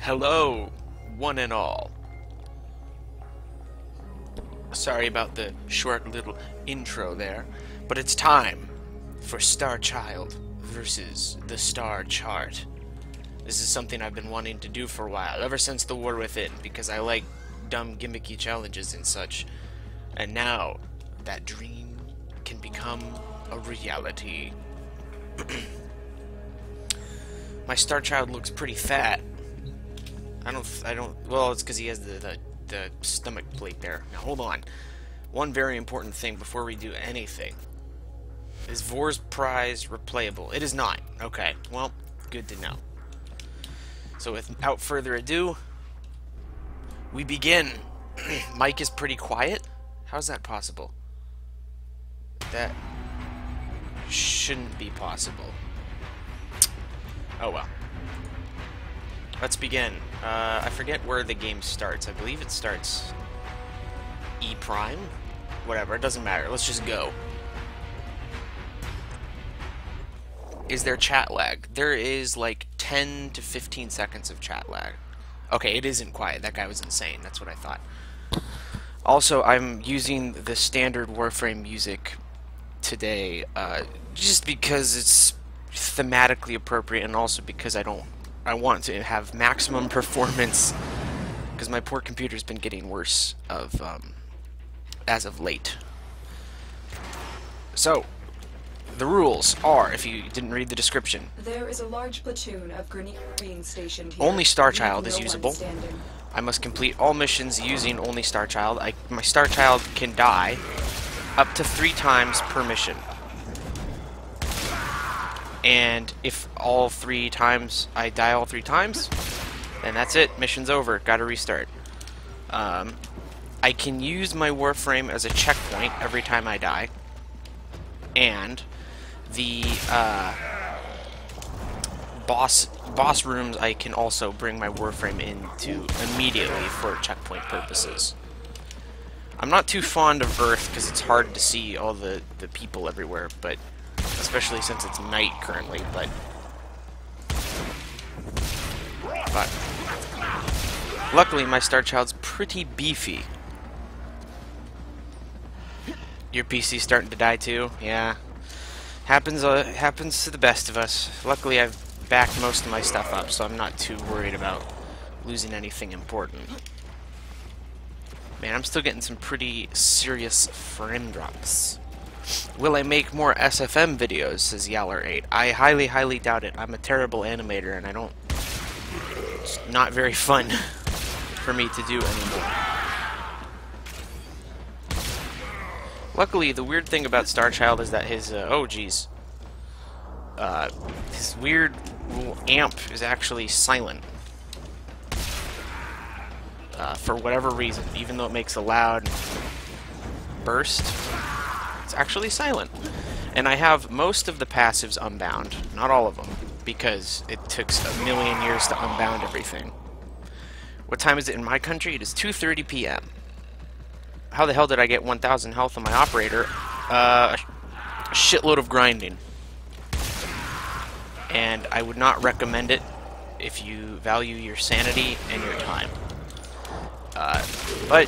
Hello, one and all. Sorry about the short little intro there, but it's time for Starchild versus the Starchart. This is something I've been wanting to do for a while, ever since the War Within, because I like dumb gimmicky challenges and such. And now, that dream can become a reality. My Starchild looks pretty fat. Well, it's because he has the stomach plate there. Now, hold on. One very important thing before we do anything. Is Vor's prize replayable? It is not. Okay, well, good to know. So without further ado, we begin. Mike is pretty quiet? How's that possible? That shouldn't be possible. Oh well. Let's begin. I forget where the game starts. I believe it starts E prime? Whatever, it doesn't matter. Let's just go. Is there chat lag? There is like 10 to 15 seconds of chat lag. Okay, it isn't quiet. That guy was insane. That's what I thought. Also, I'm using the standard Warframe music today just because it's thematically appropriate, and also because I want to have maximum performance, because my poor computer's been getting worse as of late. So, the rules are, if you didn't read the description, there is a large platoon of Grenadiers stationed here. Only Starchild is usable. I must complete all missions using only Starchild. My Starchild can die up to 3 times per mission. And if all 3 times I die all 3 times, then that's it. Mission's over. Gotta restart. I can use my Warframe as a checkpoint every time I die. And the boss rooms I can also bring my Warframe into immediately for checkpoint purposes. I'm not too fond of Earth because it's hard to see all the people everywhere, but especially since it's night currently, but luckily my Starchild's pretty beefy. Your PC's starting to die too? Yeah. Happens to the best of us. Luckily I've backed most of my stuff up, so I'm not too worried about losing anything important. Man, I'm still getting some pretty serious frame drops. Will I make more SFM videos, says Yaller8. I highly, highly doubt it. I'm a terrible animator, and it's not very fun for me to do anymore. Luckily, the weird thing about Starchild is that his, his weird little amp is actually silent. For whatever reason, even though it makes a loud burst, it's actually silent. And I have most of the passives unbound, not all of them, because it took a million years to unbound everything. What time is it in my country? It is 2:30 p.m. How the hell did I get 1,000 health on my operator? A shitload of grinding. And I would not recommend it if you value your sanity and your time. But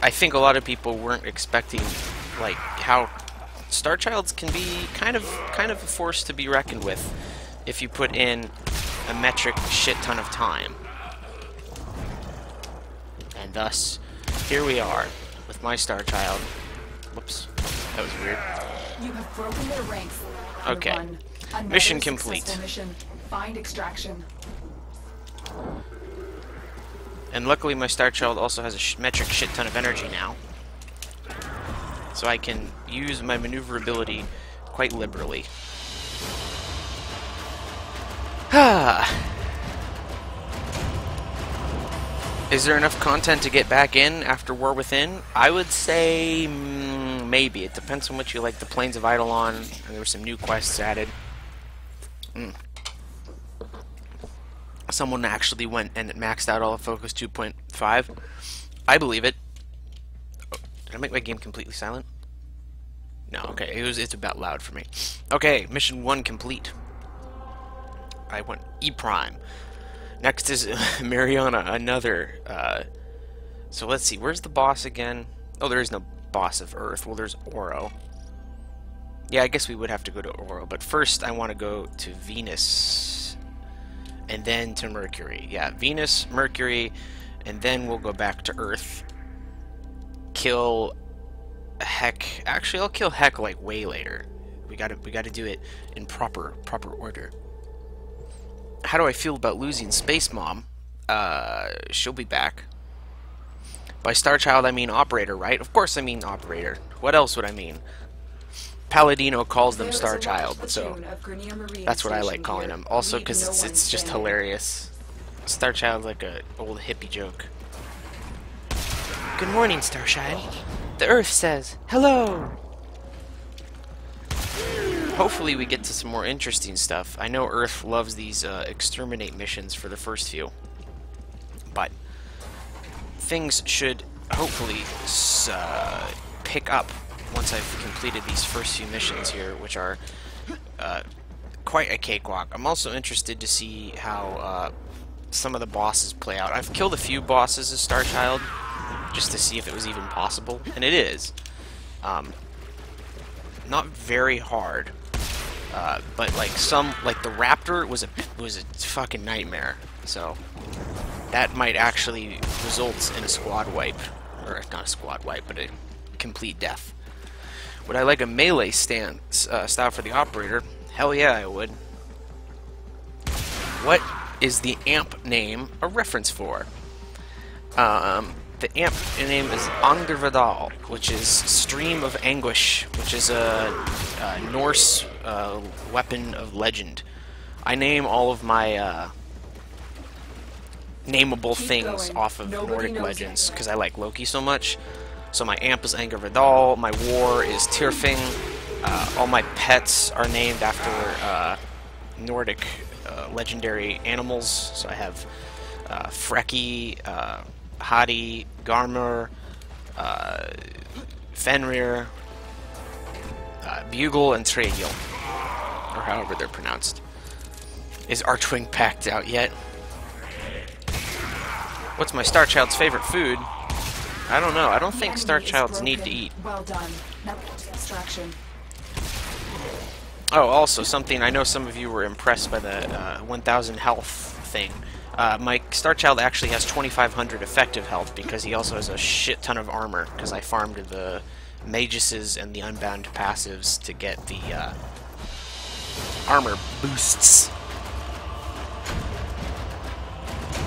I think a lot of people weren't expecting, like, how Starchilds can be kind of a force to be reckoned with if you put in a metric shit ton of time. And thus, here we are with my Starchild. Whoops, that was weird. You have broken their ranks. Okay, mission complete. Mission. Find extraction. And luckily my Starchild also has a metric shit ton of energy now. So I can use my maneuverability quite liberally. Is there enough content to get back in after War Within? I would say maybe. It depends on what you like the Plains of Eidolon, and there were some new quests added. Someone actually went and maxed out all of Focus 2.5. I believe it. Oh, did I make my game completely silent? No, okay, it's about loud for me. Okay, mission 1 complete. I went E prime. Next is Mariana, another. So let's see, where's the boss again? Oh, there is no boss of Earth. Well, there's Oro. Yeah, I guess we would have to go to Oro, but first I want to go to Venus, and then to Mercury. Yeah, Venus, Mercury, and then we'll go back to Earth. Kill Heck. Actually, I'll kill Heck like way later. We gotta do it in proper order. How do I feel about losing Space Mom? She'll be back. By Starchild, I mean operator, right? Of course I mean operator. What else would I mean? Paladino calls them Starchild, so that's what I like calling them. Also, because it's just hilarious. Starchild's like a old hippie joke. Good morning, Starchild. The Earth says hello. Hopefully we get to some more interesting stuff. I know Earth loves these exterminate missions for the first few, but things should hopefully pick up once I've completed these first few missions here, which are quite a cakewalk. I'm also interested to see how some of the bosses play out. I've killed a few bosses as Starchild just to see if it was even possible, and it is. Not very hard, but like the Raptor was a fucking nightmare. So that might actually result in a squad wipe, or not a squad wipe, but a complete death. Would I like a melee style for the operator? Hell yeah, I would. What is the amp name a reference for? The amp name is Angervidal, which is Stream of Anguish, which is a Norse weapon of legend. I name all of my nameable things off of Nordic legends because I like Loki so much. So my amp is Angervidal, my war is Tyrfing, all my pets are named after Nordic legendary animals. So I have Freki, Hadi, Garmur, Fenrir, Bugle, and Tregiel, or however they're pronounced. Is Archwing packed out yet? What's my Starchild's favorite food? I don't know. I don't think Starchilds need to eat. Well done. Now extraction. Oh, also something, I know some of you were impressed by the 1000 health thing. My Starchild actually has 2500 effective health because he also has a shit ton of armor, because I farmed the Maguses and the Unbound passives to get the armor boosts.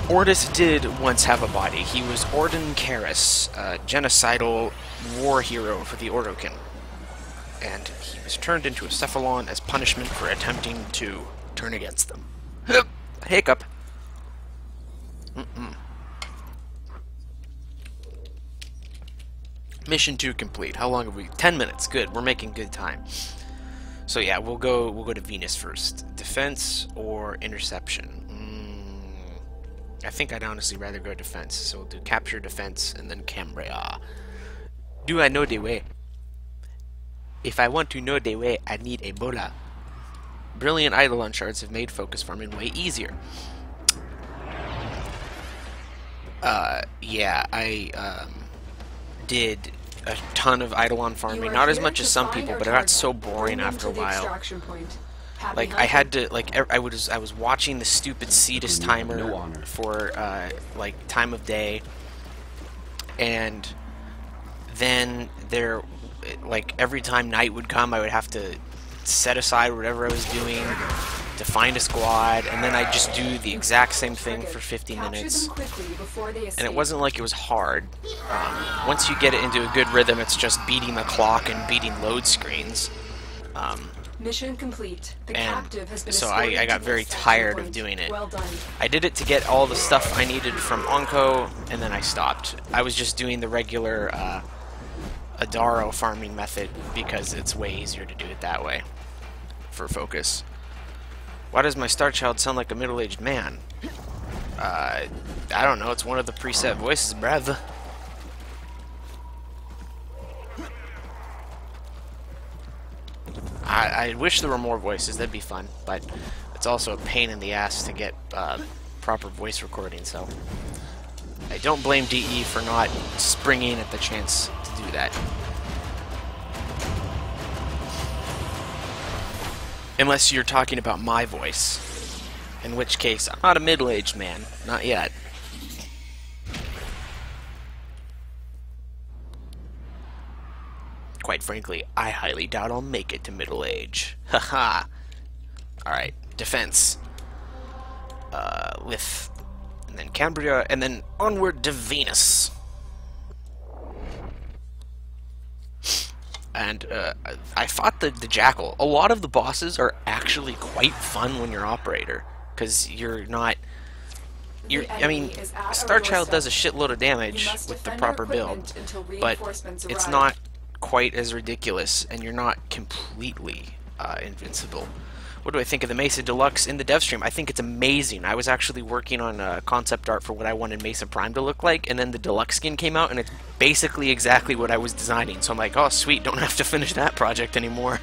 Ordis did once have a body. He was Orden Karis, a genocidal war hero for the Ordokin. And he was turned into a Cephalon as punishment for attempting to turn against them. Hiccup. Mission 2 complete. How long have we? 10 minutes. Good. We're making good time. So yeah, we'll go to Venus first. Defense or interception? I think I'd honestly rather go defense. So we'll do capture, defense, and then Cambria. Do I know the way? If I want to know the way, I need Ebola. Brilliant Eidolon shards have made focus farming way easier. Yeah, I did a ton of Eidolon farming. Not as much as some people, but it got so boring after a while. Like I had to, like I was watching the stupid Cetus timer for like time of day, and then like every time night would come, I would have to set aside whatever I was doing to find a squad, and then I'd just do the exact same thing for 50 minutes. And it wasn't like it was hard. Once you get it into a good rhythm, it's just beating the clock and beating load screens. Mission complete. The and captive has been so I got very tired of doing it. Well done. I did it to get all the stuff I needed from Onko, and then I stopped. I was just doing the regular Adaro farming method because it's way easier to do it that way for focus. Why does my Starchild sound like a middle-aged man? I don't know, it's one of the preset voices, bruv. I wish there were more voices, that'd be fun, but it's also a pain in the ass to get proper voice recording, so I don't blame DE for not springing at the chance to do that. Unless you're talking about my voice, in which case I'm not a middle-aged man, not yet. Quite frankly, I highly doubt I'll make it to middle age. Haha. Alright, defense. With, and then Cambria, and then onward to Venus. And I fought the Jackal. A lot of the bosses are actually quite fun when you're operator, because you're not... I mean, Starchild does a shitload of damage with the proper build, but it's not quite as ridiculous, and you're not completely invincible. What do I think of the Mesa Deluxe in the dev stream? I think it's amazing. I was actually working on concept art for what I wanted Mesa Prime to look like, and then the Deluxe skin came out, and it's basically exactly what I was designing. So I'm like, oh sweet, don't have to finish that project anymore.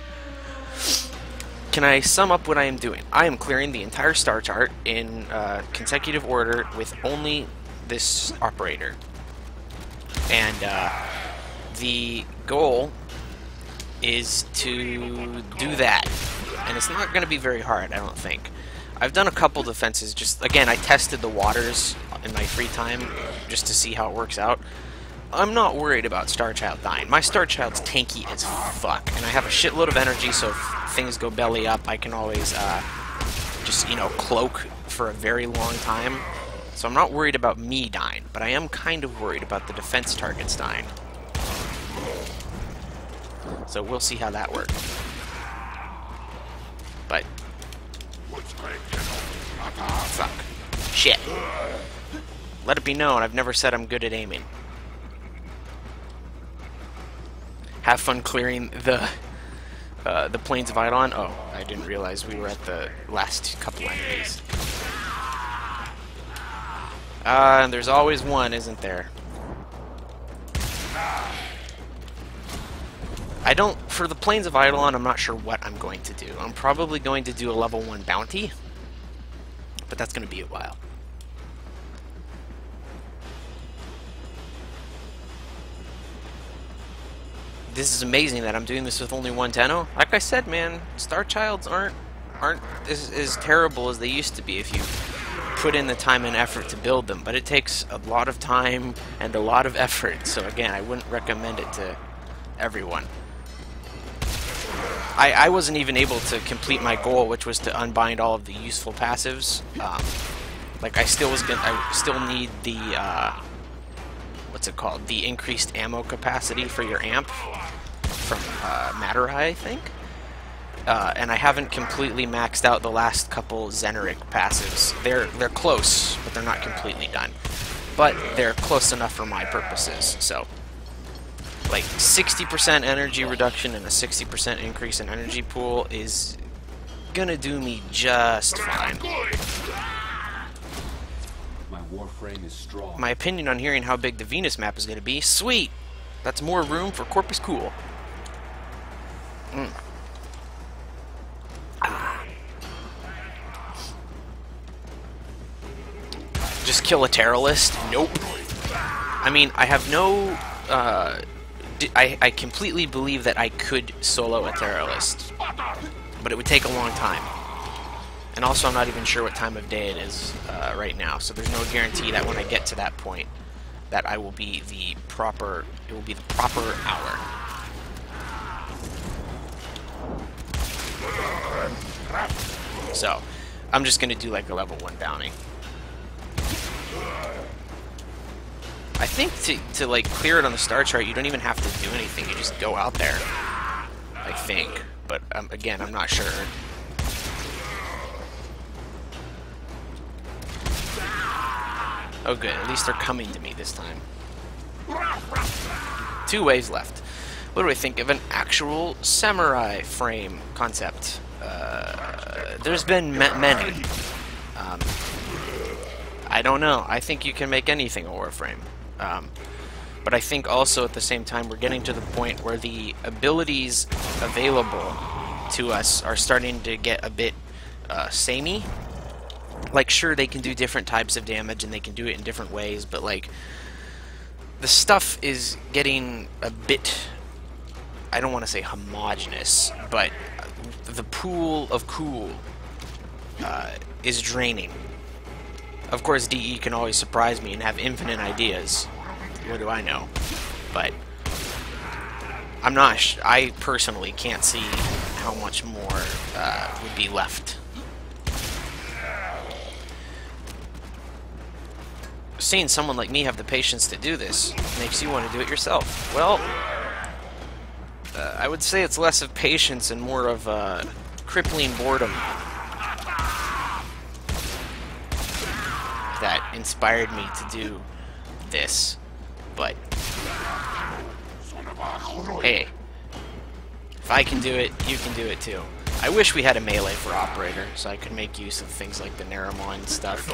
Can I sum up what I am doing? I am clearing the entire Starchart in consecutive order with only this operator. And the goal is to do that. And it's not going to be very hard, I don't think. I've done a couple defenses, just, again, I tested the waters in my free time just to see how it works out. I'm not worried about Starchild dying. My Starchild's tanky as fuck, and I have a shitload of energy, so if things go belly up, I can always just, you know, cloak for a very long time. So I'm not worried about me dying, but I am kind of worried about the defense targets dying. So we'll see how that works. But fuck. Shit. Let it be known, I've never said I'm good at aiming. Have fun clearing the plains of Eidolon. Oh, I didn't realize we were at the last couple enemies. And there's always one, isn't there? For the Plains of Eidolon, I'm not sure what I'm going to do. I'm probably going to do a level 1 bounty, but that's going to be a while. This is amazing that I'm doing this with only one Tenno. Like I said, man, Starchilds aren't as terrible as they used to be if you put in the time and effort to build them, but it takes a lot of time and a lot of effort, so again, I wouldn't recommend it to everyone. I wasn't even able to complete my goal, which was to unbind all of the useful passives. Like I still need the what's it called? The increased ammo capacity for your amp from Matterai, I think. And I haven't completely maxed out the last couple Zeneric passives. They're close, but they're not completely done. But they're close enough for my purposes. So, like 60% energy reduction and a 60% increase in energy pool is gonna do me just fine. My Warframe is strong. My opinion on hearing how big the Venus map is gonna be, sweet! That's more room for Corpus Cool. Just kill a Terrorist? Nope. I mean, I have no... I completely believe that I could solo a Terrorist, but it would take a long time. And also, I'm not even sure what time of day it is right now, so there's no guarantee that when I get to that point, that I will be the proper... It will be the proper hour. So, I'm just gonna do like a level 1 bounty. I think to like clear it on the Starchart, you don't even have to do anything. You just go out there. I think, but again, I'm not sure. Oh, good. At least they're coming to me this time. 2 waves left. What do I think of an actual samurai frame concept? There's been many. I don't know. I think you can make anything a Warframe. But I think also at the same time we're getting to the point where the abilities available to us are starting to get a bit samey. Like, sure, they can do different types of damage, and they can do it in different ways, but, like, the stuff is getting a bit, I don't want to say homogenous, but the pool of cool is draining. Of course, DE can always surprise me and have infinite ideas. What do I know? But I'm not. I personally can't see how much more would be left. Seeing someone like me have the patience to do this makes you want to do it yourself. Well, I would say it's less of patience and more of crippling boredom that inspired me to do this. But hey, if I can do it, you can do it too. I wish we had a melee for Operator, so I could make use of things like the Naramon stuff,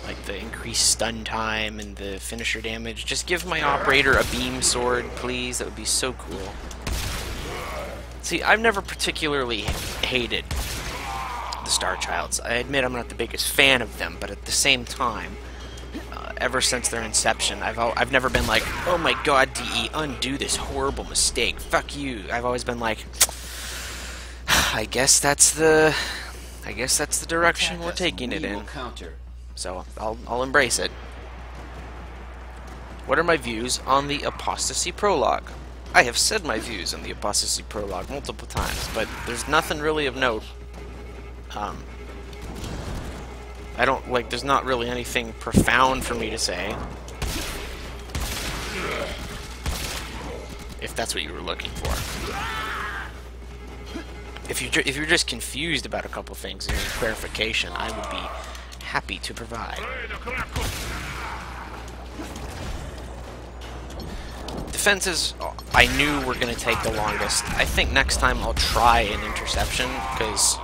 like the increased stun time and the finisher damage. Just give my Operator a beam sword, please. That would be so cool. See, I've never particularly hated the Starchilds. I admit I'm not the biggest fan of them, but at the same time, ever since their inception, I've never been like, oh my god, DE, undo this horrible mistake. Fuck you. I've always been like, I guess that's the direction we're taking it in. So I'll embrace it. What are my views on the Apostasy prologue? I have said my views on the Apostasy prologue multiple times, but there's nothing really of note. I don't, like, there's not really anything profound for me to say. If that's what you were looking for. If you're just confused about a couple things and need clarification, I would be happy to provide. Defenses, I knew were going to take the longest. I think next time I'll try an interception, because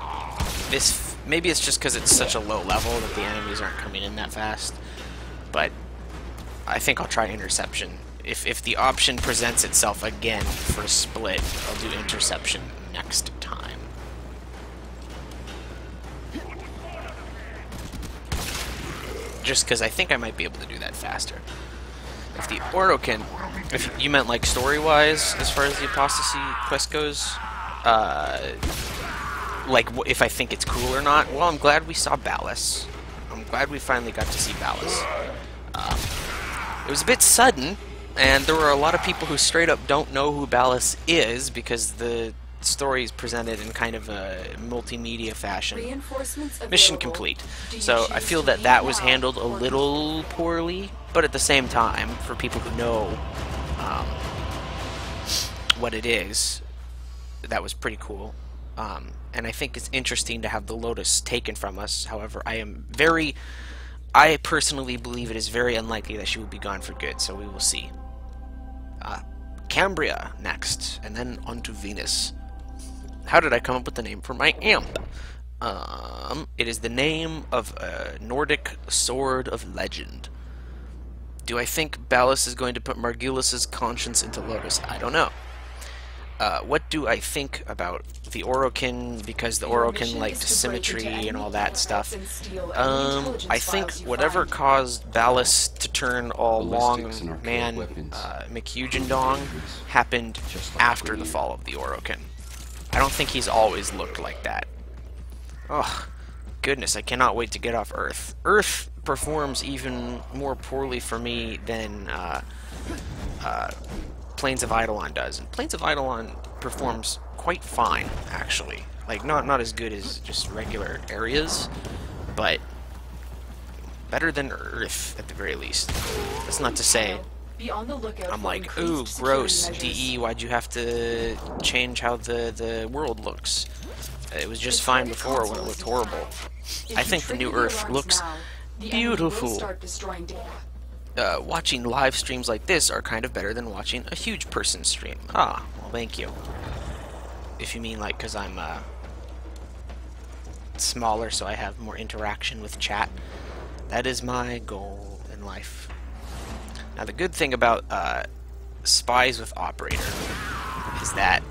this, maybe it's just because it's such a low level that the enemies aren't coming in that fast, but I think I'll try interception. If the option presents itself again for a split, I'll do interception next time. Just because I think I might be able to do that faster. If the Orokin, if you meant like story-wise, as far as the Apostasy quest goes, like if I think it's cool or not, well, I'm glad we saw Ballas. I'm glad we finally got to see Ballas. It was a bit sudden, and there were a lot of people who straight up don't know who Ballas is because the story is presented in kind of a multimedia fashion. Mission complete. So I feel that that was handled a little poorly, but at the same time, for people who know what it is, that was pretty cool. And I think it's interesting to have the Lotus taken from us. However, I personally believe it is very unlikely that she will be gone for good, so we will see. Cambria next, and then on to Venus. How did I come up with the name for my amp? It is the name of a Nordic sword of legend. Do I think Ballas is going to put Margulis's conscience into Lotus? I don't know. What do I think about the Orokin, because the Orokin liked symmetry and all that stuff? I think whatever caused Ballas to turn all long man McHugin-dong happened after the fall of the Orokin. I don't think he's always looked like that. Oh, goodness, I cannot wait to get off Earth. Earth performs even more poorly for me than Plains of Eidolon does. And Plains of Eidolon performs quite fine, actually. Like, not as good as just regular areas, but better than Earth, at the very least. That's not to say I'm like, ooh, gross, DE, why'd you have to change how the world looks? It was just fine before when it looked horrible. I think the new Earth looks beautiful. Watching live streams like this are kind of better than watching a huge person stream. Ah, well, thank you. If you mean, like, because I'm smaller, so I have more interaction with chat. That is my goal in life. Now, the good thing about Spies with Operator is that,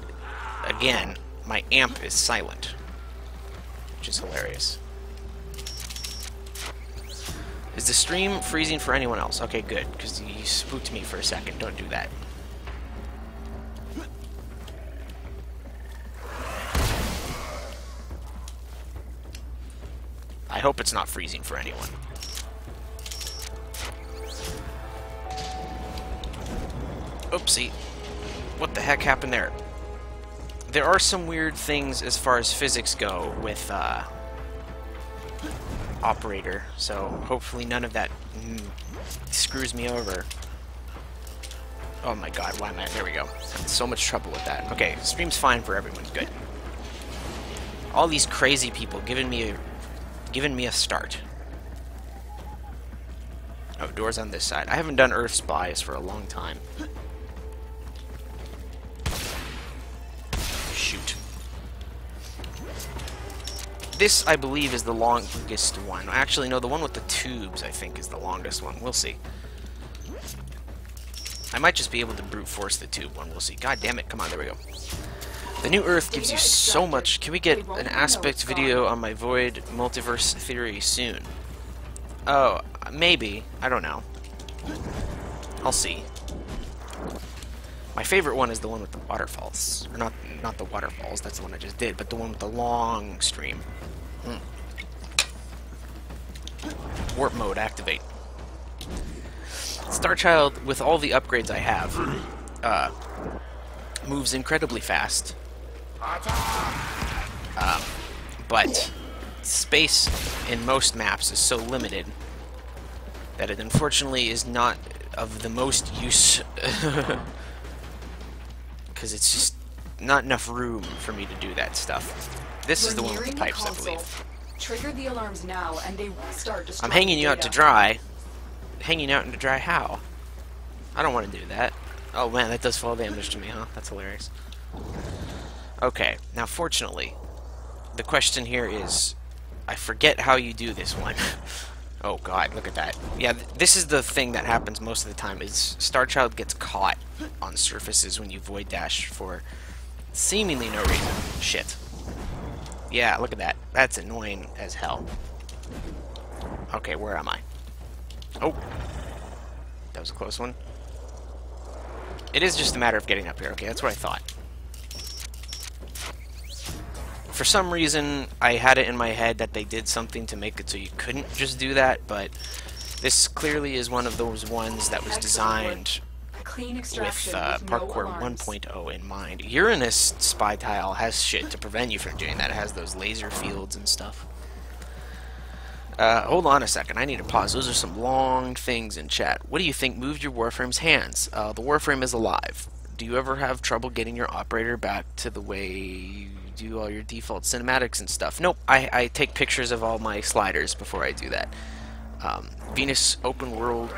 again, my amp is silent, which is hilarious. Is the stream freezing for anyone else? Okay, good, because you spooked me for a second. Don't do that. I hope it's not freezing for anyone. Oopsie. What the heck happened there? There are some weird things as far as physics go with operator, so hopefully none of that screws me over. Oh my god, why am I? There we go. I'm in so much trouble with that. Okay, stream's fine for everyone. Good. All these crazy people giving me a start. Oh, doors on this side. I haven't done Earth's Bias for a long time. Shoot. This, I believe, is the longest one. Actually, no, the one with the tubes, I think, is the longest one. We'll see. I might just be able to brute force the tube one. We'll see. God damn it. Come on, there we go. The new Earth gives you so much. Can we get an aspect video on my Void multiverse theory soon? Oh, maybe. I don't know. I'll see. My favorite one is the one with the waterfalls. Or not the waterfalls, that's the one I just did, but the one with the long stream. Warp mode, activate. Starchild, with all the upgrades I have, moves incredibly fast. But space in most maps is so limited that it unfortunately is not of the most use because it's just not enough room for me to do that stuff. This is the one with the pipes, I believe. Trigger the alarms now, and they will start destroying I'm hanging you out data. to dry. Hanging out to dry how? I don't want to do that. Oh man, that does fall damage to me, huh? That's hilarious. Okay, now fortunately, the question here is, I forget how you do this one. Oh god, look at that. Yeah, this is the thing that happens most of the time, is Starchild gets caught on surfaces when you void dash for seemingly no reason. Shit. Yeah, look at that. That's annoying as hell. Okay, where am I? Oh. That was a close one. It is just a matter of getting up here. Okay, that's what I thought. For some reason, I had it in my head that they did something to make it so you couldn't just do that, but this clearly is one of those ones that was designed with Parkour 1.0 in mind. Uranus Spy Tile has shit to prevent you from doing that. It has those laser fields and stuff. Hold on a second. I need to pause. Those are some long things in chat. What do you think moved your Warframe's hands? The Warframe is alive. Do you ever have trouble getting your operator back to the way you do all your default cinematics and stuff? Nope. I take pictures of all my sliders before I do that. Venus Open World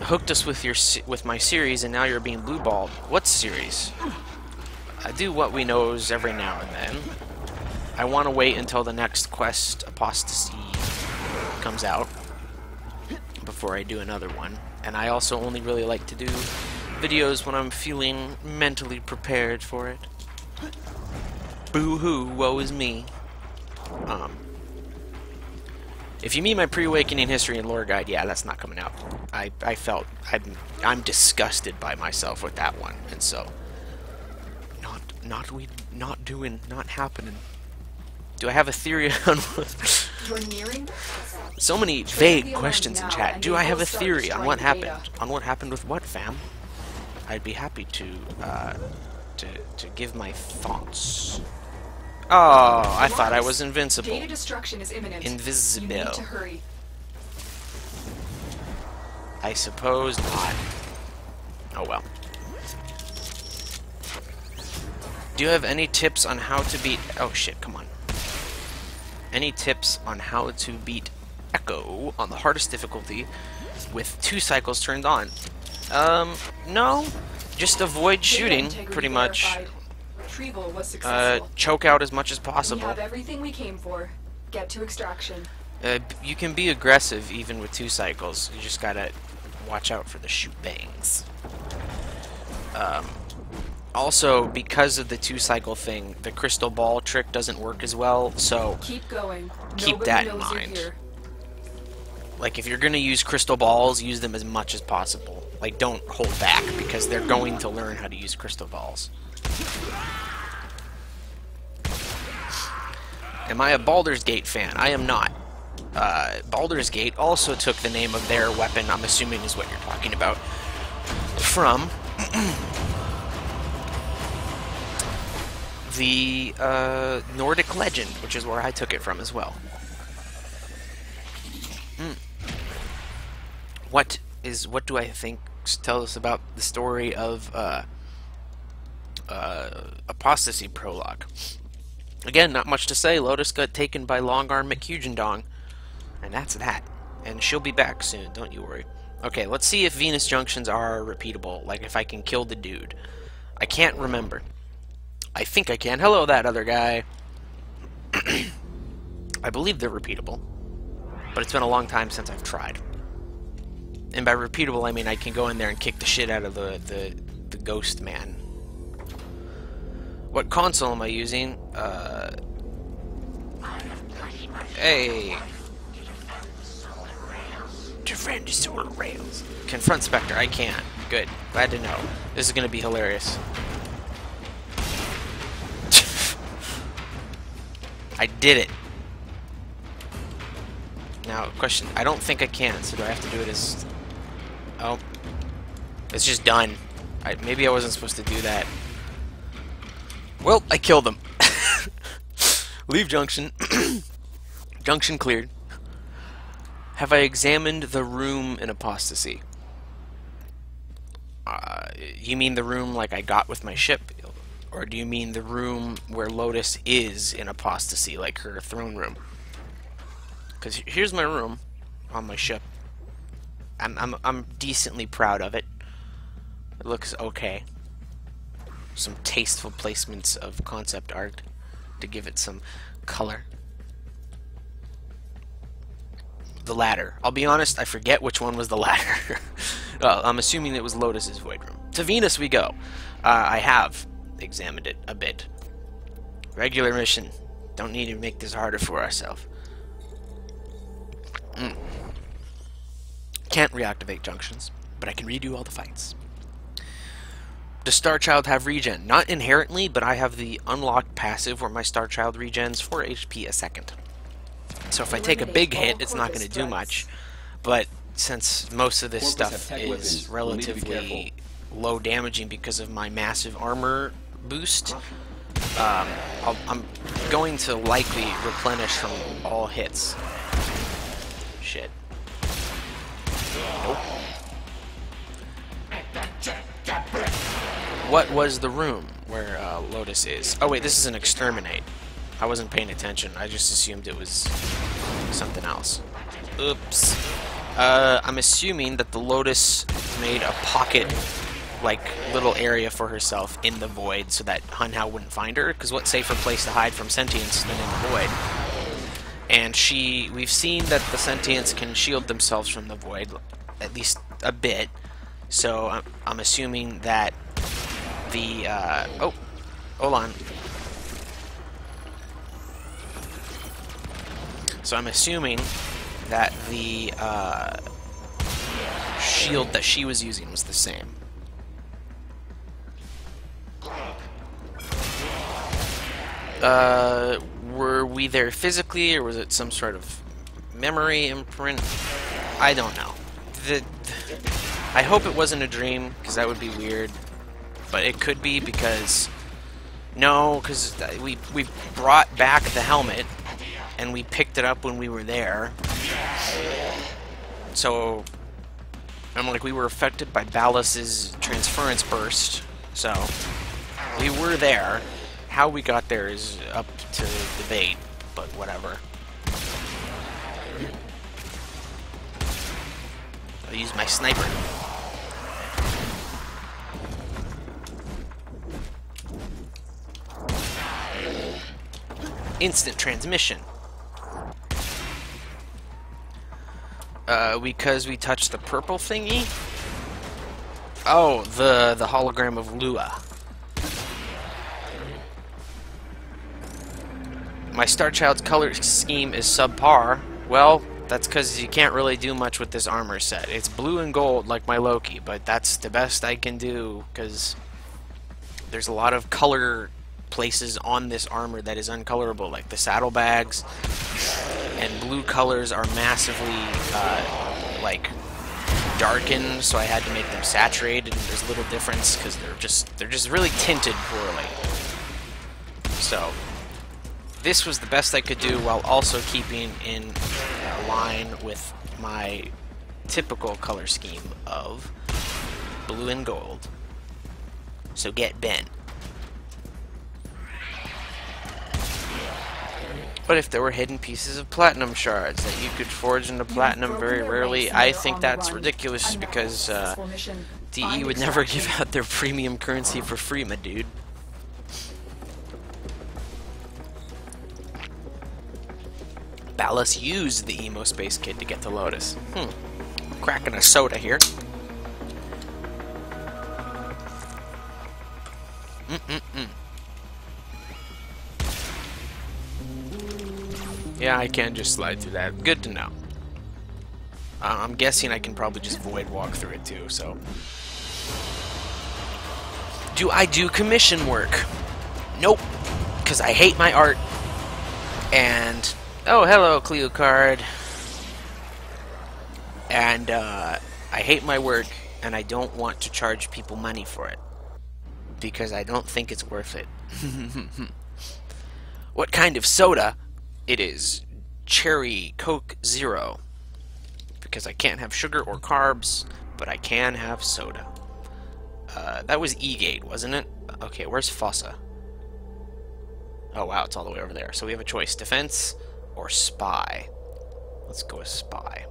hooked us with my series, and now you're being blueballed. What series? I do what we knows every now and then. I want to wait until the next quest, Apostasy, comes out before I do another one. And I also only really like to do videos when I'm feeling mentally prepared for it. Boo-hoo, woe is me. If you mean my pre-awakening history and lore guide, yeah, that's not coming out. I'm disgusted by myself with that one, and so not happening. Do I have a theory on what? You're nearing. So many vague questions in chat. Do I have a theory on what happened? On what happened with what, fam? I'd be happy to give my thoughts. Oh, I thought I was invincible. Data destruction is imminent. Invisible. You need to hurry. I suppose not. Oh well. Do you have any tips on how to beat... Oh shit, come on. Any tips on how to beat Echo on the hardest difficulty with 2 cycles turned on? No. Just avoid shooting, pretty much. Retrieval was successful. Choke out as much as possible. We have everything we came for. Get to extraction. You can be aggressive even with 2 cycles. You just gotta watch out for the shoot bangs. Also, because of the 2 cycle thing, the crystal ball trick doesn't work as well, so keep going. Keep Nobody that in knows you're mind. here. Like, if you're gonna use crystal balls, use them as much as possible. Like, don't hold back, because they're going to learn how to use crystal balls. Am I a Baldur's Gate fan? I am not. Baldur's Gate also took the name of their weapon, I'm assuming is what you're talking about, from the Nordic legend, which is where I took it from as well. What do I think tell us about the story of Apostasy prologue? Again, not much to say. Lotus got taken by Long Arm McHugendong, and that's that. And she'll be back soon, don't you worry. Okay, let's see if Venus Junctions are repeatable, like if I can kill the dude. I can't remember. I think I can. Hello, that other guy. I believe they're repeatable, but it's been a long time since I've tried. And by repeatable, I mean I can go in there and kick the shit out of the ghost man. What console am I using? Hey. Defend solar rails. Confront Spectre. I can't. Good. Glad to know. This is gonna be hilarious. I did it. Now, question. I don't think I can, so do I have to do it as... Oh. It's just done. Maybe I wasn't supposed to do that. Well, I killed him. Leave Junction. Junction cleared. Have I examined the room in Apostasy? You mean the room like I got with my ship? Or do you mean the room where Lotus is in Apostasy, like her throne room? Because here's my room on my ship. I'm decently proud of it. It looks okay. Some tasteful placements of concept art to give it some color. The ladder. I'll be honest, I forget which one was the ladder. Well, I'm assuming it was Lotus's void room. To Venus we go. I have examined it a bit. Regular mission. Don't need to make this harder for ourselves. Can't reactivate junctions, but I can redo all the fights. Does Starchild have regen? Not inherently, but I have the unlocked passive where my Starchild regens 4 HP a second. So if I take a big hit, it's not going to do much. But since most of this stuff is relatively low damaging because of my massive armor boost, I'm going to likely replenish from all hits. Shit. Nope. What was the room where Lotus is? Oh wait, this is an exterminate. I wasn't paying attention. I just assumed it was something else. Oops. I'm assuming that the Lotus made a pocket, like, little area for herself in the void so that Hunhow wouldn't find her, because what safer place to hide from sentience than in the void? And we've seen that the sentients can shield themselves from the void, at least a bit, so I'm assuming that the, oh, hold on. So I'm assuming that the shield that she was using was the same. Were we there physically, or was it some sort of memory imprint? I don't know. I hope it wasn't a dream, because that would be weird. But it could be, because... No, because we brought back the helmet, and we picked it up when we were there. So, I'm like, we were affected by Ballas's transference burst, so we were there. How we got there is up to debate, but whatever. I'll use my sniper. Instant transmission. Because we touched the purple thingy? Oh, the hologram of Lua. My Starchild's color scheme is subpar. Well, That's because you can't really do much with this armor set. It's blue and gold like my Loki, but that's the best I can do because there's a lot of color places on this armor that is uncolorable, like the saddlebags, and blue colors are massively like darkened, so I had to make them saturated, and there's a little difference because they're just really tinted poorly. So this was the best I could do while also keeping in line with my typical color scheme of blue and gold. So get bent. But if there were hidden pieces of platinum shards that you could forge into platinum very rarely, I think that's ridiculous because DE would never give out their premium currency for free, my dude. Ballas used the emo space kid to get to Lotus. Cracking a soda here. Yeah, I can just slide through that. Good to know. I'm guessing I can probably just void walk through it too, so. Do I do commission work? Nope. Because I hate my art. And, oh, hello, Cleo card. And, I hate my work, and I don't want to charge people money for it. Because I don't think it's worth it. What kind of soda? It is Cherry Coke Zero. Because I can't have sugar or carbs, but I can have soda. That was E-Gate, wasn't it? Okay, where's Fossa? Oh wow, it's all the way over there. So we have a choice, defense or spy. Let's go with spy.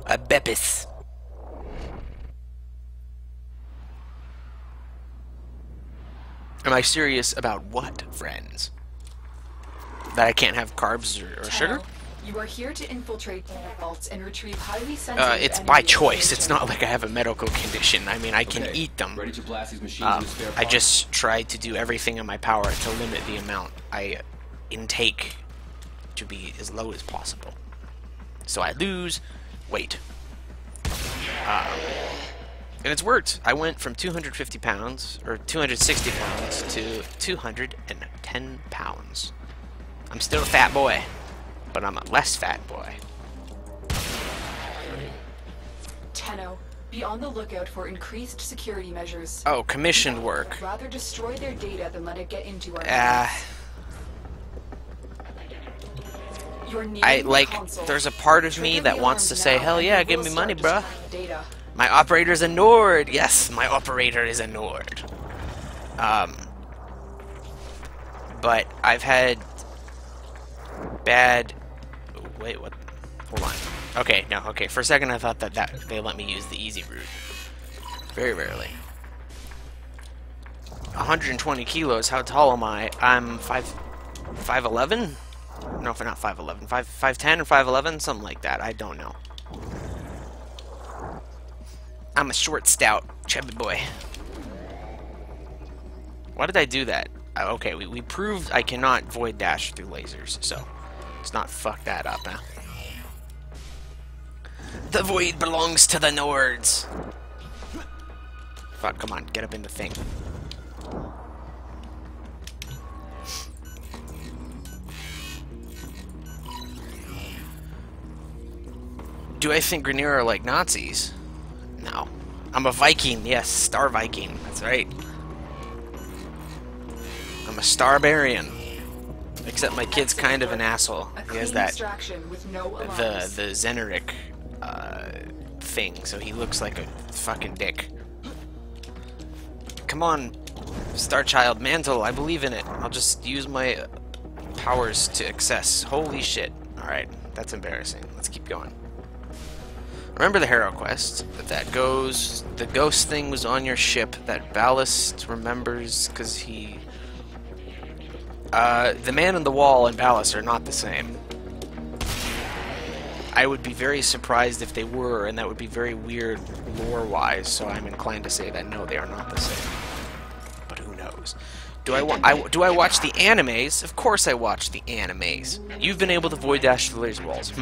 A Bepis. Am I serious about what, friends? That I can't have carbs or sugar? You are here to infiltrate the vaults and retrieve highly sensitive it's by choice. It's not like I have a medical condition. I mean, I can eat them. Ready to blast these machines with spare I parts? just try to do everything in my power to limit the amount I intake to be as low as possible. So I lose weight. And it's worked. I went from 250 pounds, or 260 pounds, to 210 pounds. I'm still a fat boy, but I'm a less fat boy. Tenno, be on the lookout for increased security measures. Oh, commissioned work. I'd rather destroy their data than let it get into our hands. You're nearing the console. There's a part of me Trigger that the wants to alarms say, now, hell and yeah, we give will me money, start bruh. destroying the data. My operator's a Nord. Yes, my operator is a Nord. But I've had bad. Wait, what? Hold on. Okay, no, okay. For a second, I thought that they let me use the easy route. Very rarely. 120 kilos. How tall am I? I'm 5'11". No, not 5'11". 5'10" or 5'11", something like that. I don't know. I'm a short, stout, chubby boy. Why did I do that? Okay, we proved I cannot void dash through lasers, so let's not fuck that up, huh? The void belongs to the Nords. Fuck, come on, get up in the thing. Do I think Grineer are like Nazis? No. I'm a Viking, yes, Star Viking, that's right. I'm a Starbarian. Except my kid's kind of an asshole. He has that, the Zeneric thing, so he looks like a fucking dick. Come on, Starchild, mantle, I believe in it. I'll just use my powers to excess. Holy shit. Alright, that's embarrassing. Let's keep going. Remember the Hero quest, that goes, the ghost thing was on your ship, that Ballast remembers, because he... the man on the wall and Ballast are not the same. I would be very surprised if they were, and that would be very weird lore-wise, so I'm inclined to say that no, they are not the same. But who knows. Do I watch the animes? Of course I watch the animes. You've been able to void dash through laser walls.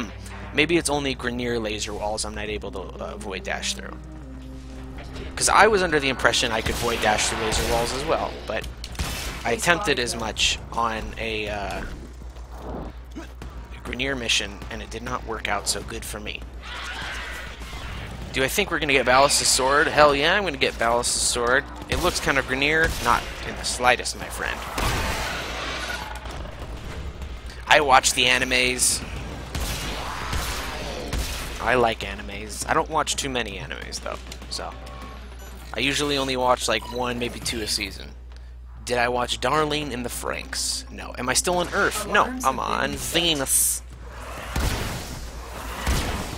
Maybe it's only Grineer laser walls I'm not able to void dash through. Because I was under the impression I could void dash through laser walls as well, but I attempted as much on a Grineer mission, and it did not work out so good for me. Do I think we're going to get Ballas's Sword? Hell yeah, I'm going to get Ballas's Sword. It looks kind of Grineer. Not in the slightest, my friend. I watch the animes. I like animes. I don't watch too many animes, though. So, I usually only watch like 1, maybe 2 a season. Did I watch Darling in the Franxx? No. Am I still on Earth? No, I'm on Venus.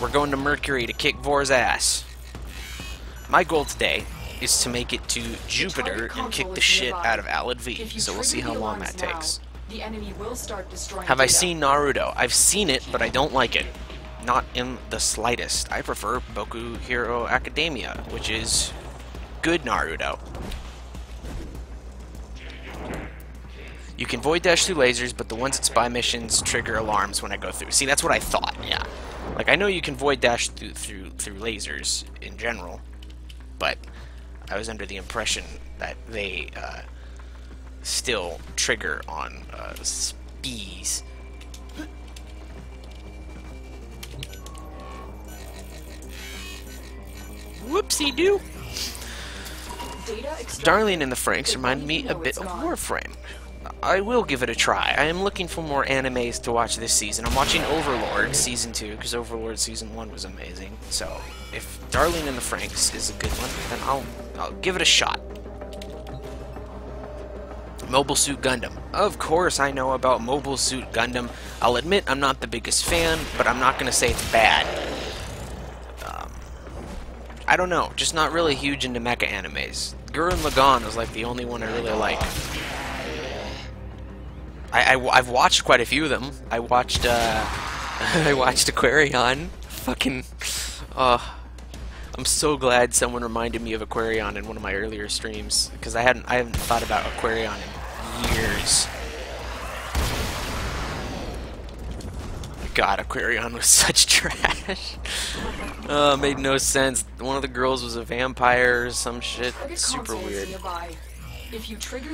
We're going to Mercury to kick Vor's ass. My goal today is to make it to Jupiter and kick the shit out of Alad V, so we'll see how long that takes. Have I seen Naruto? I've seen it, but I don't like it. Not in the slightest. I prefer Boku Hero Academia, which is good Naruto. You can void dash through lasers, but the ones at spy missions trigger alarms when I go through. See, that's what I thought, yeah. Like, I know you can void dash through lasers in general, but I was under the impression that they still trigger on spies. Whoopsie-doo! Darling in the Franxx reminded me a bit of Warframe. I will give it a try. I am looking for more animes to watch this season. I'm watching Overlord Season 2, because Overlord Season 1 was amazing. So, if Darling in the Franxx is a good one, then I'll give it a shot. Mobile Suit Gundam. Of course I know about Mobile Suit Gundam. I'll admit I'm not the biggest fan, but I'm not going to say it's bad. I don't know, just not really huge into mecha animes. Gurren Lagann is like the only one I really like. I've watched quite a few of them. I watched I watched Aquarion. Fucking I'm so glad someone reminded me of Aquarion in one of my earlier streams, because I haven't thought about Aquarion in years. God, Aquarion was such trash. Made no sense. One of the girls was a vampire or some shit. Super weird.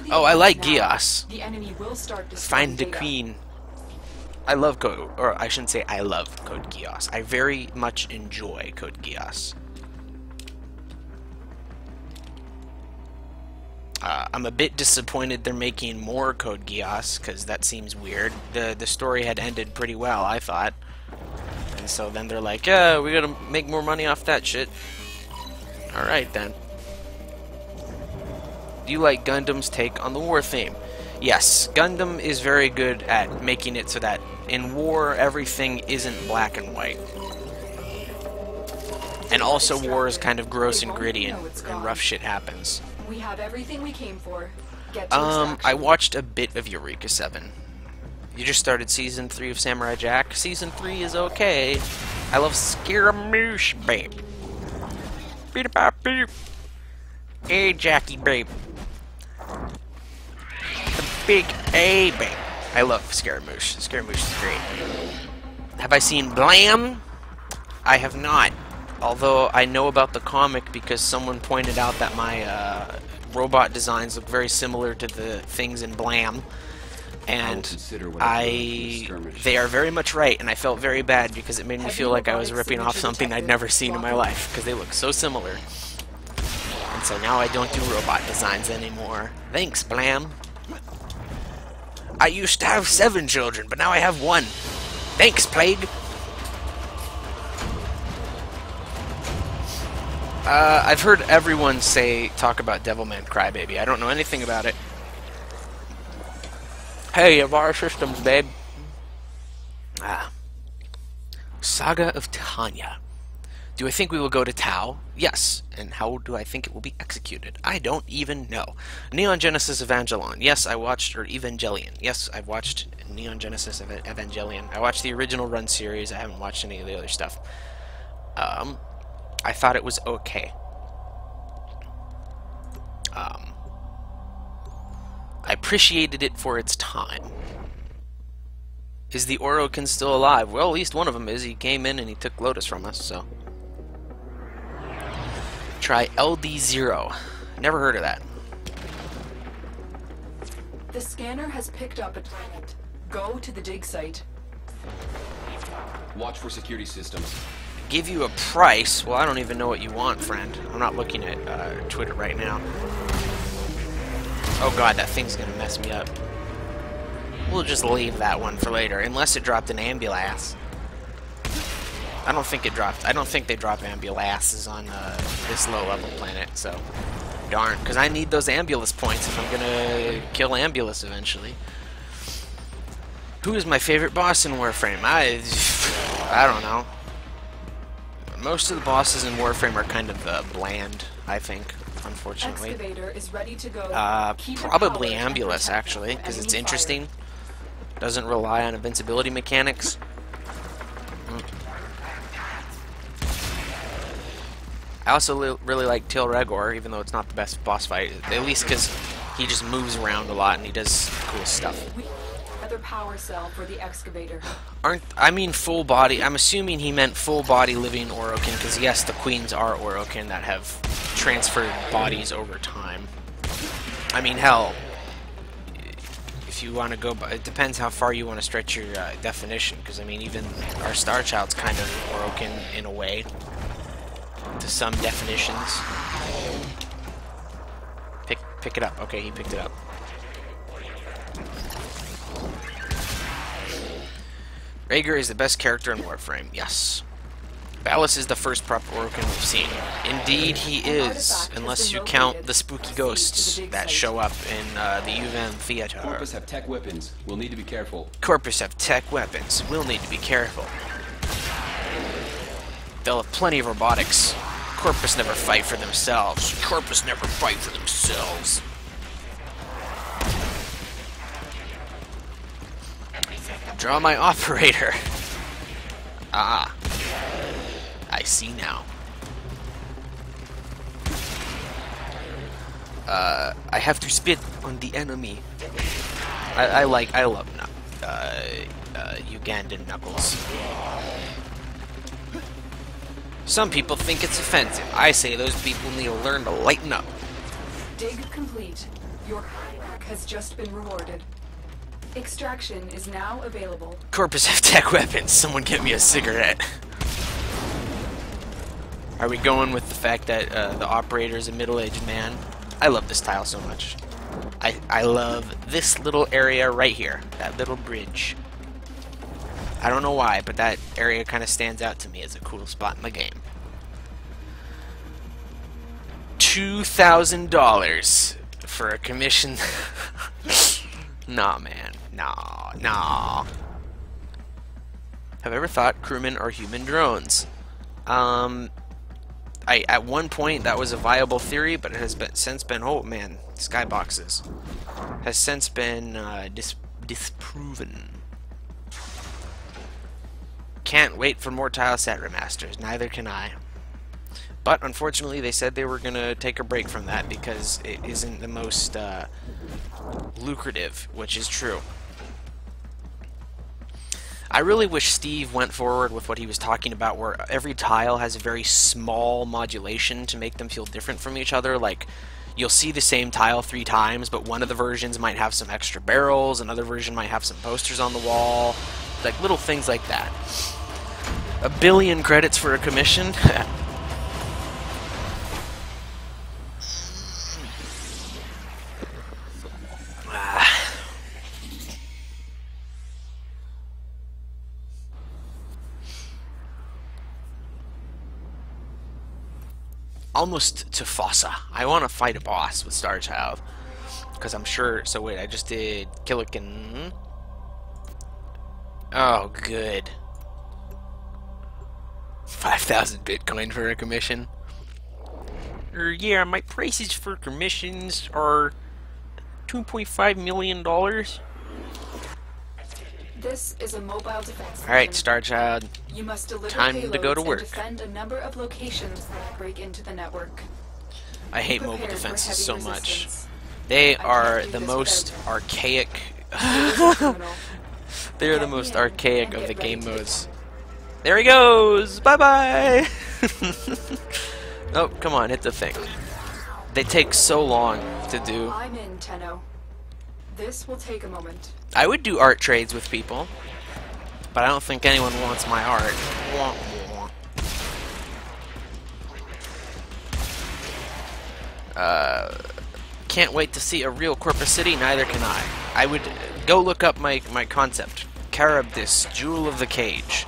Oh, I like Geass. Find the Queen. I love Code, or I shouldn't say I love Code Geass. I very much enjoy Code Geass. I'm a bit disappointed they're making more Code Geass, because that seems weird. The story had ended pretty well, I thought. And so then they're like, yeah, we gotta make more money off that shit. Alright then. Do you like Gundam's take on the war theme? Yes, Gundam is very good at making it so that in war everything isn't black and white. And also war is kind of gross and gritty and rough shit happens. We have everything we came for. Get to I watched a bit of Eureka 7. You just started Season 3 of Samurai Jack. Season 3 is okay. I love Scaramouche, babe. Beat about beep. Hey, Jackie, babe. The big A, babe. I love Scaramouche. Scaramouche is great. Have I seen Blam? I have not. Although I know about the comic because someone pointed out that my robot designs look very similar to the things in Blam. And they are very much right, and I felt very bad because it made me feel like I was ripping off something I'd never seen in my life, because they look so similar. And so now I don't do robot designs anymore. Thanks, Blam. I used to have 7 children, but now I have 1. Thanks, Plague. I've heard everyone talk about Devilman Crybaby. I don't know anything about it. Hey, of our systems, babe. Saga of Tanya. Do I think we will go to Tau? Yes. And how do I think it will be executed? I don't even know. Neon Genesis Evangelion. Yes, I watched, or Evangelion. Yes, I've watched Neon Genesis Evangelion. I watched the original run series. I haven't watched any of the other stuff. I thought it was okay. I appreciated it for its time. Is the Orokin still alive? Well, at least one of them is. He came in and he took Lotus from us, so. Try LD0. Never heard of that. The scanner has picked up a target. Go to the dig site. Watch for security systems. Give you a price? Well, I don't even know what you want, friend. I'm not looking at Twitter right now. Oh god, that thing's gonna mess me up. We'll just leave that one for later, unless it dropped an ambulance. I don't think it dropped. I don't think they drop ambulances on this low-level planet, so darn. Because I need those ambulance points if I'm gonna kill ambulance eventually. Who is my favorite boss in Warframe? I don't know. Most of the bosses in Warframe are kind of bland, I think, unfortunately. Excavator is ready to go. Probably Ambulance, actually, because it's interesting. Doesn't rely on invincibility mechanics. I also really like Til Regor, even though it's not the best boss fight. At least because he just moves around a lot and he does cool stuff. Another power cell for the excavator. I mean full body. I'm assuming he meant full body living Orokin, because yes, the queens are Orokin that have transferred bodies over time. I mean, hell, if you want to go, it depends how far you want to stretch your definition, because I mean, even our Starchild's kind of Orokin in a way, to some definitions. Pick it up. Okay, he picked it up. Rhaegar is the best character in Warframe, yes. Ballas is the first proper Orokin we've seen. Indeed he is, unless you count the spooky ghosts that show up in the UVM theater. Corpus have tech weapons. We'll need to be careful. Corpus have tech weapons. We'll need to be careful. They'll have plenty of robotics. Corpus never fight for themselves. Corpus never fight for themselves. Draw my operator. Ah. I see now. I have to spit on the enemy. I love Ugandan Knuckles. Some people think it's offensive. I say those people need to learn to lighten up. Dig complete. Your hack has just been rewarded. Extraction is now available. Corpus have tech weapons. Someone get me a cigarette. Are we going with the fact that the operator is a middle-aged man? I love this tile so much. I love this little area right here. That little bridge. I don't know why, but that area kind of stands out to me as a cool spot in the game. $2,000 for a commission. Nah, man. Nah. Have I ever thought crewmen are human drones? At one point that was a viable theory, but it has since been, oh man, skyboxes, has since been disproven. Can't wait for more tile set remasters. Neither can I. But unfortunately, they said they were gonna take a break from that because it isn't the most lucrative, which is true. I really wish Steve went forward with what he was talking about, where every tile has a very small modulation to make them feel different from each other. Like, you'll see the same tile 3 times, but one of the versions might have some extra barrels, another version might have some posters on the wall, like little things like that. 1 billion credits for a commission? Almost to Fossa. I want to fight a boss with Starchild, because I'm sure. So wait, I just did Killican. Oh, good. 5,000 Bitcoin for a commission. Yeah, my prices for commissions are $2.5 million. This is a mobile defense. All right, Starchild. You must deliver Time to go to payloads work. and defend a number of locations that break into the network. I hate Be mobile prepared for defenses heavy so much. resistance. They I are can't do the this most without archaic. you. Terminal. They're the Get me most in archaic and of get the ready game to modes. There he goes! Bye bye! Oh, come on, hit the thing. They take so long to do. I'm in, Tenno. This will take a moment. I would do art trades with people, but I don't think anyone wants my art. Wah, wah. Can't wait to see a real Corpus City, neither can I. I would go look up my concept. Caribdis, Jewel of the Cage.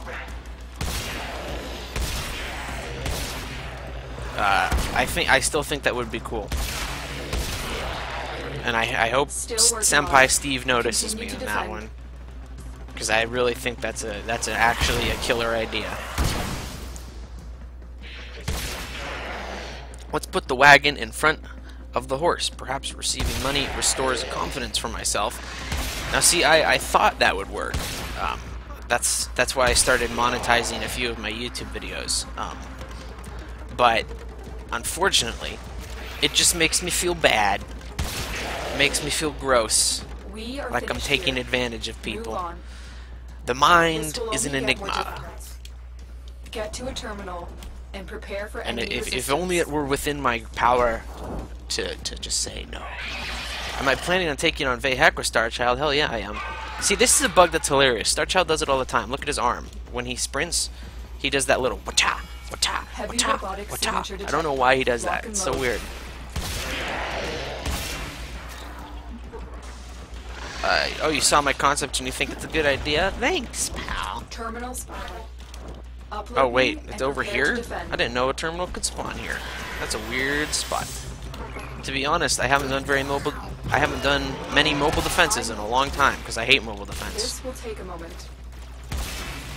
I still think that would be cool. And I hope Still working on Senpai it. Steve notices me Continue on to that defend. one. Because I really think that's actually a killer idea. Let's put the wagon in front of the horse. Perhaps receiving money restores confidence for myself. Now see, I thought that would work. That's why I started monetizing a few of my YouTube videos. But unfortunately, it just makes me feel bad. It makes me feel gross. We are Like I'm finished taking here. advantage of Move people. on. The This mind will is an only get more enigma. difficult. Get to a terminal and prepare for And enemy if only it were within my power to just say no. Am I planning on taking on Vayhek with Starchild? Hell yeah, I am. See, this is a bug that's hilarious. Starchild does it all the time. Look at his arm. When he sprints, he does that little wata, wata, Heavy wata, robotic signature wata. I don't know why he does Lock that. and It's so load. weird. Oh, you saw my concept and you think it's a good idea? Thanks, pal. Terminal spotted. Upload Oh wait, me it's and over prepare to here? defend. I didn't know a terminal could spawn here. That's a weird spot. To be honest, I haven't done many mobile defenses in a long time because I hate mobile defense. This will take a moment.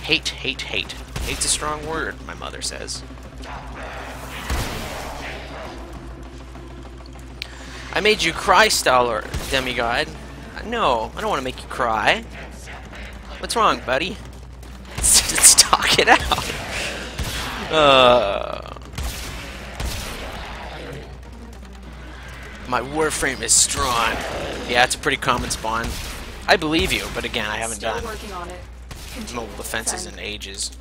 Hate, hate, hate. Hate's a strong word, my mother says. I made you cry, Stallord demigod. No, I don't want to make you cry. What's wrong, buddy? Let's talk it out. My Warframe is strong. Yeah, it's a pretty common spawn. I believe you, but again, I haven't Still done working on it. Continue mobile to defenses defend. in ages.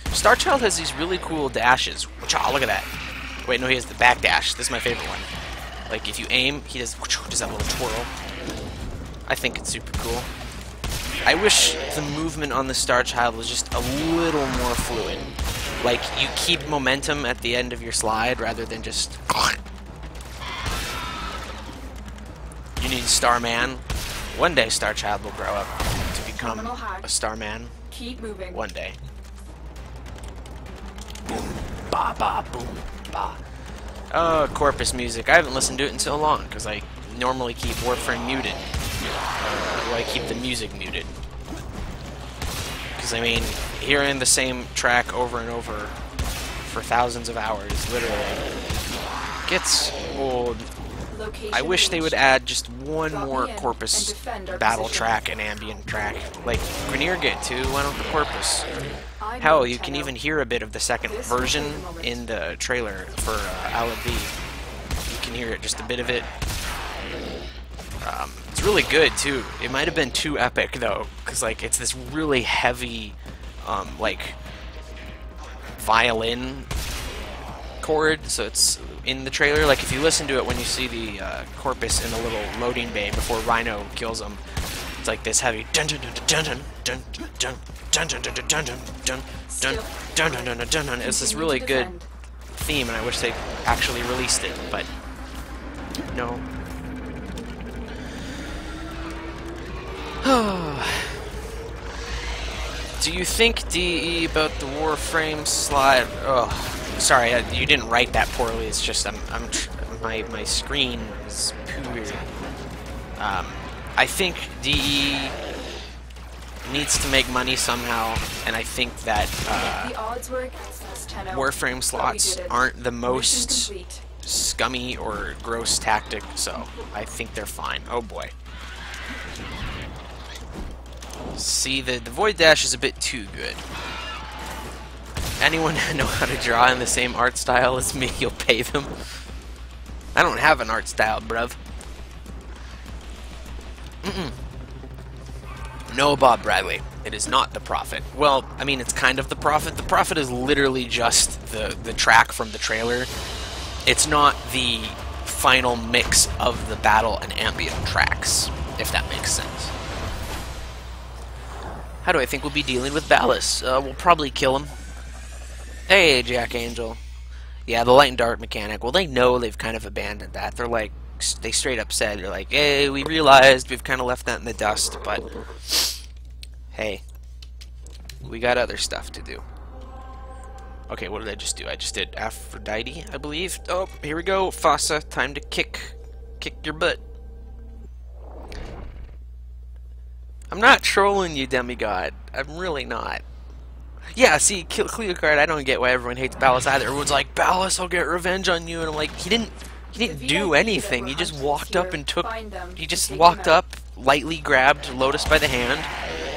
Starchild has these really cool dashes. Wacha, look at that. Wait, no, he has the back dash. This is my favorite one. Like, if you aim, he does that little twirl. I think it's super cool. I wish the movement on the Starchild was just a little more fluid. Like, you keep momentum at the end of your slide rather than just... You need Starman. One day Starchild will grow up to become Terminal hack. a Starman. Keep moving. One day. Boom, ba, ba, boom, ba. Oh, Corpus music. I haven't listened to it in so long because I normally keep Warframe muted. Or I keep the music muted. Because, I mean, hearing the same track over and over for thousands of hours, literally, gets old. Location I wish they would reached. add just one Drop more me in Corpus and defend our battle position. track and ambient track. Like Grenier Gate too, why not the Corpus? I Hell, know, you can Tenno. even hear a bit of the second This will version take a moment. in the trailer for StallordD. You can hear it, just a bit of it. It's really good too. It might have been too epic though, because like it's this really heavy, like violin chord. So it's in the trailer. Like if you listen to it when you see the Corpus in the little loading bay before Rhino kills him, it's like this heavy dun dun dun dun dun dun dun dun dun dun dun dun dun dun dun dun dun dun dun. It's this Continue really to good defend. theme, and I wish they actually released it, but no. Do you think DE about the Warframe slide? Oh, sorry, you didn't write that poorly. It's just my screen is poor. I think DE needs to make money somehow, and I think that The odds were against us, Tenno. Warframe But we slots did it. aren't the Mission most complete. scummy or gross tactic, so I think they're fine. Oh boy. See, the Void Dash is a bit too good. Anyone know how to draw in the same art style as me, you'll pay them. I don't have an art style, bruv. No, Bob Bradley. It is not the Prophet. Well, I mean, it's kind of the Prophet. The Prophet is literally just the track from the trailer. It's not the final mix of the battle and ambient tracks, if that makes sense. How do I think we'll be dealing with Ballas? We'll probably kill him. Hey, Jack Angel. Yeah, the light and dark mechanic. Well, they know they've kind of abandoned that. They're like, they straight up said, they're like, hey, we realized we've kind of left that in the dust, but hey, we got other stuff to do. Okay, what did I just do? I just did Aphrodite, I believe. Oh, here we go, Fossa. Time to kick your butt. I'm not trolling you, demigod. I'm really not. Yeah, see, Cleocard, I don't get why everyone hates Ballas either. Everyone's like, Ballas, I'll get revenge on you, and I'm like, he didn't do anything. He just walked up and lightly grabbed Lotus by the hand,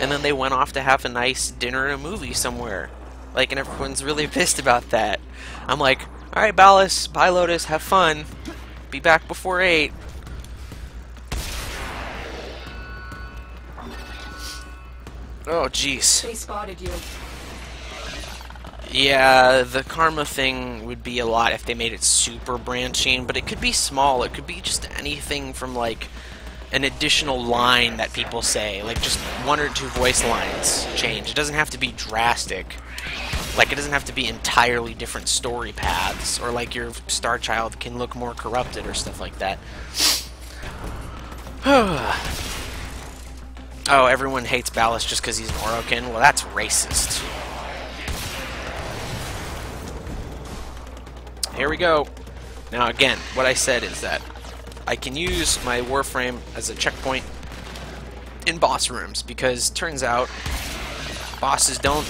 and then they went off to have a nice dinner and a movie somewhere. Like, and everyone's really pissed about that. I'm like, alright, Ballas, bye Lotus, have fun. Be back before 8. Oh, jeez. They spotted you. Yeah, the karma thing would be a lot if they made it super branching, but it could be small. It could be just anything from, like, an additional line that people say. Like, just 1 or 2 voice lines change. It doesn't have to be drastic. Like, it doesn't have to be entirely different story paths, or, like, your Starchild can look more corrupted or stuff like that. Oh, everyone hates Ballas just because he's an Orokin? Well, that's racist. Here we go. Now again, what I said is that I can use my Warframe as a checkpoint in boss rooms, because turns out bosses don't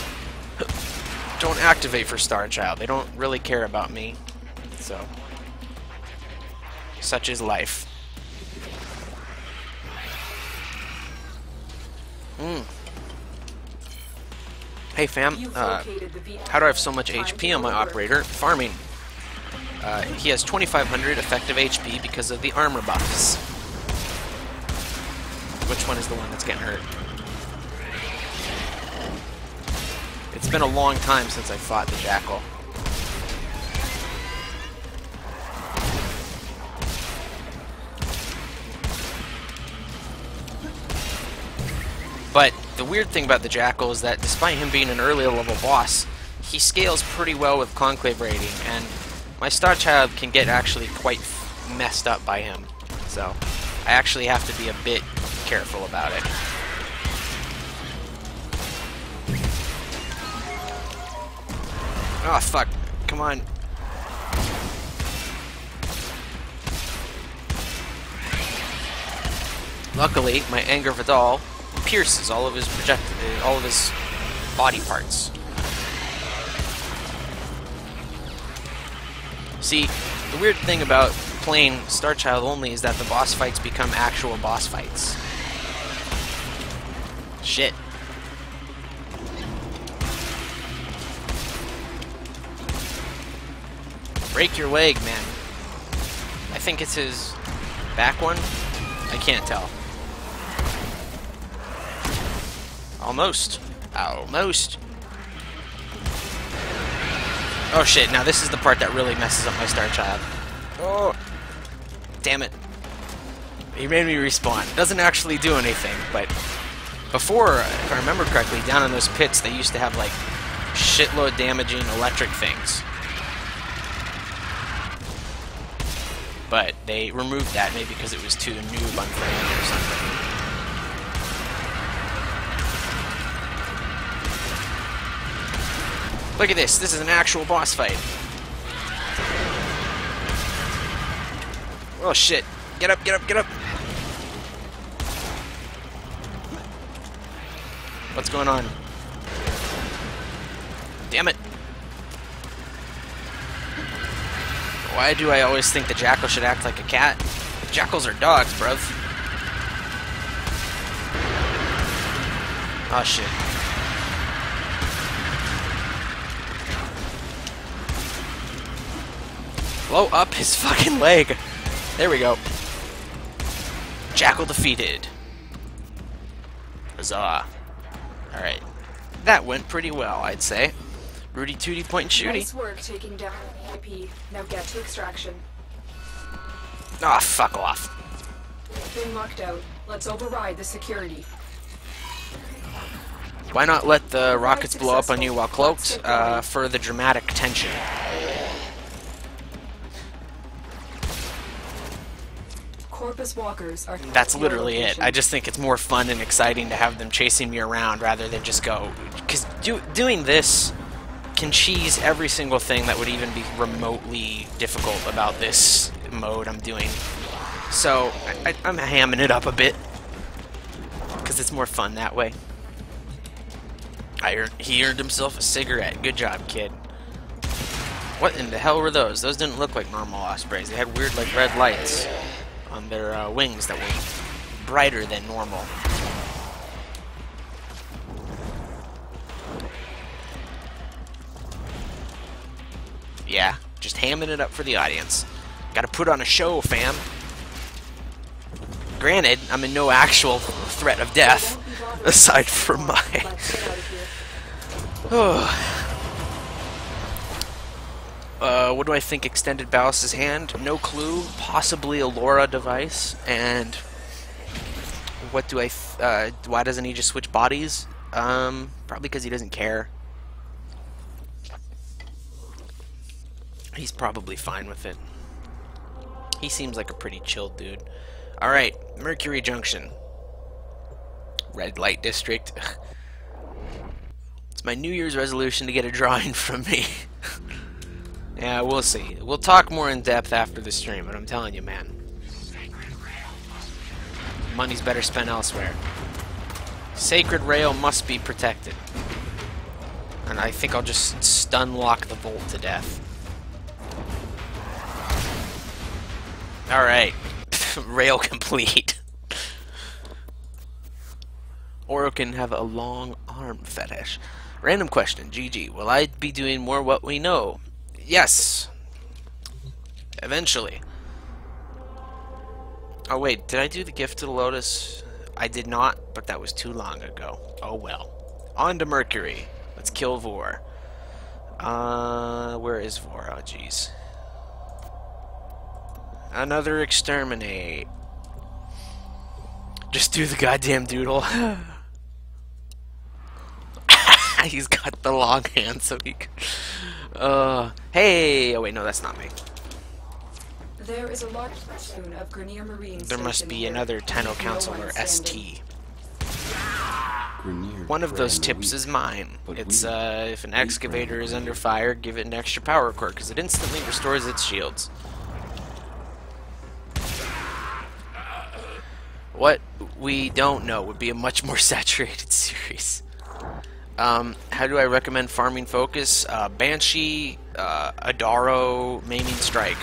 activate for Starchild. They don't really care about me. So, such is life. Hey fam, how do I have so much HP on my operator? Farming. He has 2,500 effective HP because of the armor buffs. Which one is the one that's getting hurt? It's been a long time since I fought the Jackal. But the weird thing about the Jackal is that despite him being an early level boss, he scales pretty well with Conclave rating, and my Starchild can get actually quite messed up by him. So I actually have to be a bit careful about it. Oh fuck, come on. Luckily, my Anger Vidal pierces all of his body parts. See, the weird thing about playing Starchild only is that the boss fights become actual boss fights. Shit. Break your leg, man. I think it's his back one. I can't tell. Almost. Almost. Oh shit, now this is the part that really messes up my Starchild. Oh. Damn it. He made me respawn. Doesn't actually do anything, but before, if I remember correctly, down in those pits they used to have like shitload damaging electric things. But they removed that maybe because it was too noob unfriendly or something. Look at this. This is an actual boss fight. Oh shit. Get up, get up, get up. What's going on? Damn it. Why do I always think the Jackal should act like a cat? Jackals are dogs, bruv. Oh shit. Blow up his fucking leg. There we go. Jackal defeated. Huzzah. Alright. That went pretty well, I'd say. Rudy Tooty point and shooty. Nice work taking down the IP. Now get to extraction. Ah, fuck off. Been locked out. Let's override the security. Why not let the rockets blow up on you while cloaked? For the dramatic tension. Corpus walkers are... That's literally it. I just think it's more fun and exciting to have them chasing me around rather than just go... Because doing this can cheese every single thing that would even be remotely difficult about this mode I'm doing. So, I'm hamming it up a bit. Because it's more fun that way. He earned himself a cigarette. Good job, kid. What in the hell were those? Those didn't look like normal ospreys. They had weird, like, red lights on their wings that were brighter than normal. Yeah, just hamming it up for the audience. Gotta put on a show, fam. Granted, I'm in no actual threat of death, aside from my... what do I think extended Ballas's hand? No clue. Possibly a LoRa device. And what do I... why doesn't he just switch bodies? Probably because he doesn't care. He's probably fine with it. He seems like a pretty chill dude. Alright, Mercury Junction. Red Light District. It's my New Year's resolution to get a drawing from me. Yeah, we'll see. We'll talk more in depth after the stream, but I'm telling you, man. Money's better spent elsewhere. Sacred Rail must be protected. And I think I'll just stun lock the Volt to death. Alright. Rail complete. Oro can have a long arm fetish. Random question, GG. Will I be doing more What We Know? Yes. Eventually. Oh wait, did I do the Gift to the Lotus? I did not, but that was too long ago. Oh well. On to Mercury. Let's kill Vor. Where is Vor? Oh jeez. Another exterminate. Just do the goddamn doodle. He's got the long hand, so he can... hey! Oh wait, no, that's not me. There is a large platoon of Grenier Marines. There must be another Tenno Counselor ST. One of those tips is mine. It's, if an excavator is under fire, give it an extra power core, because it instantly restores its shields. What we don't know would be a much more saturated series. How do I recommend farming focus? Banshee, Adaro, Maiming Strike.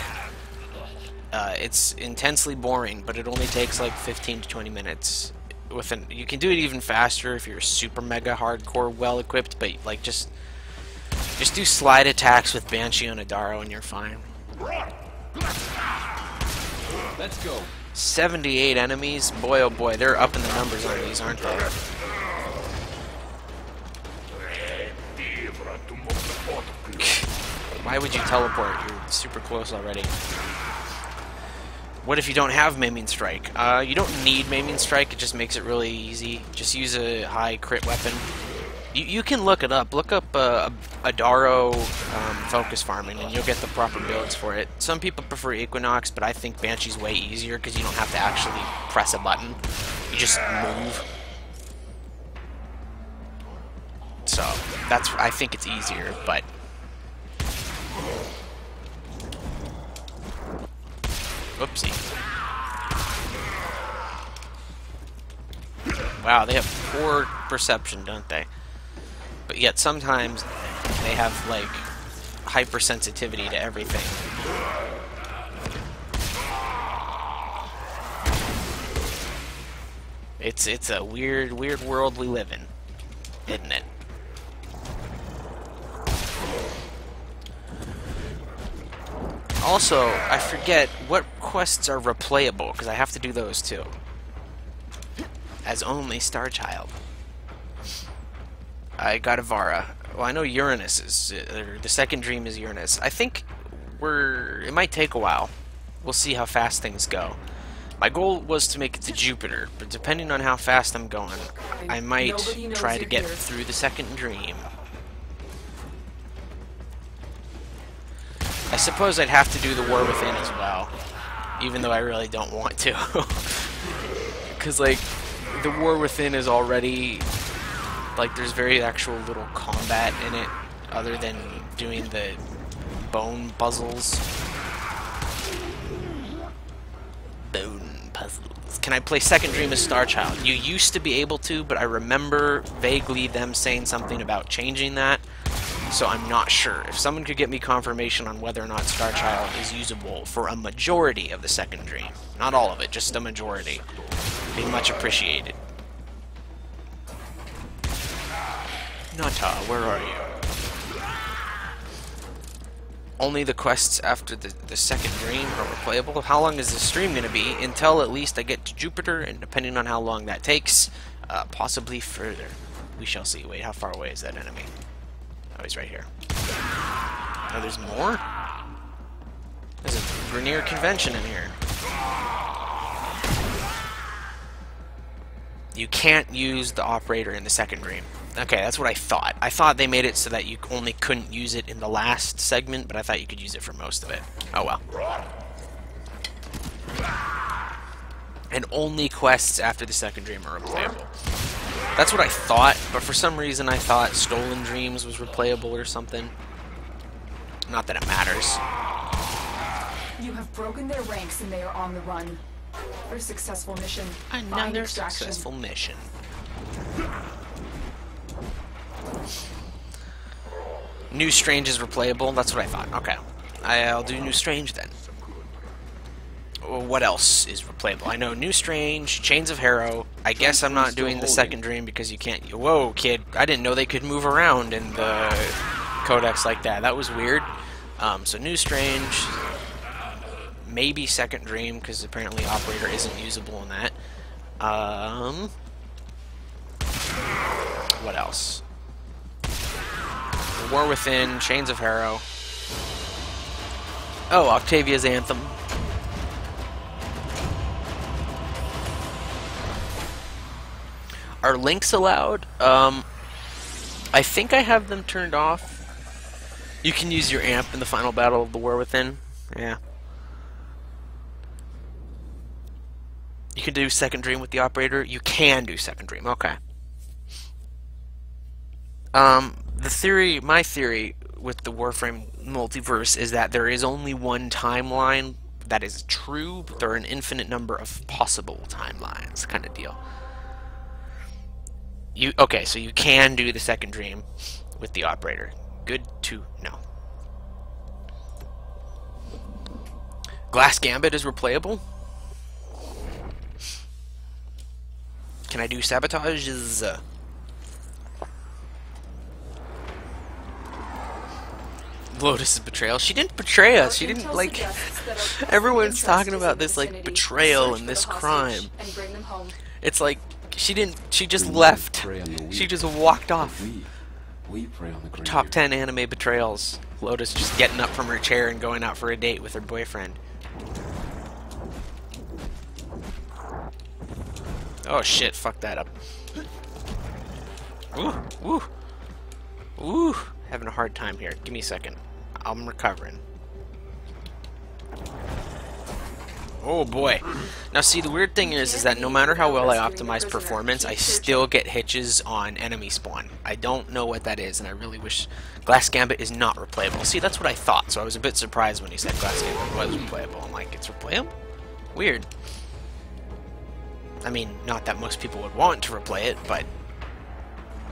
It's intensely boring, but it only takes like 15 to 20 minutes. You can do it even faster if you're super mega hardcore well equipped, but like just do slide attacks with Banshee on Adaro and you're fine. Let's go. 78 enemies? Boy oh boy, they're upping the numbers on these, aren't they? Why would you teleport? You're super close already. What if you don't have Maiming Strike? You don't need Maiming Strike, it just makes it really easy. Just use a high crit weapon. You can look it up. Look up Adaro focus farming, and you'll get the proper builds for it. Some people prefer Equinox, but I think Banshee's way easier because you don't have to actually press a button. You just move. So I think it's easier, but oopsie. Wow, they have poor perception, don't they? But yet sometimes they have like hypersensitivity to everything. It's a weird world we live in, isn't it? Also, I forget what quests are replayable because I have to do those too. As only Starchild. I got Avara. Well, I know Uranus is... the second dream is Uranus. I think it might take a while. We'll see how fast things go. My goal was to make it to Jupiter, but depending on how fast I'm going, I might try to get through the second dream. I suppose I'd have to do the War Within as well, even though I really don't want to. Because, like, the War Within is already... like, there's very actual little combat in it, other than doing the bone puzzles. Bone puzzles. Can I play Second Dream as Starchild? You used to be able to, but I remember vaguely them saying something about changing that, so I'm not sure. If someone could get me confirmation on whether or not Starchild is usable for a majority of the Second Dream, not all of it, just a majority, be much appreciated. Nata, where are you? Only the quests after the second dream are replayable. How long is this stream going to be? Until at least I get to Jupiter, and depending on how long that takes, possibly further. We shall see. Wait, how far away is that enemy? Oh, he's right here. Oh, there's more? There's a Grenier convention in here. You can't use the operator in the second dream. Okay, that's what I thought. I thought they made it so that you only couldn't use it in the last segment, but I thought you could use it for most of it. Oh well. And only quests after the second dream are replayable. That's what I thought, but for some reason I thought Stolen Dreams was replayable or something. Not that it matters. You have broken their ranks and they are on the run. For a successful mission. Another successful mission. New Strange is replayable. That's what I thought. Okay. I'll do New Strange then. What else is replayable? I know New Strange, Chains of Harrow. I guess I'm not doing the second dream because you can't... Whoa, kid. I didn't know they could move around in the codex like that. That was weird. So New Strange... maybe second dream, because apparently operator isn't usable in that. What else? War Within, Chains of Harrow. Oh, Octavia's Anthem. Are links allowed? I think I have them turned off. You can use your amp in the final battle of the War Within. Yeah. You can do second dream with the operator. You can do second dream. Okay. My theory with the Warframe multiverse is that there is only one timeline that is true, but there are an infinite number of possible timelines, kind of deal. Okay, so you can do the second dream with the operator. Good to know. Glass Gambit is replayable. Can I do sabotages? Lotus's betrayal. She didn't betray us. She didn't, like... Everyone's talking about this, like, betrayal and this crime. It's like, she didn't... She just left. She just walked off. Top 10 anime betrayals. Lotus just getting up from her chair and going out for a date with her boyfriend. Oh shit, fuck that up. Ooh, ooh. Ooh, having a hard time here. Give me a second. I'm recovering. Oh boy. Now see, the weird thing is that no matter how well I optimize performance, I still get hitches on enemy spawn. I don't know what that is, and I really wish... Glass Gambit is not replayable. See, that's what I thought, so I was a bit surprised when he said Glass Gambit was replayable. I'm like, it's replayable? Weird. I mean, not that most people would want to replay it, but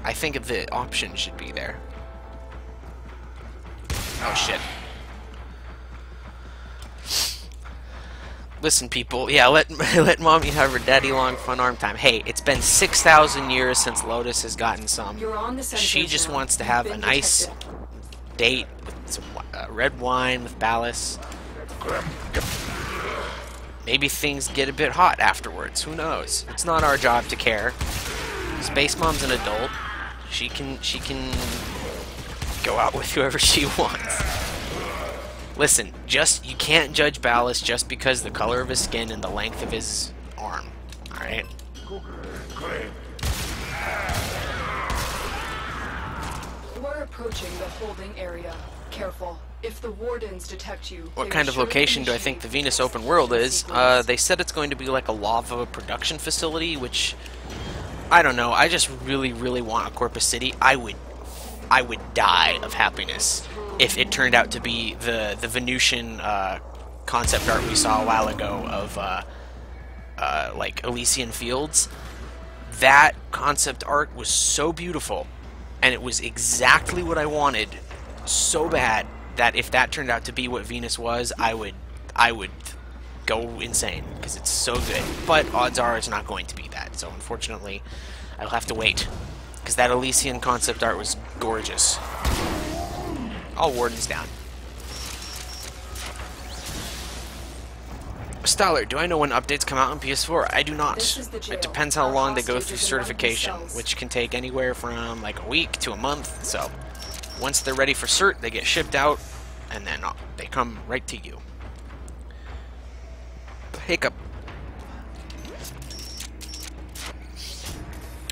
I think the option should be there. Oh shit. Listen, people, yeah, let mommy have her daddy long fun arm time. Hey, it's been 6,000 years since Lotus has gotten some. She just wants to have a nice date with some red wine with Ballas. Maybe things get a bit hot afterwards. Who knows? It's not our job to care. Space Mom's an adult. She can go out with whoever she wants. Listen, you can't judge Ballast just because the color of his skin and the length of his arm. Alright? We're approaching the holding area. Careful. If the wardens detect you, What kind of location do I think the Venus open world is? They said it's going to be like a lava production facility, which I don't know. I just really, really want a Corpus City. I would die of happiness if it turned out to be the Venusian concept art we saw a while ago of like Elysian Fields. That concept art was so beautiful, and it was exactly what I wanted so bad that if that turned out to be what Venus was, I would go insane because it's so good. But odds are it's not going to be that. So unfortunately, I'll have to wait because that Elysian concept art was gorgeous. All wardens down. Stallard, do I know when updates come out on PS4? I do not. It depends how long they go through certification, which can take anywhere from like a week to a month. So once they're ready for cert, they get shipped out, and then they come right to you. Hiccup.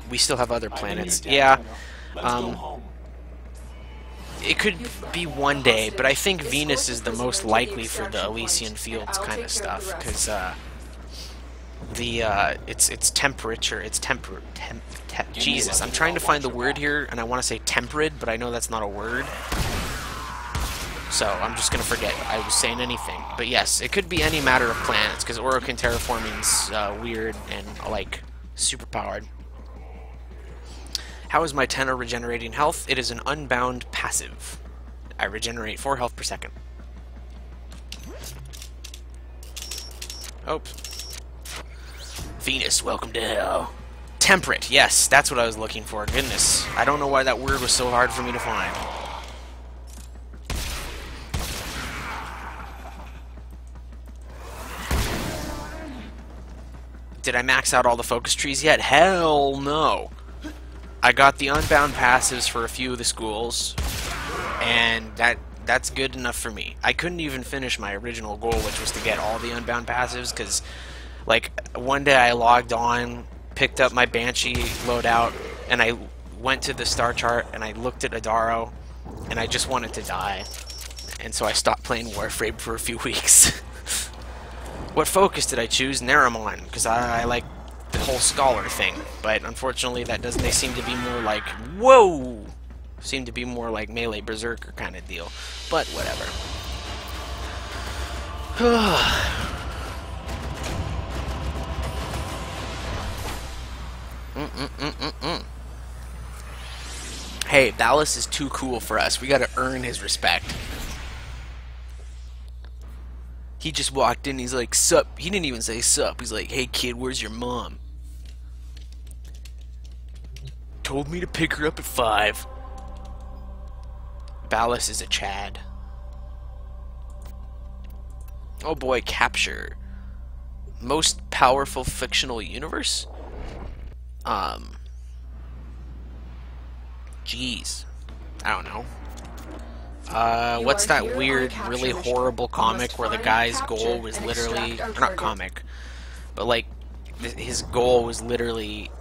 We still have other planets. Yeah. It could be one day, but I think Venus is the most likely for the Elysian Fields kind of stuff, because it's temperature. It's Jesus, I'm trying to find the word here, and I want to say temperate, but I know that's not a word. So I'm just gonna forget I was saying anything. But yes, it could be any matter of planets, because Orokin terraforming's weird and like super powered. How is my tenor regenerating health? It is an unbound passive. I regenerate 4 health per second. Oops. Venus, welcome to hell. Temperate, yes, that's what I was looking for. Goodness, I don't know why that word was so hard for me to find. Did I max out all the focus trees yet? Hell no. I got the unbound passives for a few of the schools, and that's good enough for me. I couldn't even finish my original goal, which was to get all the unbound passives, because like one day I logged on, picked up my Banshee loadout, and I went to the Starchart and I looked at Adaro, and I just wanted to die, and so I stopped playing Warframe for a few weeks. What focus did I choose? Naramon, because I like the whole scholar thing, but unfortunately that doesn't. They seem to be more like whoa, seem to be more like melee berserker kind of deal. But whatever. Hey, Ballast is too cool for us. We gotta earn his respect. He just walked in, he's like, sup. He didn't even say sup. He's like, hey kid, where's your mom? Told me to pick her up at 5. Ballast is a Chad. Oh boy, capture. Most powerful fictional universe? Jeez. I don't know. What's that weird, really horrible comic where the guy's goal was literally... Or not comic, but like, his goal was literally...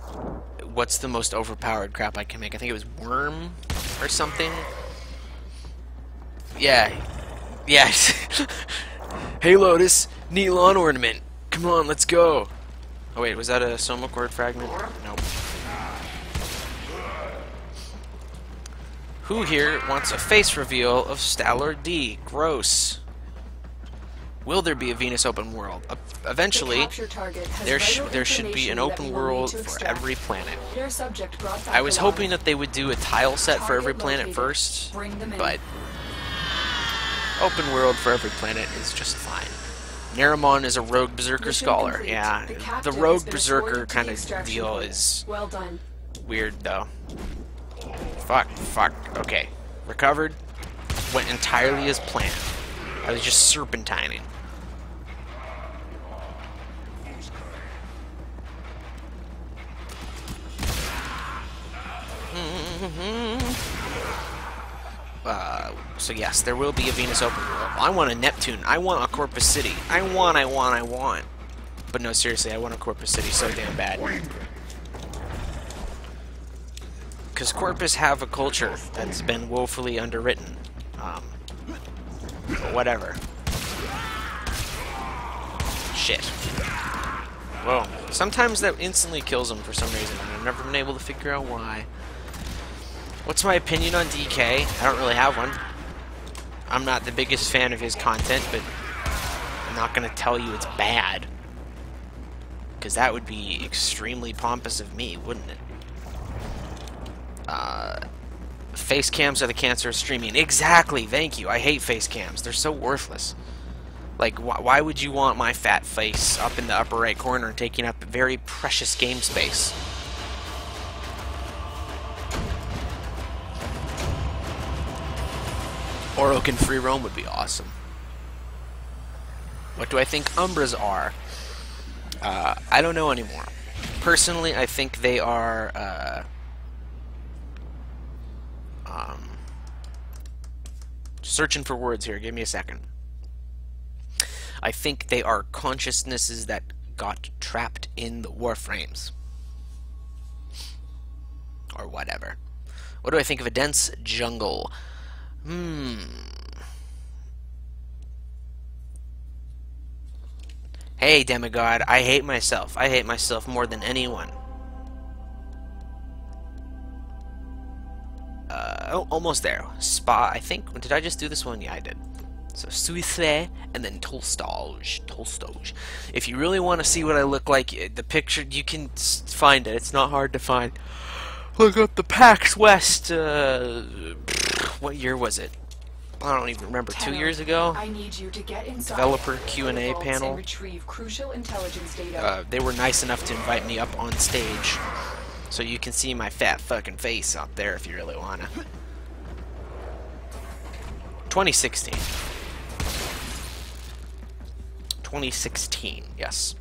What's the most overpowered crap I can make? I think it was Worm or something. Yeah. Yes. Hey Lotus, neat lawn ornament. Come on, let's go. Oh wait, was that a Soma Chord fragment? Nope. Who here wants a face reveal of StallordD? Gross. Will there be a Venus open world? Eventually, there should be an open world for every planet. I was hoping that they would do a tile set for every planet first, but open world for every planet is just fine. Naramon is a rogue berserker scholar. Yeah, the rogue berserker kind of deal is weird though. Fuck. Okay, recovered. Went entirely as planned. I was just serpentining. So yes, there will be a Venus open world. I want a Neptune. I want a Corpus City. I want. But no, seriously, I want a Corpus City so damn bad. Because Corpus have a culture that's been woefully underwritten. But whatever. Shit. Whoa. Sometimes that instantly kills them for some reason, and I've never been able to figure out why. What's my opinion on DK? I don't really have one. I'm not the biggest fan of his content, but I'm not going to tell you it's bad. Because that would be extremely pompous of me, wouldn't it? Face cams are the cancer of streaming. Exactly, thank you. I hate face cams. They're so worthless. Like, why would you want my fat face up in the upper right corner and taking up very precious game space? Orokin and free roam would be awesome. What do I think Umbras are? I don't know anymore. Personally, I think they are, searching for words here, give me a second. I think they are consciousnesses that got trapped in the Warframes. Or whatever. What do I think of a dense jungle? Hey, demigod, I hate myself. I hate myself more than anyone. Oh, almost there. Spa, I think. Did I just do this one? Yeah, I did. So, Suisse, and then Tolstoj. If you really want to see what I look like, the picture, you can find it. It's not hard to find. Look up the PAX West, what year was it? I don't even remember. 2 years ago? I need you to get inside Developer Q&A panel. and retrieve crucial intelligence data. They were nice enough to invite me up on stage. So you can see my fat fucking face up there if you really wanna. 2016. 2016, yes.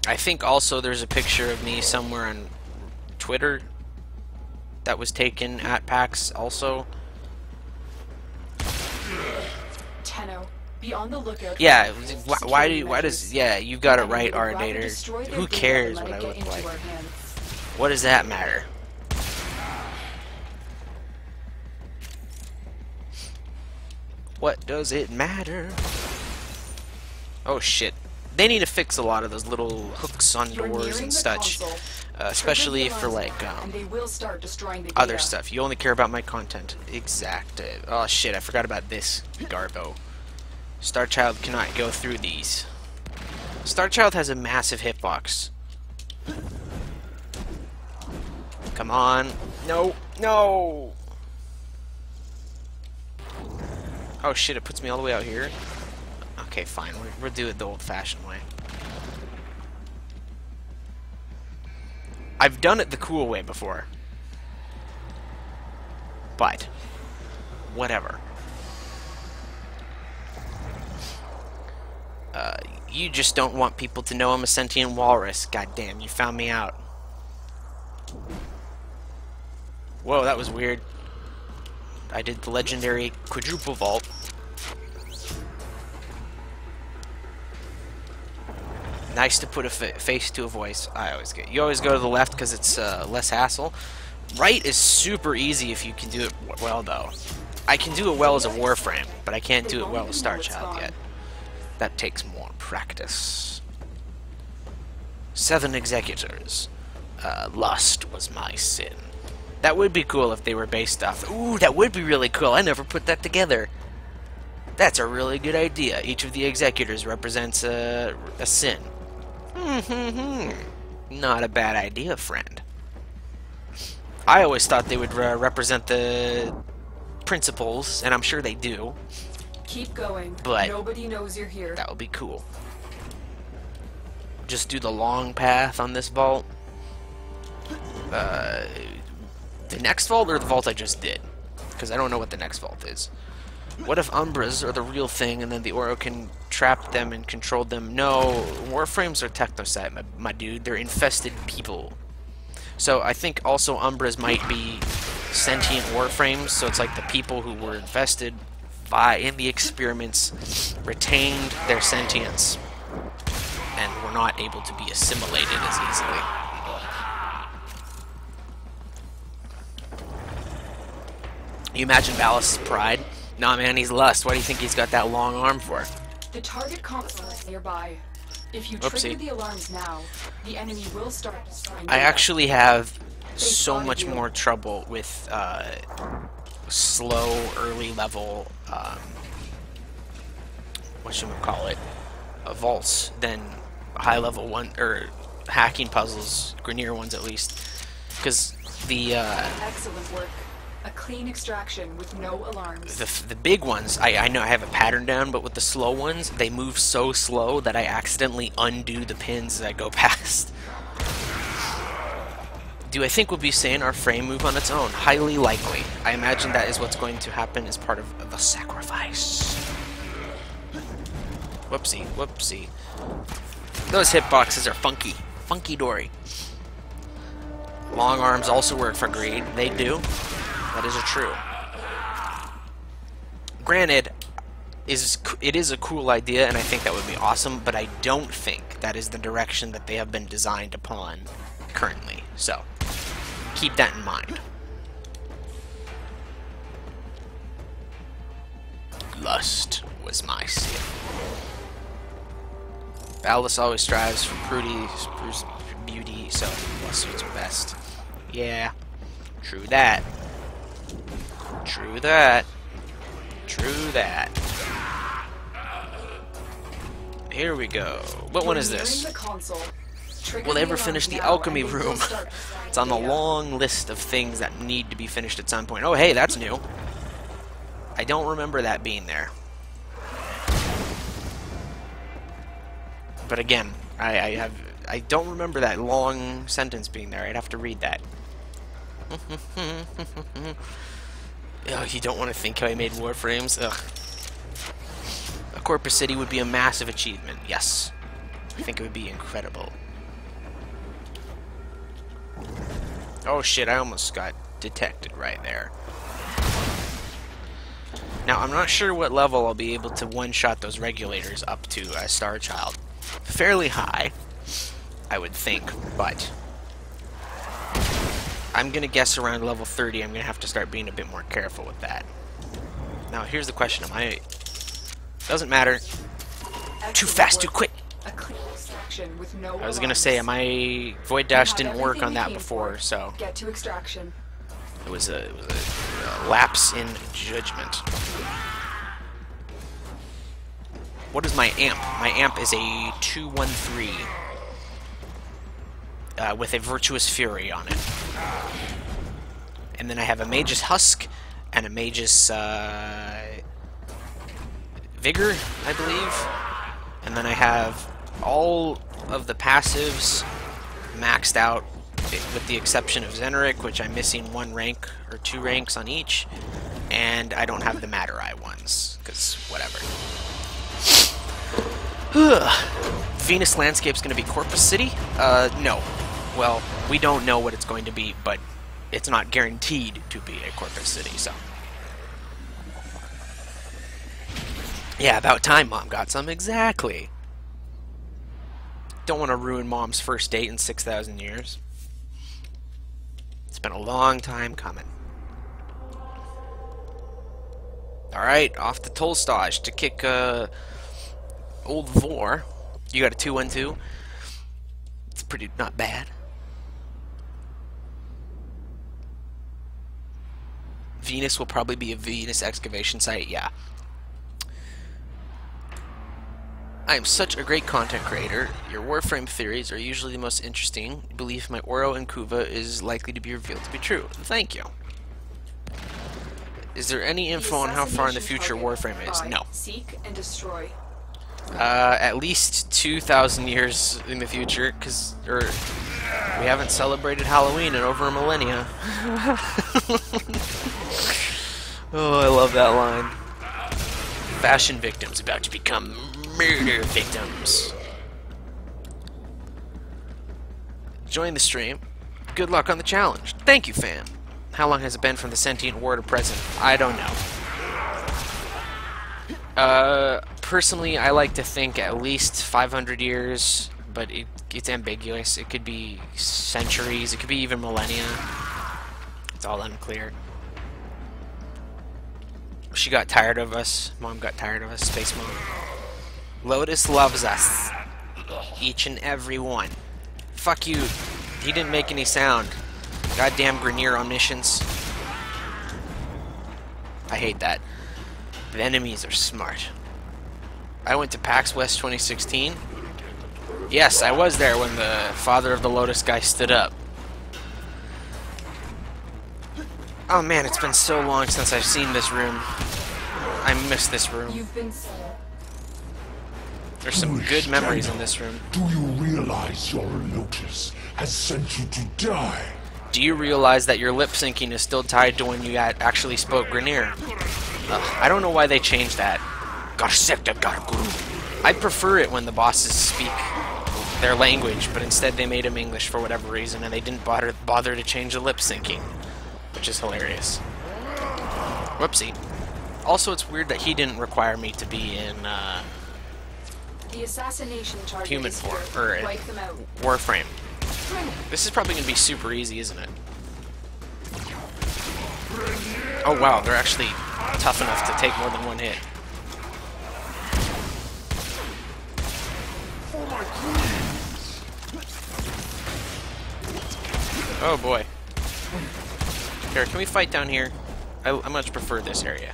I think also there's a picture of me somewhere on Twitter that was taken at PAX also. Tenno, be on the lookout. Yeah, why does, yeah, you got it right, Ardator. Who cares what I look like? What does that matter? What does it matter? Oh shit. They need to fix a lot of those little hooks on doors and such. Especially for like other stuff. You only care about my content. Exact. Oh shit, I forgot about this. Garbo. Starchild cannot go through these. Starchild has a massive hitbox. Come on. No. No! Oh shit, it puts me all the way out here. Okay, fine. We'll do it the old-fashioned way. I've done it the cool way before. But, whatever. You just don't want people to know I'm a sentient walrus. Goddamn, you found me out. Whoa, that was weird. I did the legendary quadruple vault. Nice to put a face to a voice. You always go to the left because it's less hassle. Right is super easy if you can do it well, though. I can do it well as a Warframe, but I can't do it well as Starchild yet. That takes more practice. 7 executors. Lust was my sin. That would be cool if they were based off. Ooh, that would be really cool. I never put that together. That's a really good idea. Each of the executors represents a sin. Not a bad idea, friend. I always thought they would represent the principles, and I'm sure they do. Keep going. But nobody knows you're here. That would be cool. Just do the long path on this vault. The next vault or the vault I just did? Because I don't know what the next vault is. What if Umbras are the real thing and then the Oro can trap them and control them? No, Warframes are technocyte, my dude. They're infested people. So I think also Umbras might be sentient Warframes, so it's like the people who were infested in the experiments retained their sentience and were not able to be assimilated as easily. You imagine Ballas's pride? Nah, man, he's lust. Why do you think he's got that long arm for? The target console is nearby. If you Oopsie. trigger the alarms now, the enemy will start destroying I data. actually have so spotted much you. more trouble with slow, early level, whatchamacallit, vaults than high level one, or hacking puzzles, Grenier ones at least. Because the Excellent work. A clean extraction with no alarms. the big ones, I know I have a pattern down, but with the slow ones, they move so slow that I accidentally undo the pins as I go past. Do I think we'll be seeing our frame move on its own? Highly likely. I imagine that is what's going to happen as part of the sacrifice. Whoopsie, whoopsie. Those hitboxes are funky. Funky dory. Long arms also work for greed. They do. That is true. Granted, it is a cool idea, and I think that would be awesome, but I don't think that is the direction that they have been designed upon currently. So, keep that in mind. Lust was my sin. Ballas always strives for beauty, so lust suits her best. Yeah, true that. True that. True that. Here we go. What one is this? Will they ever finish the alchemy room? It's on the long list of things that need to be finished at some point. Oh, hey, that's new. I don't remember that being there. But again, I don't remember that long sentence being there. I'd have to read that. Oh, you don't want to think how I made Warframes? Ugh. A Corpus City would be a massive achievement, yes. I think it would be incredible. Oh shit, I almost got detected right there. Now, I'm not sure what level I'll be able to one-shot those regulators up to Starchild. Fairly high, I would think, but I'm gonna guess around level 30. I'm gonna have to start being a bit more careful with that. Now, here's the question: Doesn't matter. Too fast, too quick. I was gonna say, my Void Dash didn't work on that before, so Get to extraction. it was a lapse in judgment. What is my amp? My amp is a 213 with a Virtuous Fury on it. And then I have a Mage's Husk and a Mage's Vigor, I believe. And then I have all of the passives maxed out, with the exception of Zeneric, which I'm missing 1 rank or 2 ranks on each. And I don't have the Matter Eye ones, because whatever. Venus Landscape's going to be Corpus City? No. Well, we don't know what it's going to be, but it's not guaranteed to be a Corpus City, so. Yeah, about time Mom got some. Exactly. Don't want to ruin Mom's first date in 6,000 years. It's been a long time coming. Alright, off to Tolstage to kick, Old Vor. You got a 212. It's pretty not bad. Venus will probably be a Venus excavation site, yeah. I am such a great content creator. Your Warframe theories are usually the most interesting. I believe my Oro and Kuva is likely to be revealed to be true. Thank you. Is there any info on how far in the future Warframe is? No. Seek and destroy. At least 2,000 years in the future, because we haven't celebrated Halloween in over a millennia. Oh, I love that line. Fashion victims about to become murder victims. Join the stream. Good luck on the challenge. Thank you, fam. How long has it been from the sentient war to present? I don't know. Personally, I like to think at least 500 years, but it's ambiguous. It could be centuries. It could be even millennia. It's all unclear. She got tired of us. Mom got tired of us. Space Mom. Lotus loves us. Each and every one. Fuck you. He didn't make any sound. Goddamn Grenier omniscience. I hate that. The enemies are smart. I went to PAX West 2016. Yes, I was there when the father of the Lotus guy stood up. Oh man, it's been so long since I've seen this room. I miss this room. There's some good memories in this room. Do you realize your Lotus has sent you to die? Do you realize that your lip syncing is still tied to when you actually spoke Grenier? I don't know why they changed that. I prefer it when the bosses speak their language, but instead they made them English for whatever reason, and they didn't bother to change the lip syncing, which is hilarious. Whoopsie. Also, it's weird that he didn't require me to be in the assassination charges human form, or Warframe. This is probably going to be super easy, isn't it? Oh wow, they're actually tough enough to take more than one hit. Oh boy. Here, can we fight down here? I much prefer this area.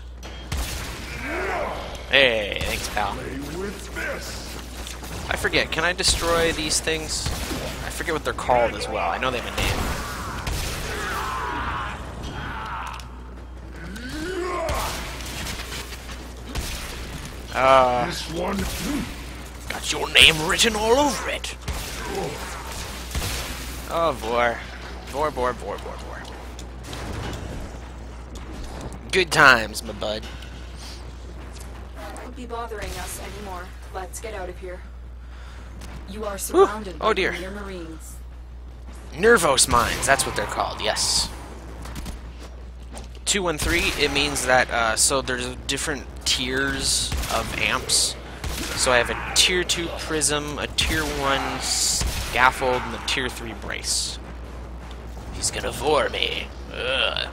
Hey, thanks, pal. I forget, can I destroy these things? I forget what they're called as well. I know they have a name. This one Got your name written all over it. Oh boy. Boy. Good times, my bud. Won't be bothering us anymore. Let's get out of here. You are surrounded by Grenier Marines. Nervos mines, that's what they're called, yes. 213, it means that, so there's different tiers of amps. So I have a tier 2 prism, a tier 1 scaffold, and a tier 3 brace. He's gonna vor me. Ugh.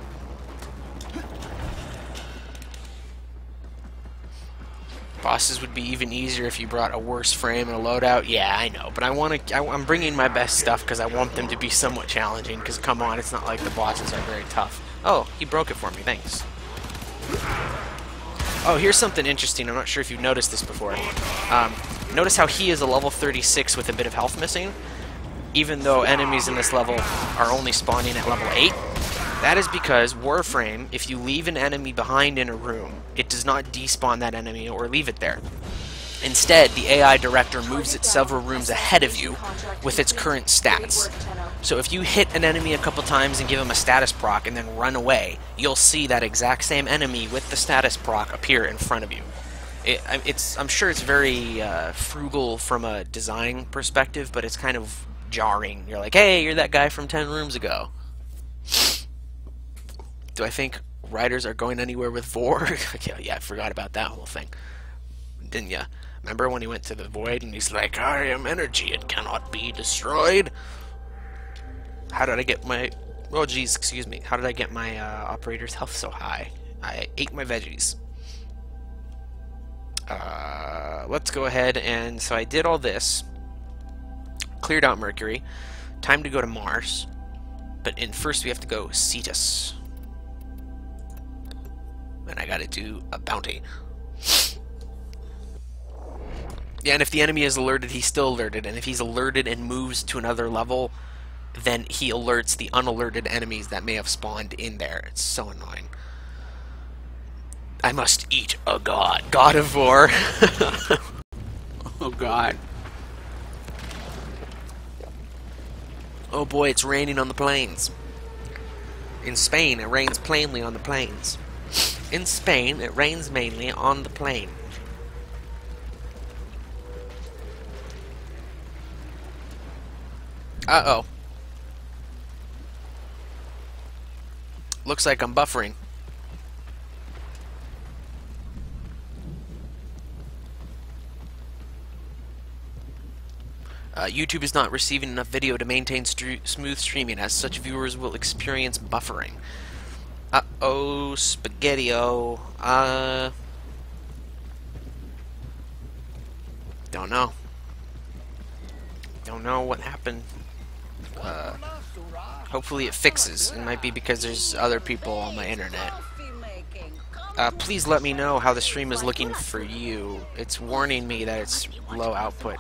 Bosses would be even easier if you brought a worse frame and a loadout. Yeah, I know, but I'm bringing my best stuff because I want them to be somewhat challenging. Because come on, it's not like the bosses are very tough. Oh, he broke it for me. Thanks. Oh, here's something interesting. I'm not sure if you've noticed this before. Notice how he is a level 36 with a bit of health missing, even though enemies in this level are only spawning at level 8. That is because Warframe, if you leave an enemy behind in a room, it does not despawn that enemy or leave it there. Instead, the AI director moves it several rooms ahead of you with its current stats. So if you hit an enemy a couple times and give him a status proc and then run away, you'll see that exact same enemy with the status proc appear in front of you. I'm sure it's very frugal from a design perspective, but it's kind of jarring. You're like, hey, you're that guy from 10 rooms ago. Do I think writers are going anywhere with Vor? Yeah, I forgot about that whole thing. Didn't ya? Remember when he went to the void and he's like, I am energy, it cannot be destroyed? How did I get my... Oh, geez, excuse me. How did I get my operator's health so high? I ate my veggies. Let's go ahead and... So I did all this. Cleared out Mercury. Time to go to Mars. But first we have to go Cetus. And I gotta do a bounty. Yeah, and if the enemy is alerted, he's still alerted. And if he's alerted and moves to another level, then he alerts the unalerted enemies that may have spawned in there. It's so annoying. I must eat a god. God of War. Oh, God. Oh, boy, it's raining on the plains. In Spain, it rains plainly on the plains. In Spain, it rains mainly on the plain. Uh-oh. Looks like I'm buffering. YouTube is not receiving enough video to maintain smooth streaming, as such viewers will experience buffering. Uh-oh, spaghetti-o. Don't know. Don't know what happened. Hopefully it fixes. It might be because there's other people on my internet. Please let me know how the stream is looking for you. It's warning me that it's low output.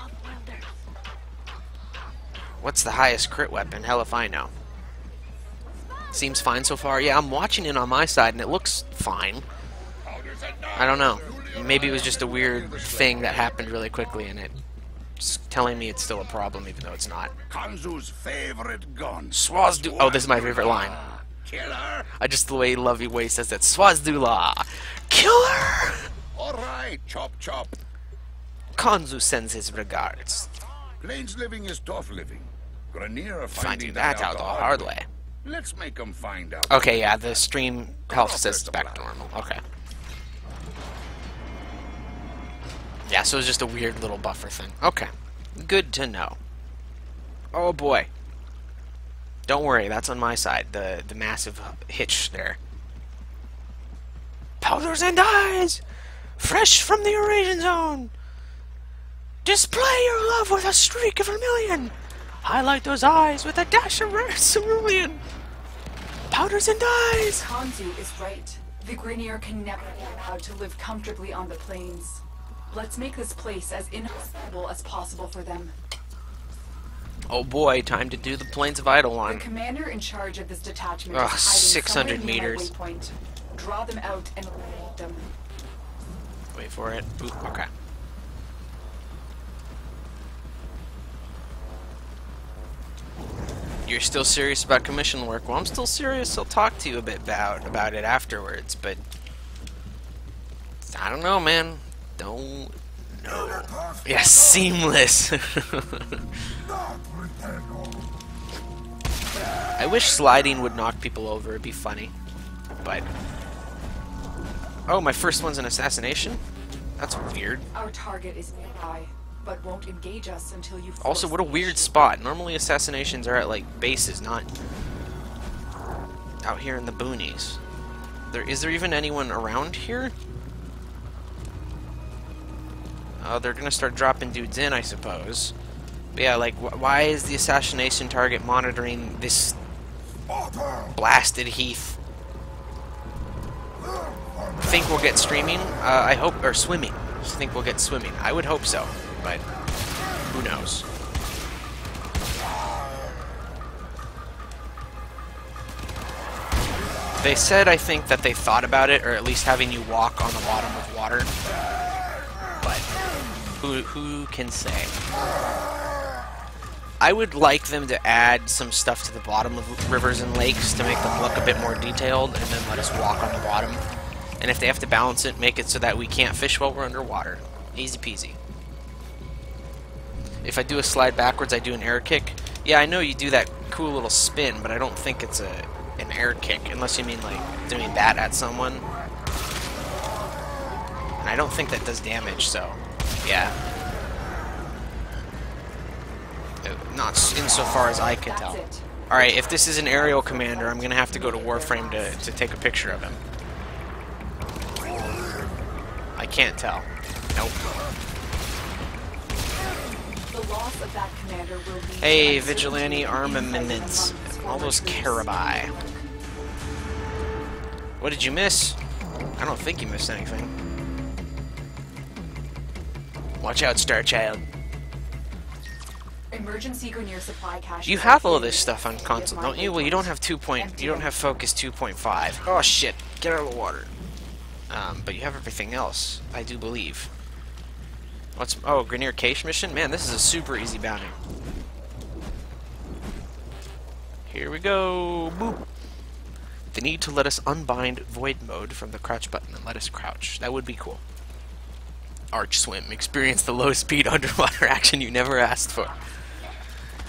What's the highest crit weapon? Hell if I know. Seems fine so far. Yeah, I'm watching it on my side and it looks fine. I don't know. Maybe it was just a weird thing that happened really quickly and it's telling me it's still a problem even though it's not. Kanzu's favorite gun. Swazdu. Oh, this is my favorite line. Killer. I just the way Way says that. Swazdula. Killer! Alright, chop chop. Kanzu sends his regards. Plains living is tough living. Grenier are Finding that out the hard way. Let's make them find out. Okay, yeah, the stream health says it's back to normal. Okay. Yeah, so it's just a weird little buffer thing. Okay. Good to know. Oh boy. Don't worry, that's on my side. The massive hitch there. Powders and dyes! Fresh from the Eurasian zone! Display your love with a streak of vermilion! Highlight those eyes with a dash of red cerulean! Powders and dyes! Kanzu is right. The Grenier can never be allowed to live comfortably on the plains. Let's make this place as inhospitable as possible for them. Oh boy, time to do the Plains of Eidolon. The commander in charge of this detachment Ugh, is hiding 600 somewhere near my meters. waypoint. Draw them out and eliminate them. Wait for it. Ooh, okay. You're still serious about commission work? Well, I'm still serious. I'll talk to you a bit about it afterwards, but I don't know, man. Don't know. Yeah, seamless. I wish sliding would knock people over. It'd be funny, but oh, my first one's an assassination. That's weird. Our target is nearby, but won't engage us until you. Also, what a weird spot. Normally assassinations are at, like, bases, not out here in the boonies. Is there even anyone around here? Oh, they're gonna start dropping dudes in, I suppose. But yeah, like, why is the assassination target monitoring this blasted heath? Think we'll get streaming? I hope, or swimming. Think we'll get swimming. I would hope so, but who knows? They said, I think, that they thought about it, or at least having you walk on the bottom of water. But who can say? I would like them to add some stuff to the bottom of rivers and lakes to make them look a bit more detailed, and then let us walk on the bottom. And if they have to balance it, make it so that we can't fish while we're underwater. Easy peasy. If I do a slide backwards, I do an air kick. Yeah, I know you do that cool little spin, but I don't think it's an air kick, unless you mean like doing that at someone. And I don't think that does damage, so yeah. Not insofar as I can tell. Alright, if this is an aerial commander, I'm gonna have to go to Warframe to take a picture of him. I can't tell. Nope. The loss of that commander will lead Hey, to vigilante uncertainty armaments. in sight All those amongst carabai. What did you miss? I don't think you missed anything. Watch out, Starchild. Emergency Grenier supply cache. You have all this stuff on console, don't you? Well, you don't have you don't have focus 2.5. Oh shit! Get out of the water. But you have everything else, I do believe. Oh, Grenier Cache mission? Man, this is a super easy bounty. Here we go. Boop. They need to let us unbind void mode from the crouch button and let us crouch. That would be cool. Arch swim. Experience the low speed underwater action you never asked for.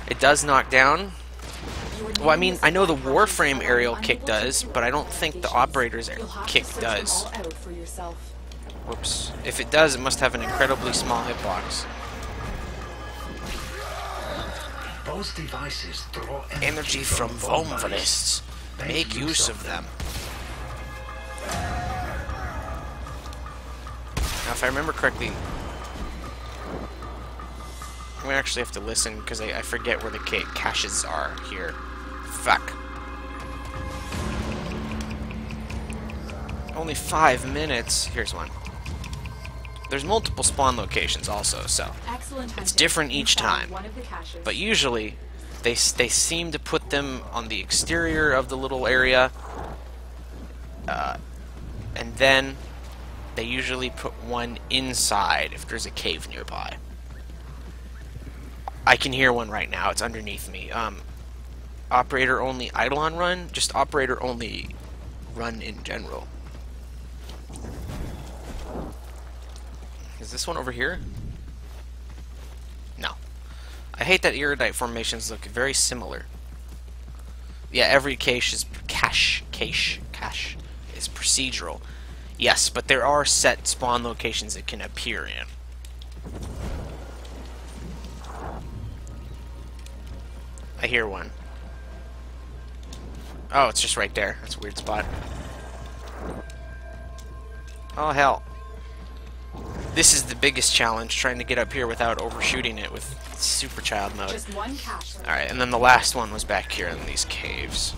It does knock down. Well, I mean, I know the Warframe aerial kick does, but I don't think the operator's kick does. Whoops. If it does, it must have an incredibly small hitbox. Those devices draw Energy from Vomvalists. Make use of them. Now, if I remember correctly, I'm gonna actually have to listen because I forget where the caches are here. Fuck. Only 5 minutes. Here's one. There's multiple spawn locations also, so it's different each time. But usually, they seem to put them on the exterior of the little area, and then they usually put one inside if there's a cave nearby. I can hear one right now. It's underneath me. Operator only Eidolon run? Just operator only run in general. Is this one over here? No. I hate that iridite formations look very similar. Yeah, every cache is procedural. Yes, but there are set spawn locations it can appear in. I hear one. Oh, it's just right there. That's a weird spot. Oh, hell. This is the biggest challenge, trying to get up here without overshooting it with Superchild mode. Just one cache. Alright, and then the last one was back here in these caves.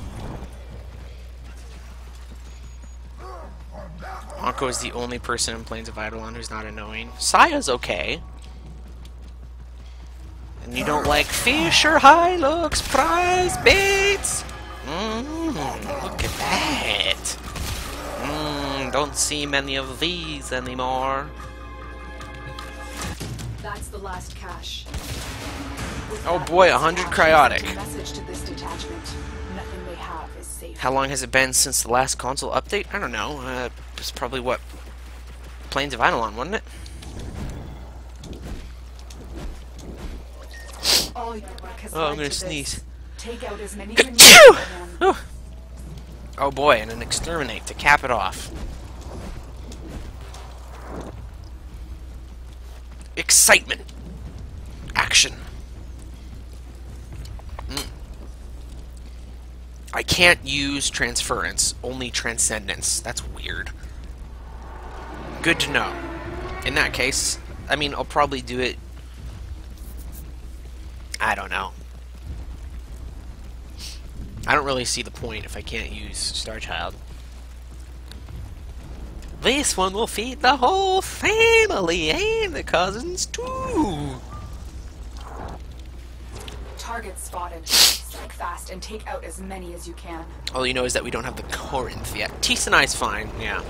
Anko is the only person in Plains of Eidolon who's not annoying. Saya's okay. And you don't like fish or Hilux prize baits? Look at that. Don't see many of these anymore. That's the last cache. Oh boy, 100 cryotic. Message to this detachment. Nothing they have is safe. How long has it been since the last console update? I don't know. It's probably what? Plains of Eidolon, wasn't it? All your work has Oh, I'm led gonna to sneeze. this. Take out as many grenades as you can. Oh boy, and an exterminate to cap it off. Excitement. Action. I can't use transference, only transcendence. That's weird. Good to know. In that case, I mean, I'll probably do it. I don't know. I don't really see the point if I can't use Starchild. This one will feed the whole family and the cousins too. Target spotted. Strike fast and take out as many as you can. All you know is that we don't have the Corinth yet. Tisanai's fine, yeah.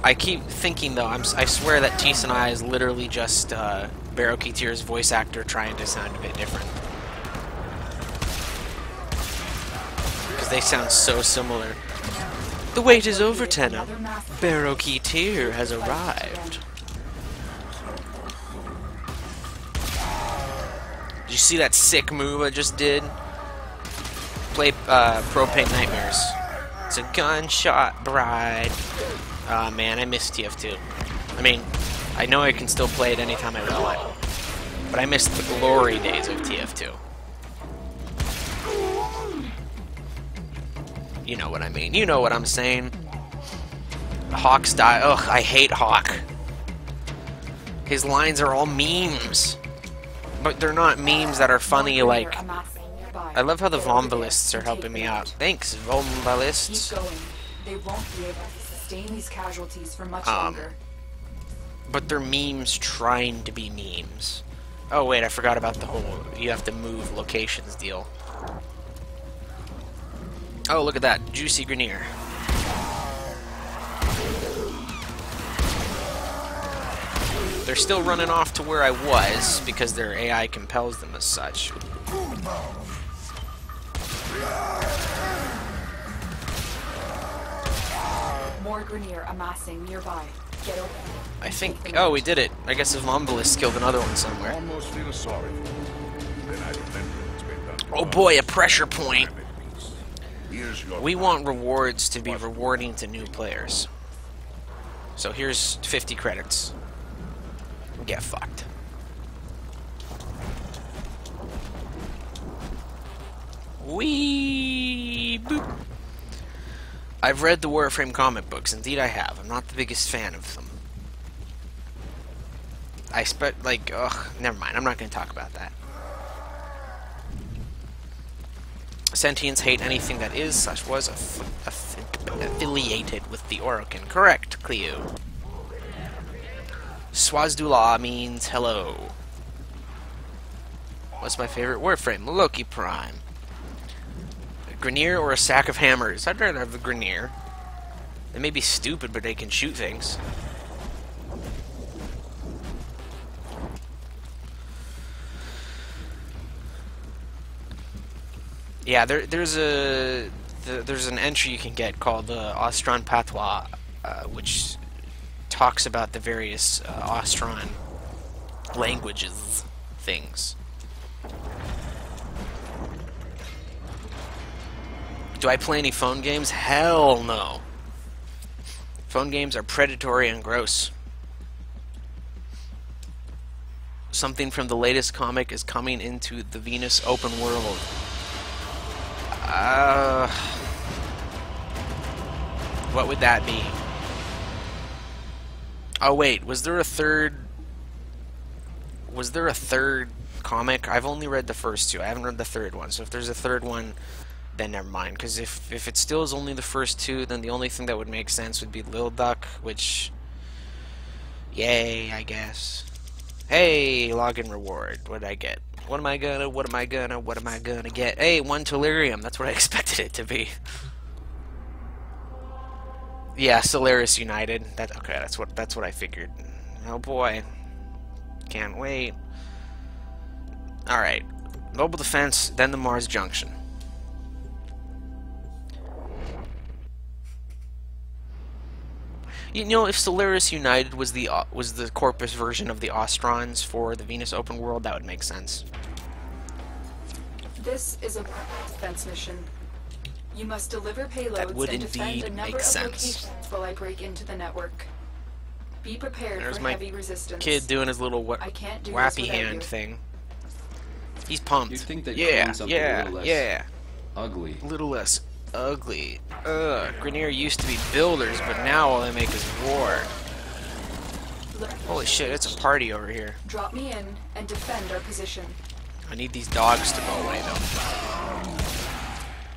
I keep thinking though, I swear that Tisanai is literally just Barrow-Keeteer's voice actor trying to sound a bit different. Because they sound so similar. The wait is over, Tenno. Barrow-Keeteer has arrived. Did you see that sick move I just did? Play Propane Nightmares. It's a gunshot bride. Aw, man, I miss TF2. I mean, I know I can still play it anytime I want, but I miss the glory days of TF2. You know what I mean. You know what I'm saying. Hawk style. Ugh, I hate Hawk. His lines are all memes. But they're not memes that are funny like... I love how the Vomvalists are helping me out. Thanks, Vomvalists. Keep going. They won't be able to sustain these casualties for much longer. But they're memes trying to be memes. Oh wait, I forgot about the whole you have to move locations deal. Oh, look at that. Juicy Grenier. They're still running off to where I was because their AI compels them as such. Grineer amassing nearby. Get over. I think... Oh, we did it. I guess if Mumbalist killed another one somewhere. Almost feel sorry for them. Then I remember what's been done. Oh boy, a pressure point. Here's your We want rewards to be rewarding to new players. So here's 50 credits. Get fucked. Wee boop. I've read the Warframe comic books. Indeed, I have. I'm not the biggest fan of them. Ugh, never mind. I'm not going to talk about that. Sentients hate anything that is / was affiliated with the Orokin. Correct, Cleo. Swazdula means hello. What's my favorite Warframe? Loki Prime. A Grineer or a sack of hammers? I'd rather have the Grineer. They may be stupid, but they can shoot things. Yeah, there's an entry you can get called the Austron Patois, which talks about the various Austron languages things. Do I play any phone games? Hell no. Phone games are predatory and gross. Something from the latest comic is coming into the Venus open world. What would that be? Oh wait, was there a third comic? I've only read the first two. I haven't read the third one. So if there's a third one, then never mind. Because if it still is only the first two, then the only thing that would make sense would be Lil Duck, which... Yay, I guess. Hey, login reward. What did I get? What am I gonna get? Hey, 1 Tellurium. That's what I expected it to be. Yeah, Solaris United. Okay, that's what I figured. Oh boy. Can't wait. Alright. Mobile Defense, then the Mars Junction. You know, if Solaris United was the Corpus version of the Ostrons for the Venus open world, that would make sense. This is a defense mission. You must deliver payloads That would and defend indeed a number make of sense. locations while I break into the network. Be prepared There's for my heavy resistance. kid doing his little I can't do wappy this without hand you. thing. He's pumped. You'd think they'd Yeah, find something a yeah, little less yeah. ugly. A little less ugly. Grineer used to be builders, but now all they make is war. Holy shit, it's a party over here. Drop me in and defend our position. I need these dogs to go away, though.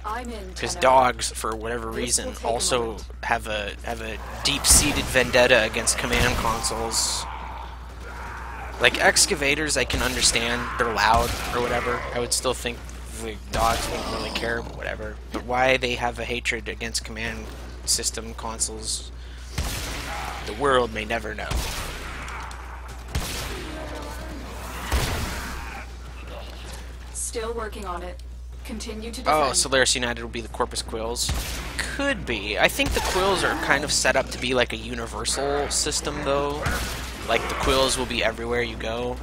I'm in. Because Tenno. dogs, for whatever This reason, will take a also moment. have a deep-seated vendetta against command consoles. Like, excavators, I can understand. They're loud, or whatever. I would still think the dogs wouldn't really care, but whatever. But why they have a hatred against command system consoles, the world may never know. Still working on it. Continue to defend. Oh, Solaris United will be the Corpus Quills. Could be. I think the Quills are kind of set up to be like a universal system, though. Like, the Quills will be everywhere you go.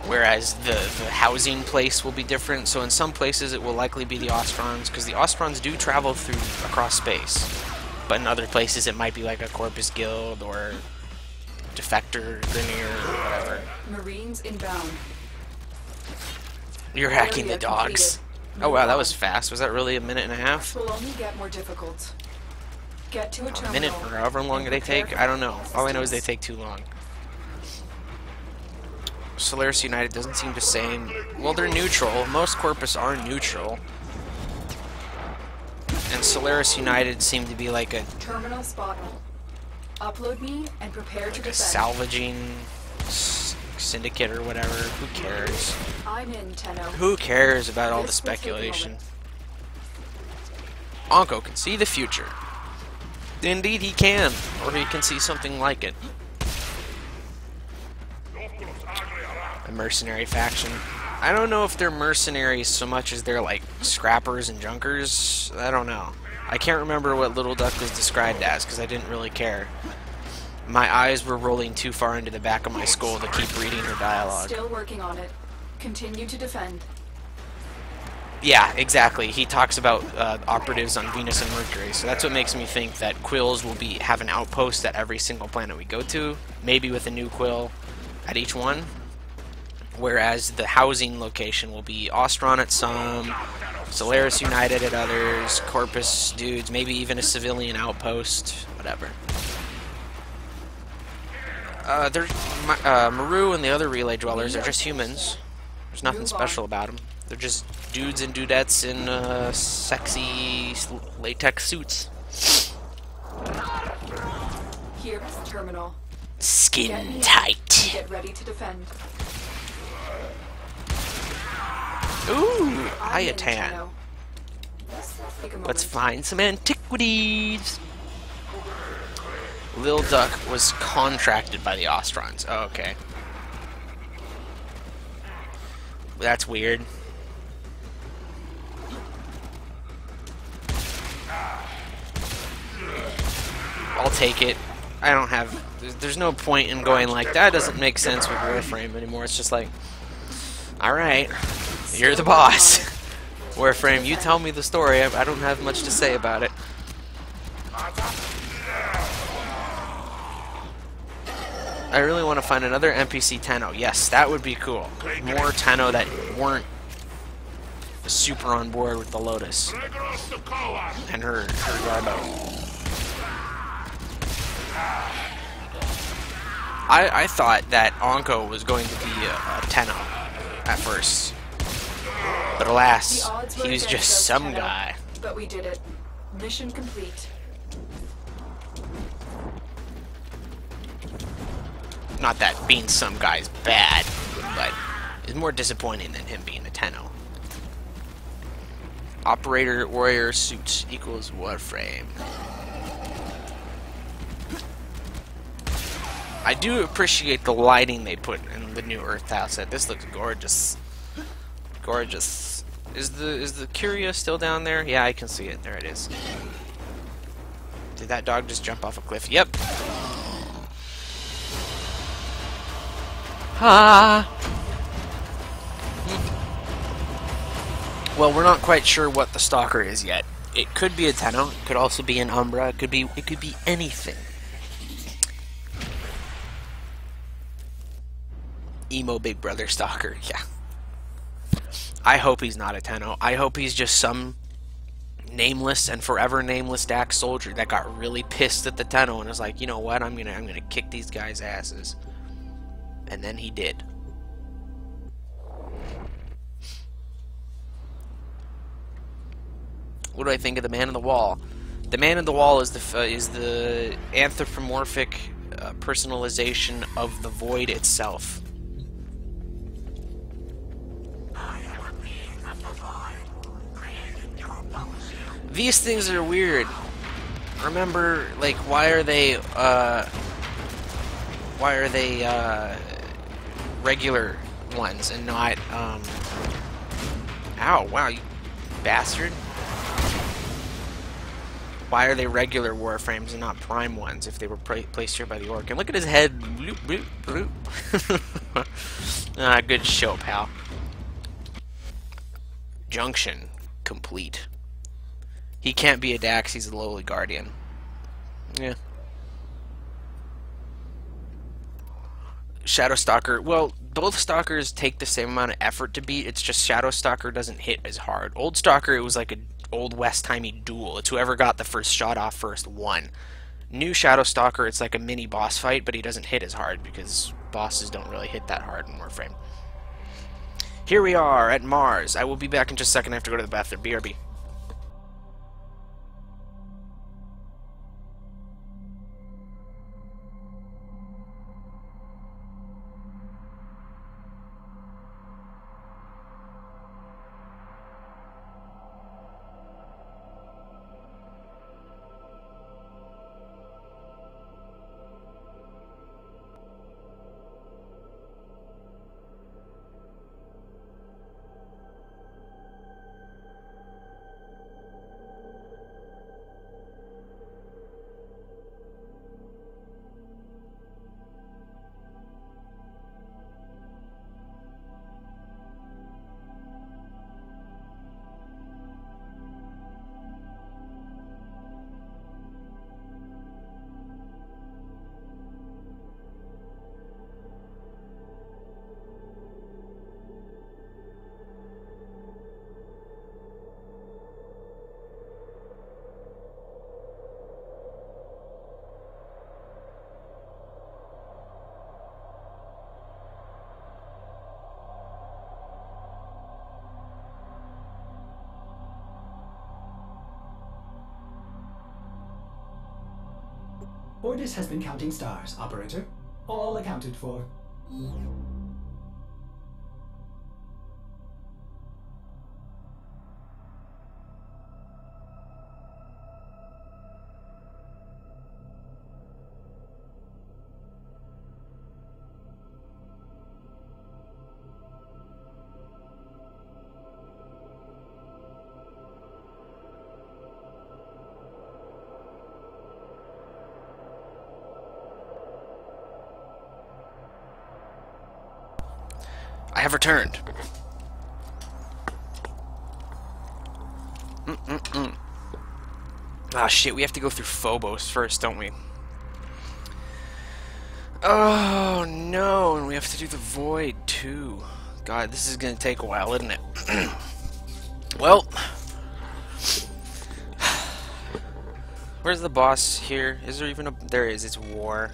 Whereas the housing place will be different. So in some places it will likely be the Ostrons, because the Ostrons do travel across space. But in other places it might be like a Corpus Guild or Defector, Grineer, or whatever. Marines inbound. You're hacking the Area dogs. completed. Oh wow, that Move was on. fast. Was that really a minute and a half? Will only get more difficult. Get to a A terminal. minute or however long and they prepare take? for I don't know. All I know is they assistance. take too long. Solaris United doesn't seem to say... Well, they're neutral. Most Corpus are neutral. And Solaris United seem to be like a Terminal spot. Upload me and prepare to defend. salvaging syndicate or whatever. Who cares? I'm in, Tenno. Who cares about all the This will take a speculation? moment. Onko can see the future. Indeed he can. Or he can see something like it. A mercenary faction. I don't know if they're mercenaries so much as they're like scrappers and junkers. I don't know. I can't remember what Little Duck was described as because I didn't really care. My eyes were rolling too far into the back of my skull to keep reading her dialogue. Still working on it. Continue to defend. Yeah, exactly. He talks about operatives on Venus and Mercury, so that's what makes me think that Quills will have an outpost at every single planet we go to, maybe with a new Quill at each one, whereas the housing location will be Ostron at some, Solaris United at others, Corpus dudes, maybe even a civilian outpost, whatever. Maru and the other relay dwellers are just humans. There's nothing special about them. They're just dudes and dudettes in sexy latex suits. Here, terminal. Skin tight. Get ready to defend. Ooh, Ayatan. Let's find some antiquities. Lil Duck was contracted by the Ostrons. Oh, okay. That's weird. I'll take it. I don't have... There's no point in going like, that doesn't make sense with Warframe anymore. It's just like, alright, you're the boss. Warframe, you tell me the story. I don't have much to say about it. I really want to find another NPC Tenno. Yes, that would be cool. More Tenno that weren't super on board with the Lotus and her Garbo. I thought that Anko was going to be a Tenno at first, but alas, he was just some guy. But we did it. Mission complete. Not that being some guy's bad, but it's more disappointing than him being a Tenno. Operator warrior suits equals Warframe. I do appreciate the lighting they put in the new Earth Tile set. This looks gorgeous. Gorgeous. Is the Curia still down there? Yeah, I can see it. There it is. Did that dog just jump off a cliff? Yep. Ah. Well, we're not quite sure what the Stalker is yet. It could be a Tenno. It could also be an Umbra. It could be anything. Emo Big Brother Stalker. Yeah. I hope he's not a Tenno. I hope he's just some nameless and forever nameless Dax soldier that got really pissed at the Tenno and was like, you know what? I'm gonna kick these guys' asses. And then he did. What do I think of the Man in the Wall? The Man in the Wall is the anthropomorphic personalization of the Void itself. These things are weird. Remember, like, why are they regular ones and not, ow, wow, you bastard. Why are they regular Warframes and not Prime ones if they were placed here by the Orc? And look at his head. Bloop, bloop, bloop. Ah, good show, pal. Junction. Complete. He can't be a Dax, he's a lowly Guardian. Yeah. Shadow Stalker, well, both Stalkers take the same amount of effort to beat, it's just Shadow Stalker doesn't hit as hard. Old Stalker, it was like an Old West-timey duel. It's whoever got the first shot off first won. New Shadow Stalker, it's like a mini boss fight, but he doesn't hit as hard because bosses don't really hit that hard in Warframe. Here we are at Mars. I will be back in just a second. I have to go to the bathroom. BRB. Ordis has been counting stars, operator. All accounted for. I have returned. Ah, shit, we have to go through Phobos first, don't we? Oh, no, and we have to do the Void, too. God, this is gonna take a while, isn't it? Well... Where's the boss here? Is there even a... There is, it's War.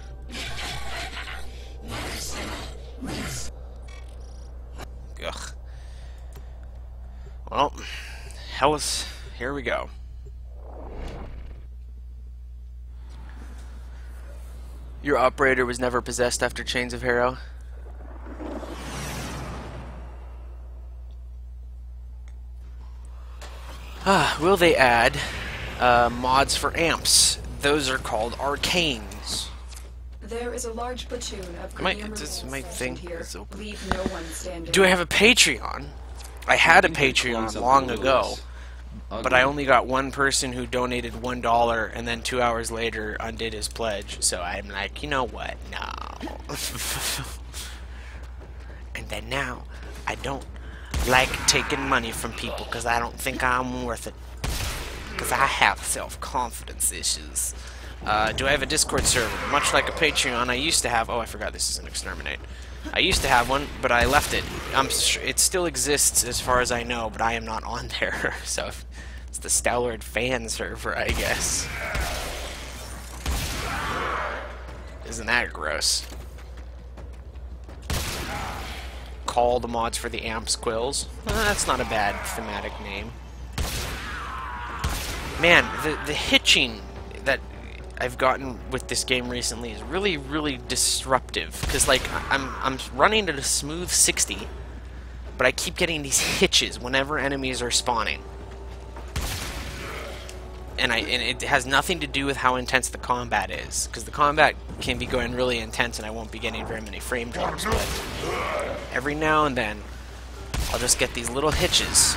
Ugh. Well, Hellas, here we go. Your operator was never possessed after Chains of Hero? Will they add mods for amps? Those are called arcanes. There is a large platoon of My thing here. is open. Leave no one standing. Do I have a Patreon? I had a Patreon long ago, but I only got one person who donated $1 and then 2 hours later undid his pledge. So I'm like, you know what? No. And then now, I don't like taking money from people because I don't think I'm worth it. Because I have self-confidence issues. Do I have a Discord server? Much like a Patreon, I used to have... Oh, I forgot this is an Exterminate. I used to have one, but I left it. It still exists as far as I know, but I am not on there. So it's the StallordD fan server, I guess. Isn't that gross? Call the mods for the amps quills. That's not a bad thematic name. Man, the hitching that I've gotten with this game recently is really, really disruptive. Because, like, I'm running at a smooth 60, but I keep getting these hitches whenever enemies are spawning. And it has nothing to do with how intense the combat is. Because the combat can be going really intense and I won't be getting very many frame drops. But every now and then, I'll just get these little hitches.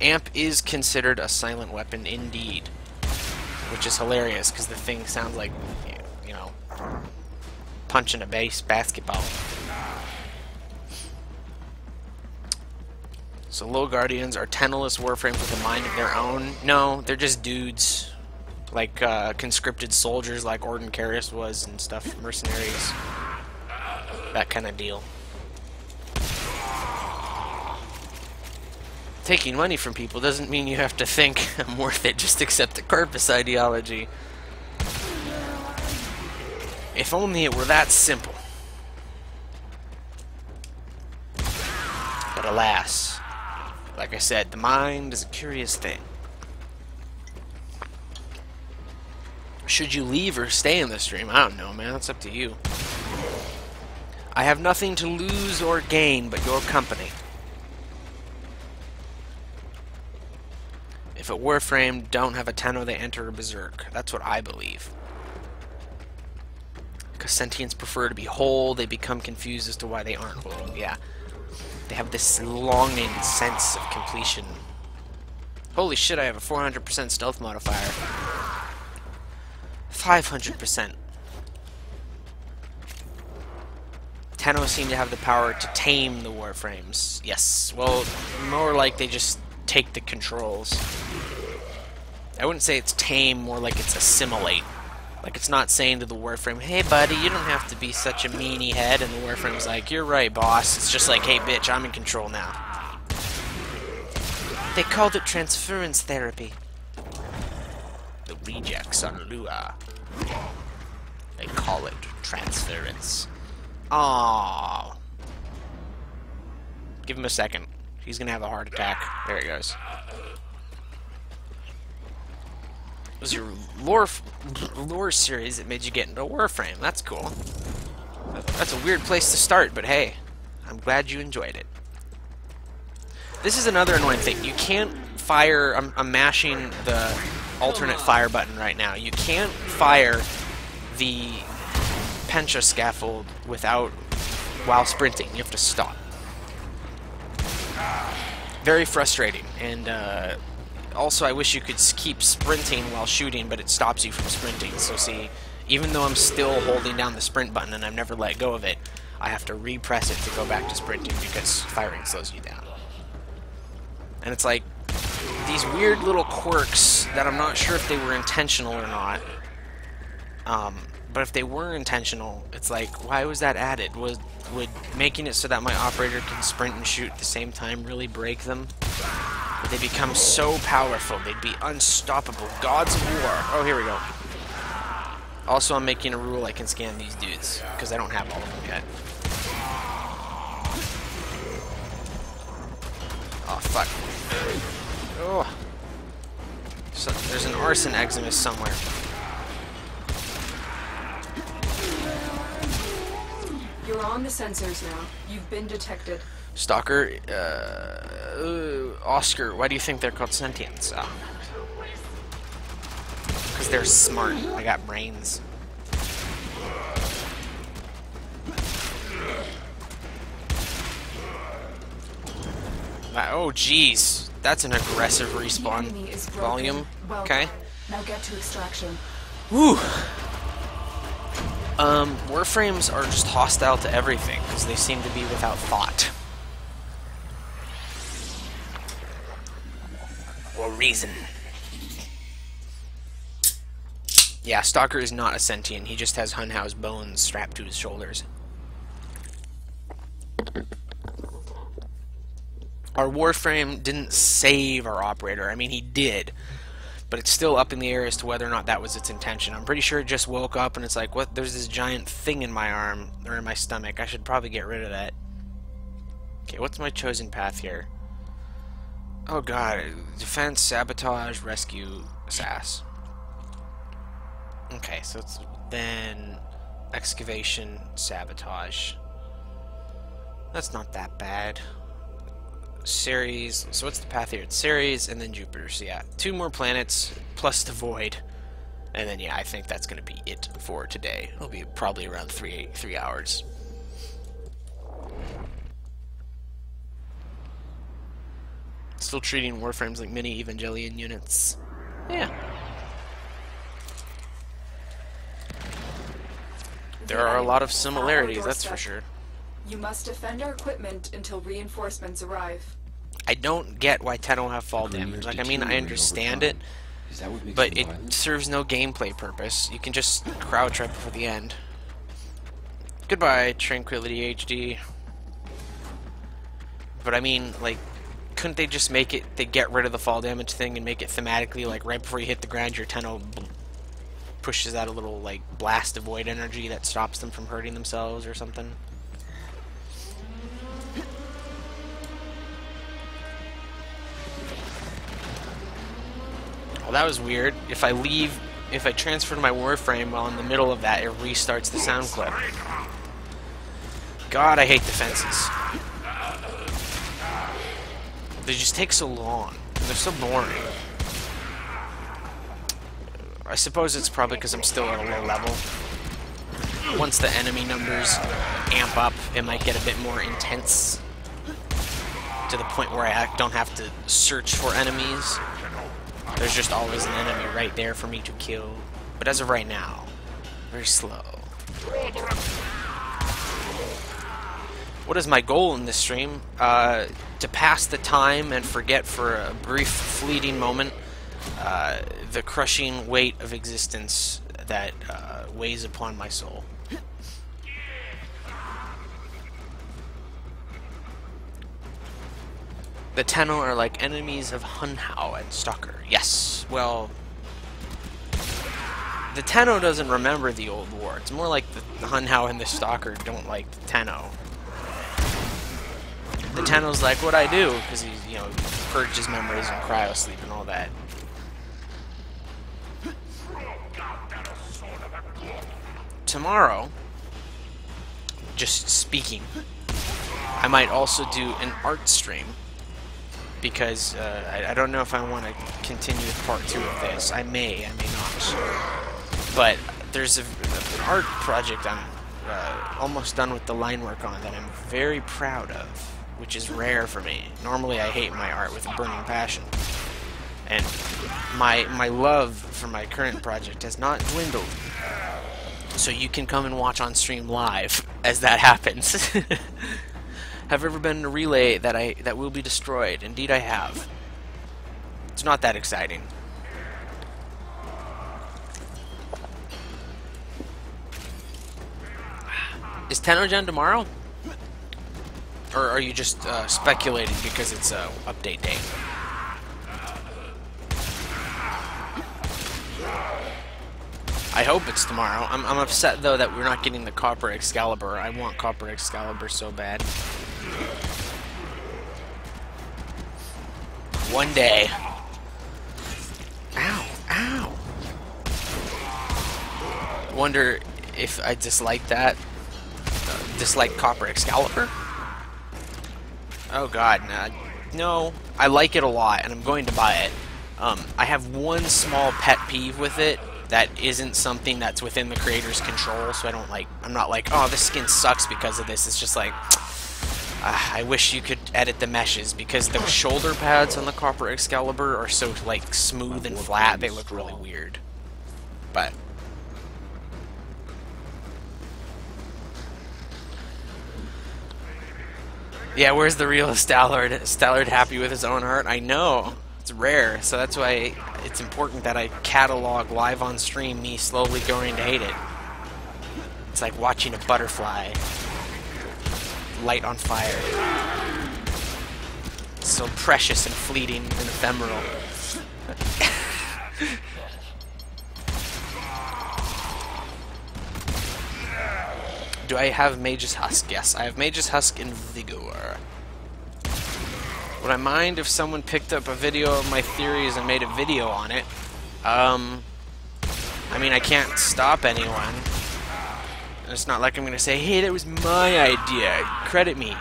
Amp is considered a silent weapon indeed. Which is hilarious, because the thing sounds like, you know, punching a basketball. So low guardians are tentacless warframes with a mind of their own. No, they're just dudes. Like conscripted soldiers like Orden Karras was and stuff. Mercenaries. That kind of deal. Taking money from people doesn't mean you have to think I'm worth it, just accept the Corpus ideology. If only it were that simple. But alas, like I said, the mind is a curious thing. Should you leave or stay in the stream? I don't know, man. That's up to you. I have nothing to lose or gain but your company. If a Warframe don't have a Tenno, they enter a Berserk. That's what I believe. Because sentients prefer to be whole, they become confused as to why they aren't whole. Yeah. They have this longing sense of completion. Holy shit, I have a 400% stealth modifier. 500%. Tenno seem to have the power to tame the Warframes. Yes, well, more like they just take the controls. I wouldn't say it's tame, more like it's assimilate. Like it's not saying to the Warframe, hey buddy, you don't have to be such a meanie head, and the Warframe's like, you're right boss. It's just like, hey bitch, I'm in control now. They called it transference therapy. The rejects on Lua. They call it transference. Aww. Give him a second. He's gonna have a heart attack. There he goes. was your lore series that made you get into Warframe. That's cool. That's a weird place to start, but hey, I'm glad you enjoyed it. This is another annoying thing. You can't fire... I'm mashing the alternate fire button right now. You can't fire the Pencha scaffold while sprinting. You have to stop. Very frustrating. And also, I wish you could keep sprinting while shooting, but it stops you from sprinting. So see, even though I'm still holding down the sprint button and I've never let go of it, I have to repress it to go back to sprinting because firing slows you down. And it's like these weird little quirks that I'm not sure if they were intentional or not. But if they were intentional, it's like, why was that added? Would making it so that my operator can sprint and shoot at the same time really break them? Would they become so powerful? They'd be unstoppable. Gods of war. Oh, here we go. Also, I'm making a rule I can scan these dudes, because I don't have all of them yet. Oh, fuck. Oh. So, there's an arson eximus somewhere. You're on the sensors now. You've been detected. Stalker, Oscar, why do you think they're called sentients? Because they're smart. I got brains. Oh, jeez. That's an aggressive respawn volume. Okay. Now get to extraction. Whew. Warframes are just hostile to everything, because they seem to be without thought. Or reason. Yeah, Stalker is not a sentient, he just has Hunhau's bones strapped to his shoulders. Our Warframe didn't save our operator. I mean, he did. But it's still up in the air as to whether or not that was its intention. I'm pretty sure it just woke up and it's like, what? There's this giant thing in my arm, or in my stomach. I should probably get rid of that. Okay, what's my chosen path here? Oh god. Defense, sabotage, rescue, assass. Okay, so it's then excavation, sabotage. That's not that bad. Ceres, so what's the path here? It's Ceres and then Jupiter, so yeah, 2 more planets plus the Void, and then yeah, I think that's gonna be it for today. It'll be probably around 3 hours. Still treating Warframes like mini Evangelion units. Yeah. There are a lot of similarities, that's for sure. You must defend our equipment until reinforcements arrive. I don't get why Tenno have fall damage. Like, I mean, I understand it, but it serves no gameplay purpose. You can just crouch right before the end. Goodbye, Tranquility HD. But I mean, like, couldn't they just make it, they get rid of the fall damage thing and make it thematically, like, right before you hit the ground, your Tenno pushes out a little, like, blast of void energy that stops them from hurting themselves or something? Well, that was weird. If I transfer to my Warframe while in the middle of that, it restarts the sound clip. God, I hate defenses. They just take so long. They're so boring. I suppose it's probably because I'm still at a low level. Once the enemy numbers amp up, it might get a bit more intense. To the point where I don't have to search for enemies. There's just always an enemy right there for me to kill. But as of right now, very slow. What is my goal in this stream? To pass the time and forget for a brief, fleeting moment the crushing weight of existence that weighs upon my soul. The Tenno are like enemies of Hunhau and Stalker. Yes, well, the Tenno doesn't remember the old war. It's more like the Hunhau and the Stalker don't like the Tenno. The Tenno's like, what'd I do? Because he's, you know, purged his memories and cryo sleep and all that. Tomorrow, just speaking, I might also do an art stream, because I don't know if I want to continue with part 2 of this. I may not. But there's an art project I'm almost done with the line work on that I'm very proud of, which is rare for me. Normally I hate my art with a burning passion. And my love for my current project has not dwindled. So you can come and watch on stream live as that happens. Have ever been in a relay that will be destroyed? Indeed I have. It's not that exciting. Is Tenogen tomorrow? Or are you just speculating because it's update day? I hope it's tomorrow. I'm upset though that we're not getting the Copper Excalibur. I want Copper Excalibur so bad. One day. Ow, ow. Wonder if I dislike that. Dislike Copper Excalibur? Oh god, no. I like it a lot, and I'm going to buy it. I have one small pet peeve with it that isn't something that's within the creator's control, so I'm not like, oh, this skin sucks because of this. It's just like, I wish you could edit the meshes, because the shoulder pads on the Copper Excalibur are so, like, smooth and flat, they look really weird. But yeah, where's the real Stallord? Stallord happy with his own art? I know. It's rare, so that's why it's important that I catalog live on stream me slowly going to hate it. It's like watching a butterfly light on fire. It's so precious and fleeting and ephemeral. Do I have Mage's Husk? Yes, I have Mage's Husk and Vigor. Would I mind if someone picked up a video of my theories and made a video on it? I mean, I can't stop anyone. It's not like I'm gonna say, hey, that was my idea, credit me.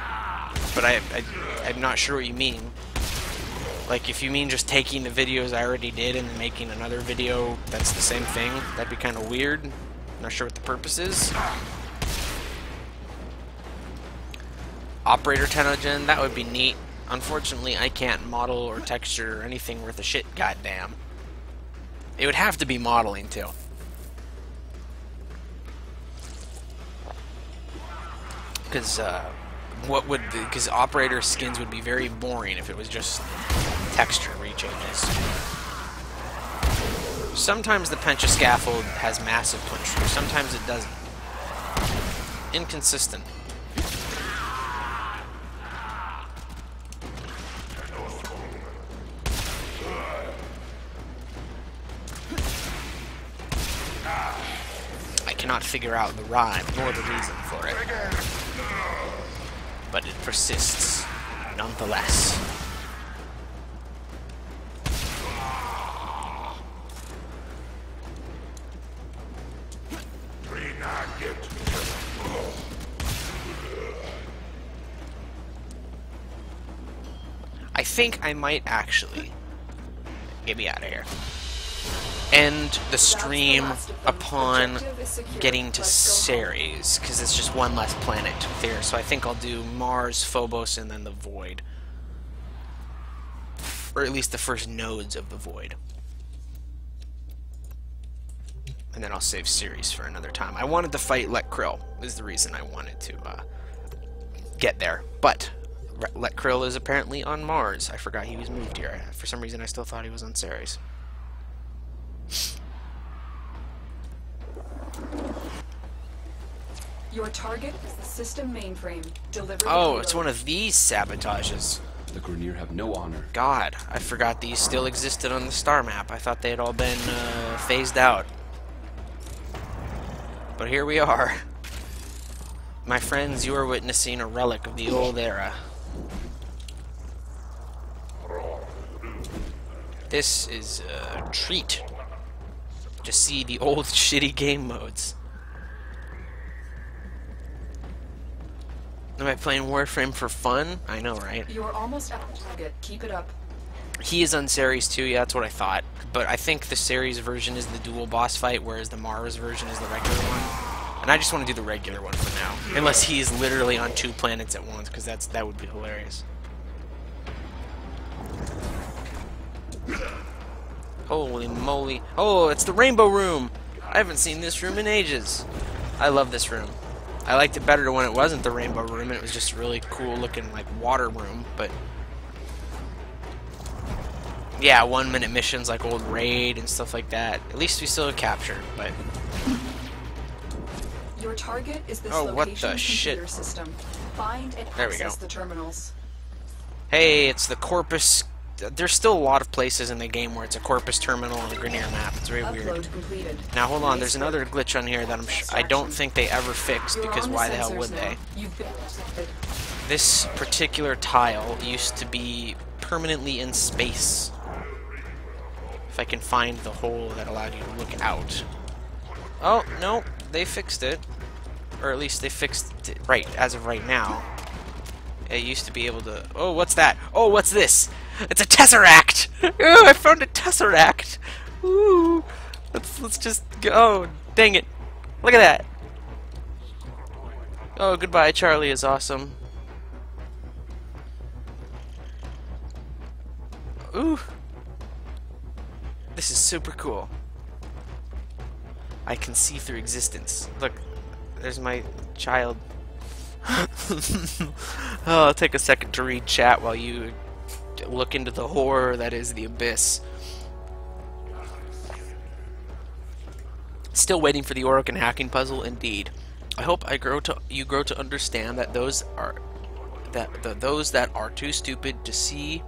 But I'm not sure what you mean. Like, if you mean just taking the videos I already did and then making another video that's the same thing, that'd be kind of weird. Not sure what the purpose is. Operator Tenogen, that would be neat. Unfortunately, I can't model or texture or anything worth a shit, goddamn. It would have to be modeling, too. Because, because operator skins would be very boring if it was just texture rechanges. Sometimes the Pentascaffold has massive punch through, sometimes it doesn't. Inconsistent. I cannot figure out the rhyme nor the reason for it. But it persists, nonetheless. I think I might actually get me out of here. End the stream upon getting to Ceres, because it's just one less planet to clear. So I think I'll do Mars, Phobos, and then the Void. Or at least the first nodes of the Void. And then I'll save Ceres for another time. I wanted to fight Let Krill, is the reason I wanted to get there. But Let Krill is apparently on Mars. I forgot he was moved here. For some reason I still thought he was on Ceres. Your target is the system mainframe. Deliver. Oh, it's one of these sabotages. The Grenier have no honor. God, I forgot these still existed on the star map. I thought they had all been phased out. But here we are. My friends, you are witnessing a relic of the old era. This is a treat. to see the old shitty game modes. Am I playing Warframe for fun? I know, right? You're almost at the target. Keep it up. He is on Ceres too, yeah, that's what I thought. But I think the Ceres version is the dual boss fight, whereas the Mars version is the regular one. And I just want to do the regular one for now. Unless he is literally on 2 planets at once, because that would be hilarious. Holy moly. Oh, it's the Rainbow Room! I haven't seen this room in ages. I love this room. I liked it better when it wasn't the Rainbow Room and it was just really cool looking like water room, but yeah, 1-minute missions like old Raid and stuff like that. At least we still have captured, but your target is this oh, what location the shit. computer system. Find and There we access go. the terminals. Hey, it's the Corpus. There's still a lot of places in the game where it's a Corpus terminal on the Grenier map. It's very weird. Upload completed. Now hold on, there's another glitch on here that I don't think they ever fixed, You're because on the why the hell sensors would now. they? You've been detected. This particular tile used to be permanently in space. If I can find the hole that allowed you to look out. Oh, no, they fixed it. Or at least they fixed it right, as of right now. It used to be able to... Oh, what's that? Oh, what's this? It's a Tesseract! Oh, I found a Tesseract! Ooh! Let's just go. Oh, dang it. Look at that. Oh, goodbye, Charlie is awesome. Ooh. This is super cool. I can see through existence. Look, there's my child. Oh, I'll take a second to read chat while you look into the horror that is the abyss. Still waiting for the Orokin hacking puzzle, indeed. I hope you grow to understand that those that are too stupid to see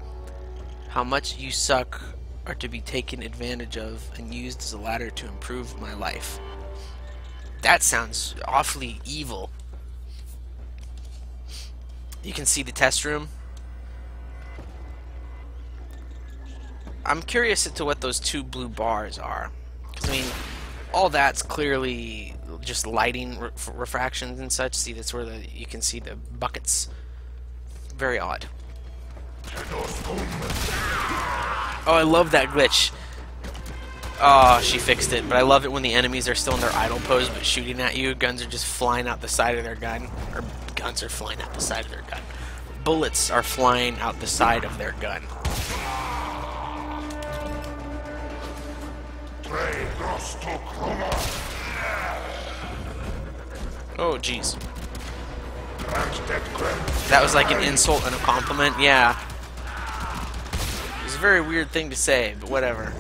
how much you suck are to be taken advantage of and used as a ladder to improve my life. That sounds awfully evil. You can see the test room. I'm curious as to what those 2 blue bars are. Because, I mean, all that's clearly just lighting refractions and such. See, that's where you can see the buckets. Very odd. Oh, I love that glitch. Oh, she fixed it. But I love it when the enemies are still in their idle pose but shooting at you. Guns are just flying out the side of their gun. Or guns are flying out the side of their gun. Bullets are flying out the side of their gun. Oh, jeez. That was like an insult and a compliment? Yeah. It was a very weird thing to say, but whatever.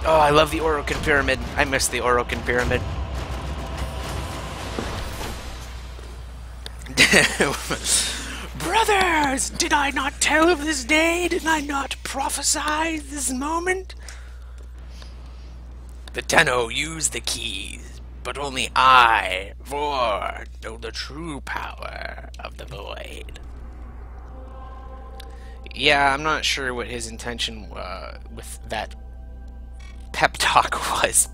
Oh, I love the Orokin Pyramid. I miss the Orokin Pyramid. Brothers! Did I not tell of this day? Did I not prophesy this moment? The Tenno use the keys, but only I, Vor, know the true power of the Void. Yeah, I'm not sure what his intention with that pep talk was.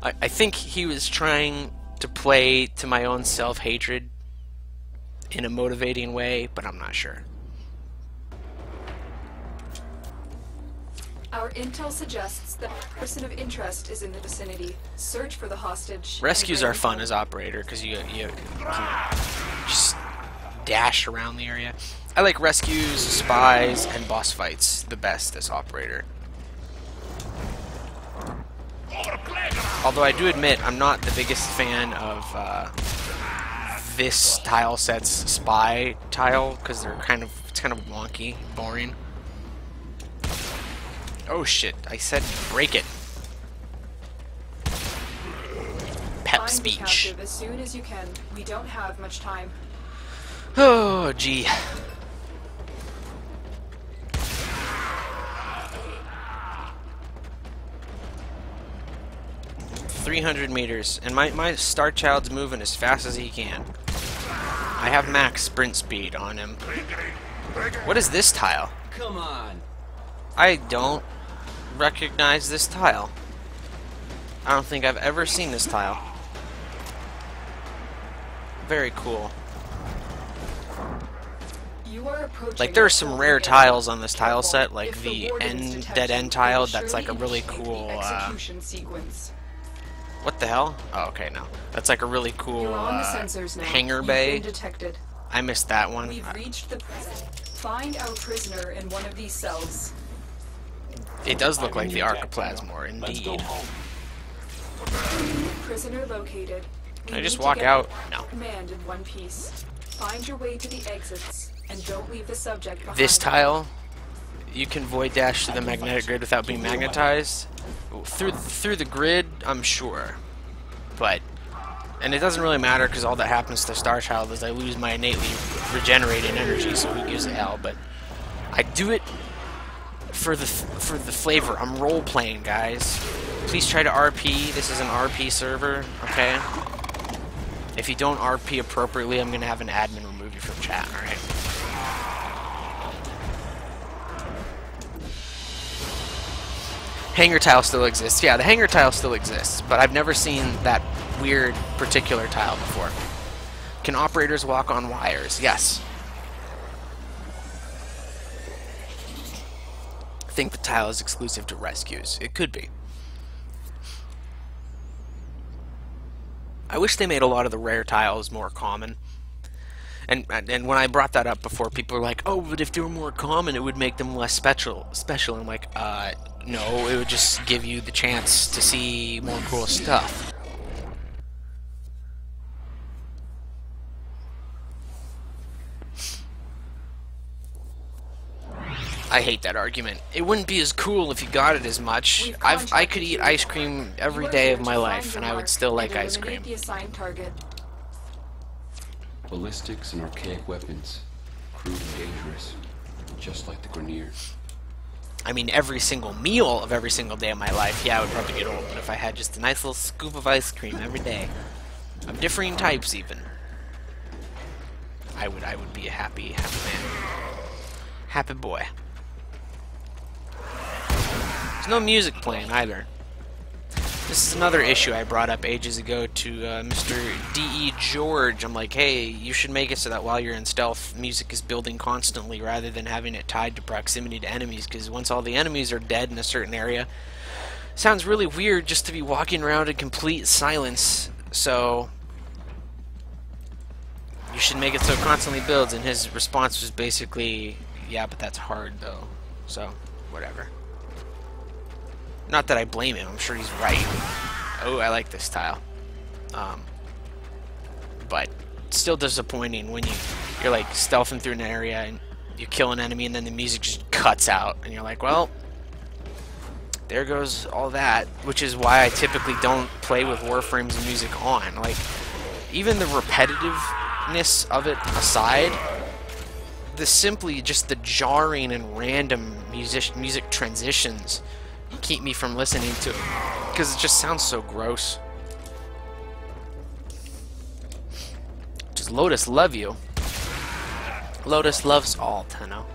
I think he was trying to play to my own self-hatred in a motivating way, but I'm not sure. Our intel suggests that a person of interest is in the vicinity. Search for the hostage. Rescues are fun as operator because you can just dash around the area. I like rescues, spies, and boss fights the best as operator. Although I do admit I'm not the biggest fan of this tile set's spy tile because it's kind of wonky, boring. Oh shit! I said break it. Pep Find the speech. captive as soon as you can. We don't have much time. Oh gee. 300 meters, and my Starchild's moving as fast as he can. I have max sprint speed on him. What is this tile? Come on. I don't recognize this tile. I don't think I've ever seen this tile. Very cool. You are approaching Like, there are some rare area. tiles on this tile Careful. set, like If the warden's dead detected, end it tile. will That's like a surely really initiate cool. the execution sequence. What the hell? Oh, okay, no. That's like a really cool You're on the sensors now. hangar You've bay. been detected. I missed that one. We've reached the prison. Find our prisoner in one of these cells. It does look like the Yeah. Archoplasmor, Let's go indeed. home. Prisoner located. Can I We just need to walk get out? No. Command in one piece. Find your way to the exits and don't leave the subject behind. This tile, you can void dash to the magnetic grid without being magnetized. Through the grid, I'm sure. But, and it doesn't really matter because all that happens to Starchild is I lose my innately regenerated energy, so who gives a hell? But I do it for the flavor. I'm role playing, guys. Please try to RP. This is an RP server, okay? If you don't RP appropriately, I'm gonna have an admin remove you from chat. All right. Hangar tile still exists. Yeah, the hangar tile still exists, but I've never seen that weird particular tile before. Can operators walk on wires? Yes. I think the tile is exclusive to rescues. It could be. I wish they made a lot of the rare tiles more common. And when I brought that up before, people were like, "Oh, but if they were more common, it would make them less special." I'm like, no, it would just give you the chance to see more cool stuff. I hate that argument. It wouldn't be as cool if you got it as much. I could eat ice cream every day of my life, and I would still like ice cream. The assigned target. Ballistics and archaic weapons. Crude and dangerous. Just like the Grenier. I mean, every single meal of every single day of my life, yeah, I would probably get old. But if I had just a nice little scoop of ice cream every day, of differing types even, I would be a happy man. Happy boy. There's no music playing either. This is another issue I brought up ages ago to Mr. D.E. George. I'm like, hey, you should make it so that while you're in stealth, music is building constantly rather than having it tied to proximity to enemies, because once all the enemies are dead in a certain area, it sounds really weird just to be walking around in complete silence. So you should make it so it constantly builds, and his response was basically, yeah, but that's hard though. So, whatever. Not that I blame him, I'm sure he's right. Oh, I like this tile. But still disappointing when you're like stealthing through an area and you kill an enemy and then the music just cuts out and you're like, well, there goes all that, which is why I typically don't play with Warframe's music on. Like, even the repetitiveness of it aside, simply just the jarring and random music transitions keep me from listening to it, because it just sounds so gross. Does Lotus love you? Lotus loves all, Tenno.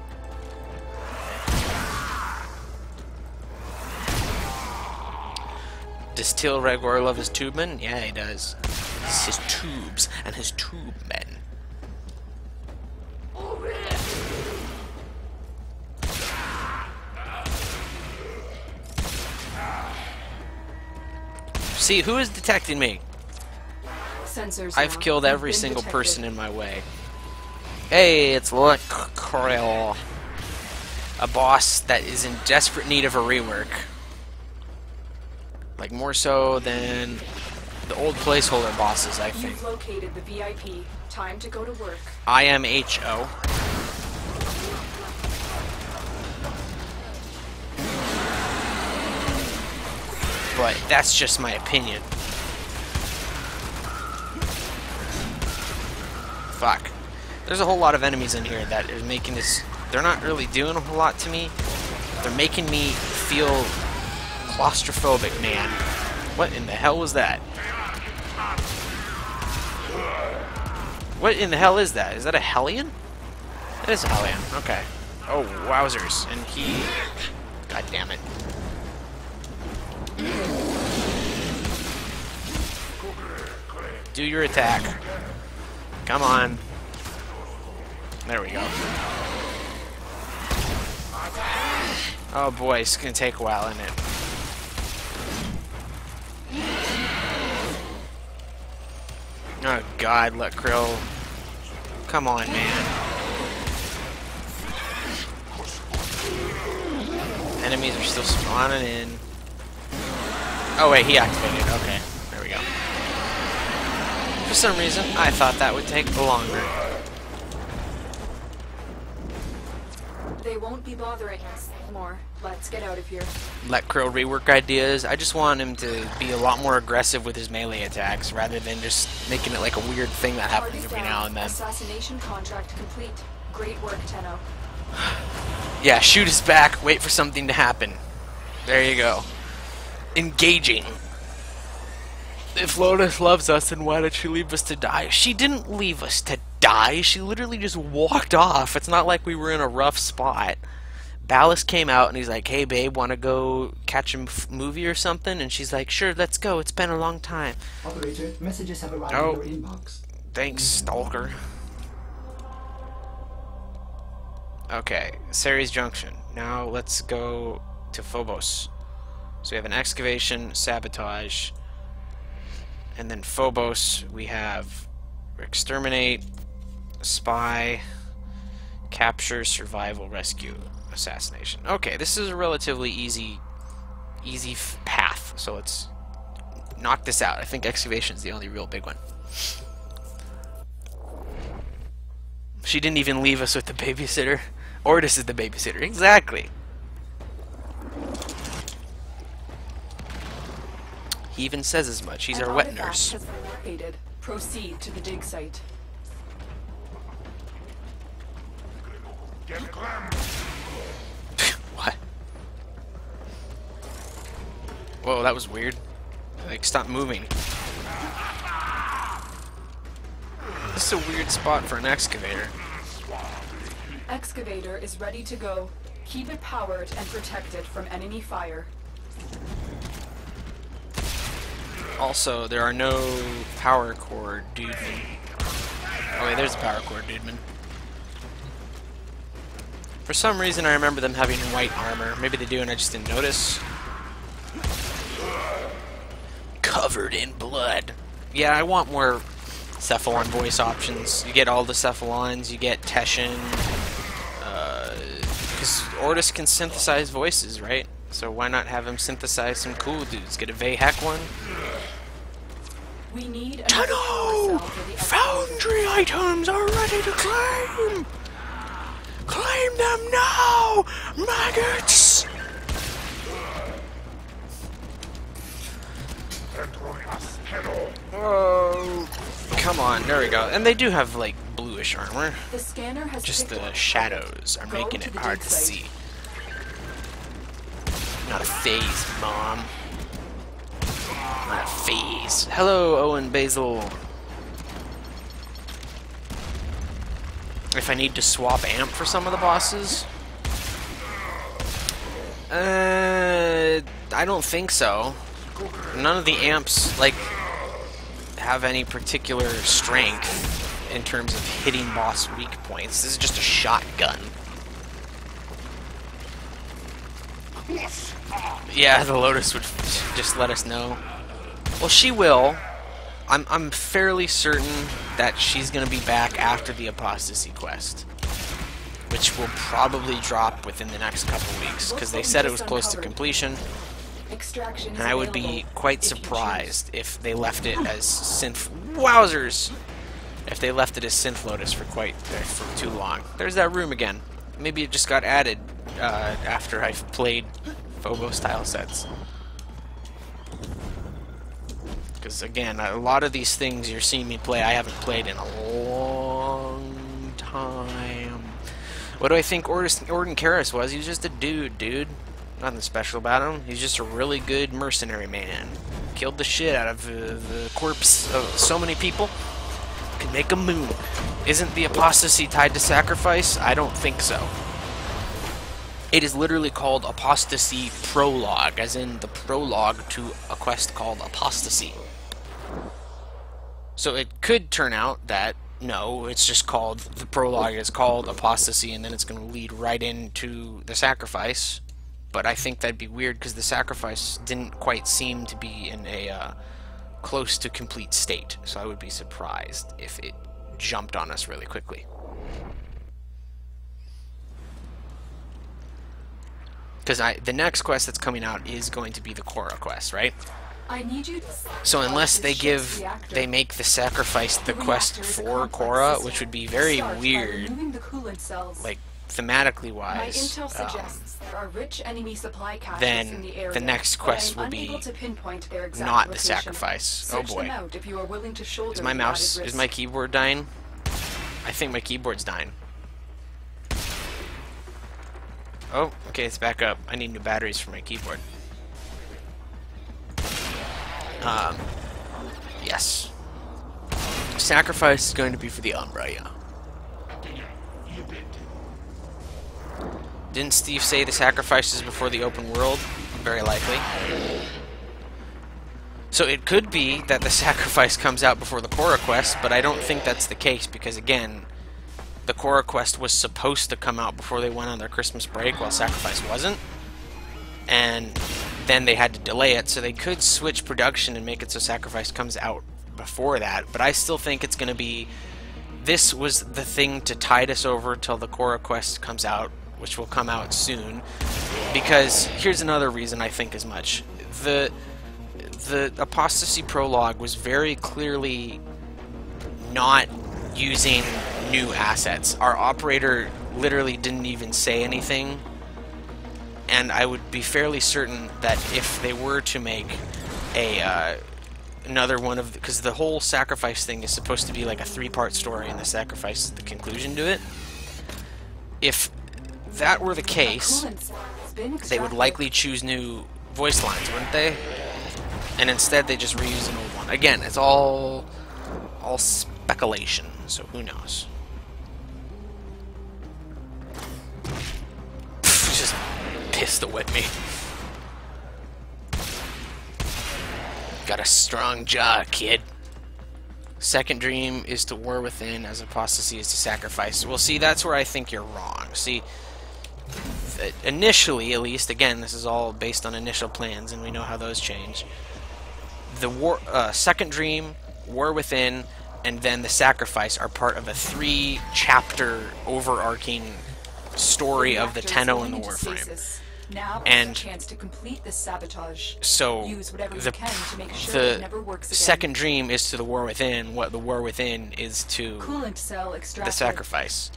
Does Teal Regor love his tubemen? Yeah, he does. It's his tubes and his tube men. See, who is detecting me? Sensors I've now. killed every You've been single detected. person in my way. Hey, it's Krill. A boss that is in desperate need of a rework. Like, more so than the old placeholder bosses, I think. You've located the VIP. Time to go to work. IMHO. But that's just my opinion. Fuck. There's a whole lot of enemies in here that is making this... They're not really doing a whole lot to me. They're making me feel claustrophobic, man. What in the hell was that? What in the hell is that? Is that a Hellion? It is a Hellion. Okay. Oh, wowzers. And he... God damn it. Do your attack. Come on. There we go. Oh boy, it's gonna take a while, isn't it? Oh god, let Krill. Come on, man. Enemies are still spawning in. Oh wait, he activated. Okay, there we go. For some reason, I thought that would take longer. They won't be bothering us anymore. Let's get out of here. Let Krill rework ideas. I just want him to be a lot more aggressive with his melee attacks rather than just making it like a weird thing that happens every now and then. Assassination contract complete. Great work, Tenno. Yeah, shoot us back, wait for something to happen. There you go. Engaging. If Lotus loves us, then why did she leave us to die? She didn't leave us to die. She literally just walked off. It's not like we were in a rough spot. Ballast came out and he's like, hey babe, want to go catch a movie or something? And she's like, sure, let's go. It's been a long time. Operator, messages have arrived Oh. in your inbox. Thanks, Stalker. Okay, Ceres Junction. Now let's go to Phobos. So we have an excavation, sabotage, and then Phobos we have exterminate, spy, capture, survival, rescue, assassination. Okay, this is a relatively easy path. So let's knock this out. I think excavation is the only real big one. She didn't even leave us with the babysitter. Ordis is the babysitter. Exactly. He even says as much. He's An our wet artifact nurse. has been located. Proceed to the dig site. What? Whoa, that was weird. Like, stop moving. This is a weird spot for an excavator. Excavator is ready to go. Keep it powered and protected from enemy fire. Also, there are no power core dudemen. Oh wait, there's a power core dudeman. For some reason I remember them having white armor. Maybe they do and I just didn't notice. Covered in blood. Yeah, I want more Cephalon voice options. You get all the Cephalons, you get Teshin. Because Ordis can synthesize voices, right? So why not have him synthesize some cool dudes? Get a Vayhek one. We need a Tenno! Foundry items are ready to claim! Claim them now, maggots! Oh, come on, there we go. And they do have, like, bluish armor. The scanner has Just picked the up. shadows are Go making to it the hard dig to site. see. Not a phase, Mom. Not a phase. Hello, Owen Basil. If I need to swap amp for some of the bosses? I don't think so. None of the amps, like, have any particular strength in terms of hitting boss weak points. This is just a shotgun. Yeah, the Lotus would just let us know. Well, she will. I'm fairly certain that she's going to be back after the Apostasy quest, which will probably drop within the next couple weeks, because they said it was close to completion, Extraction is and I would be available quite if you surprised if they left it as Synth... Wowzers! If they left it as Synth Lotus for too long. There's that room again. Maybe it just got added after I've played Phobos tile sets. Because again, a lot of these things you're seeing me play, I haven't played in a long time. What do I think Orden Karras was? He was just a dude. Nothing special about him. He's just a really good mercenary man. Killed the shit out of the corpse of so many people. can make a moon. Isn't the apostasy tied to sacrifice? I don't think so. It is literally called Apostasy Prologue, as in the prologue to a quest called Apostasy. So it could turn out that, no, it's just called, the prologue is called Apostasy, and then it's going to lead right into the sacrifice. But I think that'd be weird, because the sacrifice didn't quite seem to be in a close to complete state. So I would be surprised if it jumped on us really quickly. Because the next quest that's coming out is going to be the Korra quest, right? I need you to So unless they make the sacrifice the quest for Korra, which would be very weird, like thematically my wise, intel suggests there are rich enemy supply caches then in the area, the next but quest I'm will be unable to pinpoint their exact not the location. sacrifice. Oh Search them boy. out if you are willing to shoulder Is my the mouse, added is risk. my keyboard dying? I think my keyboard's dying. Oh, okay, it's back up. I need new batteries for my keyboard. Yes. Sacrifice is going to be for the Umbra, yeah. Didn't Steve say the sacrifice is before the open world? Very likely. So it could be that the sacrifice comes out before the Korra quest, but I don't think that's the case, because again, the Korra quest was supposed to come out before they went on their Christmas break, while sacrifice wasn't. And then they had to delay it, so they could switch production and make it so sacrifice comes out before that. But I still think it's going to be, this was the thing to tide us over till the Korra quest comes out, which will come out soon. Because here's another reason I think as much. The Apostasy prologue was very clearly not using new assets. Our operator literally didn't even say anything, and I would be fairly certain that if they were to make a another one of, because the whole sacrifice thing is supposed to be like a 3-part story, and the sacrifice is the conclusion to it. If that were the case, they would likely choose new voice lines, wouldn't they? And instead they just reuse an old one. Again, it's all speculation, so who knows. Just pistol whip me. Got a strong jaw, kid. Second dream is to war within, as apostasy is to sacrifice. Well, see, that's where I think you're wrong. See, initially, at least, again, this is all based on initial plans, and we know how those change. The second dream, war within, and then the sacrifice are part of a 3-chapter overarching story of the Tenno and the Warframe. Now And chance to complete this sabotage. So Use whatever you the can to make sure it never works again. second dream is to the war within, what the war within is to Coolant cell extracted. the sacrifice.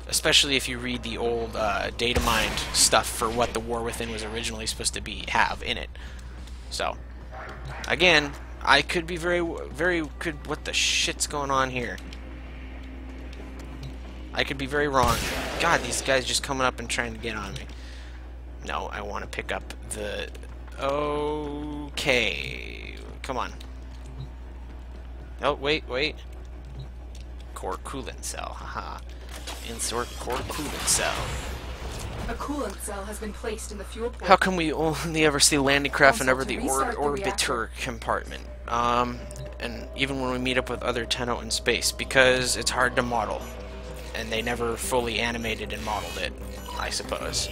Especially if you read the old data mined stuff for what the war within was originally supposed to have in it. So, again, I could be what the shit's going on here? I could be very wrong. God, these guys just coming up and trying to get on me. No, I want to pick up the... Okay. Come on. Oh, wait. Core coolant cell. Haha. Insert core coolant cell. A coolant cell has been placed in the fuel port. How come we only ever see landing craft and Also, never to the restart the orbiter compartment? And even when we meet up with other Tenno in space, because it's hard to model. And they never fully animated and modeled it, I suppose.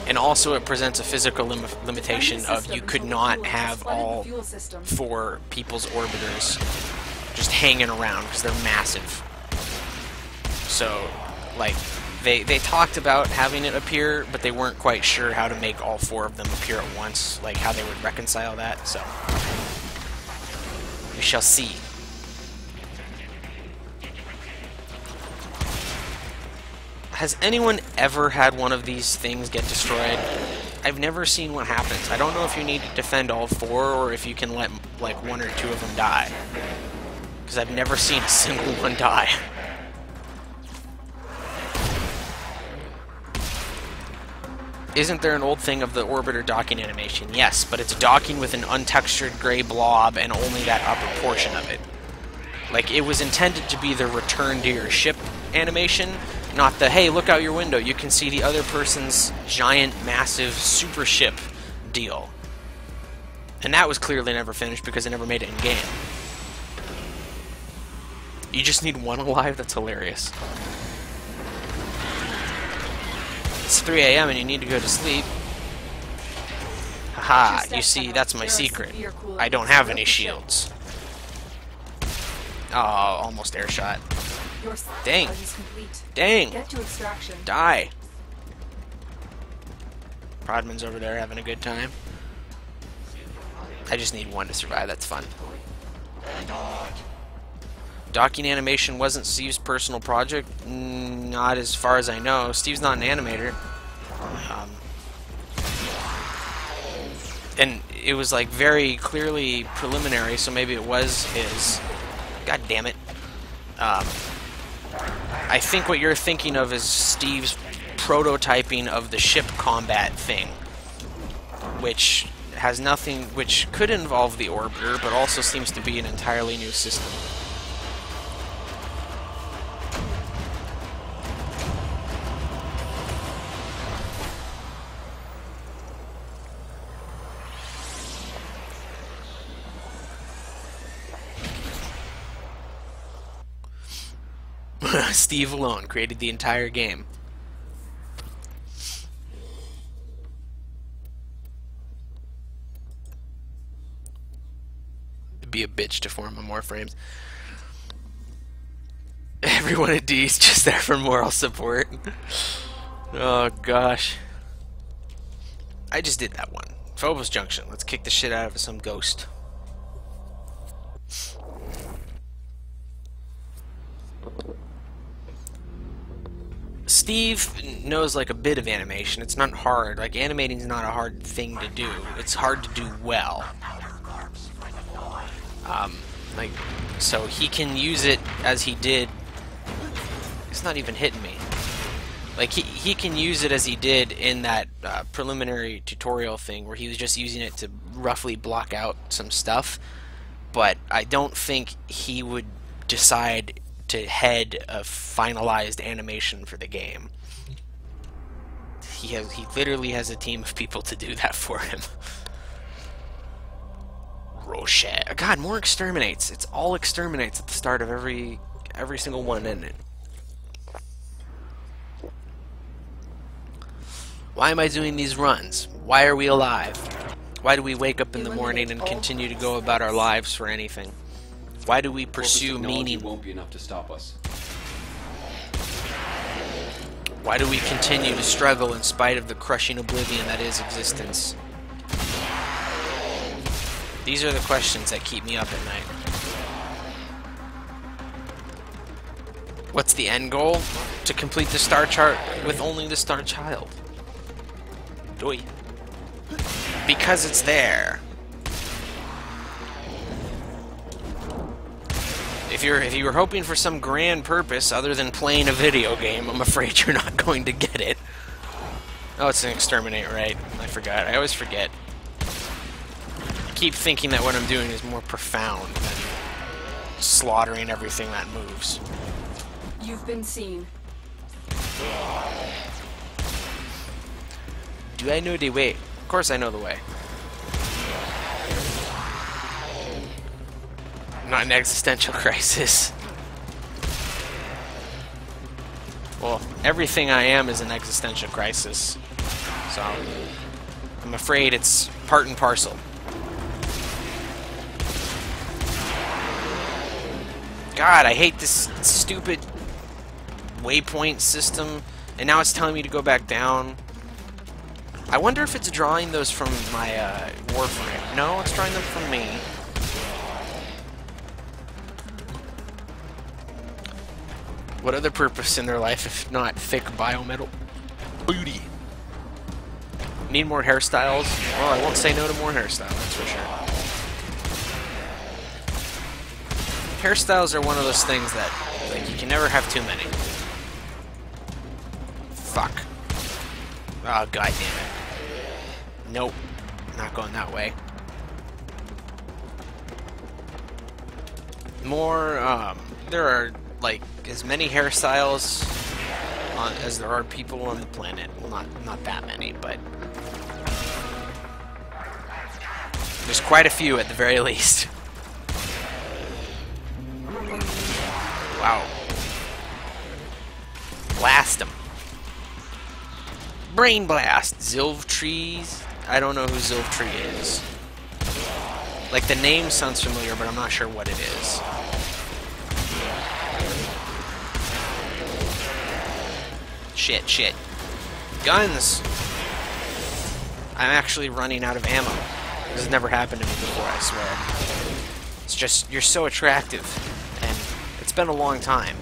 And also it presents a physical limitation of you could not have all 4 people's orbiters just hanging around because they're massive. So, like, they talked about having it appear, but they weren't quite sure how to make all 4 of them appear at once, like how they would reconcile that, so we shall see. Has anyone ever had one of these things get destroyed? I've never seen what happens. I don't know if you need to defend all 4 or if you can let, like, 1 or 2 of them die. Because I've never seen a single one die. Isn't there an old thing of the orbiter docking animation? Yes, but it's docking with an untextured gray blob and only that upper portion of it. Like, it was intended to be the return to your ship animation, not the, hey, look out your window, you can see the other person's giant, massive super ship deal. And that was clearly never finished because they never made it in-game. You just need one alive? That's hilarious. It's 3 a.m. and you need to go to sleep. Haha, you see, that's my secret. I don't have any shields. Oh, almost air shot. Dang. Dang. Get to extraction. Die. Prodman's over there having a good time. I just need one to survive, that's fun. Docking animation wasn't Steve's personal project. Not as far as I know. Steve's not an animator. And it was like very clearly preliminary, so maybe it was his. God damn it. I think what you're thinking of is Steve's prototyping of the ship combat thing, which has nothing, which could involve the orbiter, but also seems to be an entirely new system. Steve alone created the entire game. It'd be a bitch to form on Warframes. Everyone at D is just there for moral support. Oh gosh. I just did that one. Phobos Junction. Let's kick the shit out of some ghost. Steve knows like a bit of animation. It's not hard. Like, animating is not a hard thing to do. It's hard to do well. Like, so he can use it as he did. It's not even hitting me. Like, he can use it as he did in that preliminary tutorial thing where he was just using it to roughly block out some stuff. But I don't think he would decide to head a finalized animation for the game. He literally has a team of people to do that for him. Rochette. God, more exterminates. It's all exterminates at the start of every single one, isn't it? Why am I doing these runs? Why are we alive? Why do we wake up in the morning and continue to go about our lives for anything? Why do we pursue meaning? Won't be enough to stop us. Why do we continue to struggle in spite of the crushing oblivion that is existence? These are the questions that keep me up at night. What's the end goal? To complete the Starchart with only the Starchild. Doi. Because it's there. If you were hoping for some grand purpose other than playing a video game, I'm afraid you're not going to get it. Oh, it's an exterminate, right? I forgot. I always forget. I keep thinking that what I'm doing is more profound than slaughtering everything that moves. You've been seen. Do I know the way? Of course I know the way. Not an existential crisis. Well, everything I am is an existential crisis. So, I'm afraid it's part and parcel. God, I hate this stupid waypoint system. And now it's telling me to go back down. I wonder if it's drawing those from my Warframe. No, it's drawing them from me. What other purpose in their life if not thick biometal booty? Need more hairstyles? Well, I won't say no to more hairstyles, that's for sure. Hairstyles are one of those things that, like, you can never have too many. Fuck. Oh, god damn it. Nope. Not going that way. More, there are, like, as many hairstyles as there are people on the planet. Well, not that many, but there's quite a few at the very least. Wow. Blast them. Brain blast. Zilv trees. I don't know who Zilv tree is. Like, the name sounds familiar, but I'm not sure what it is. Shit. Guns! I'm actually running out of ammo. This has never happened to me before, I swear. It's just, you're so attractive. And it's been a long time.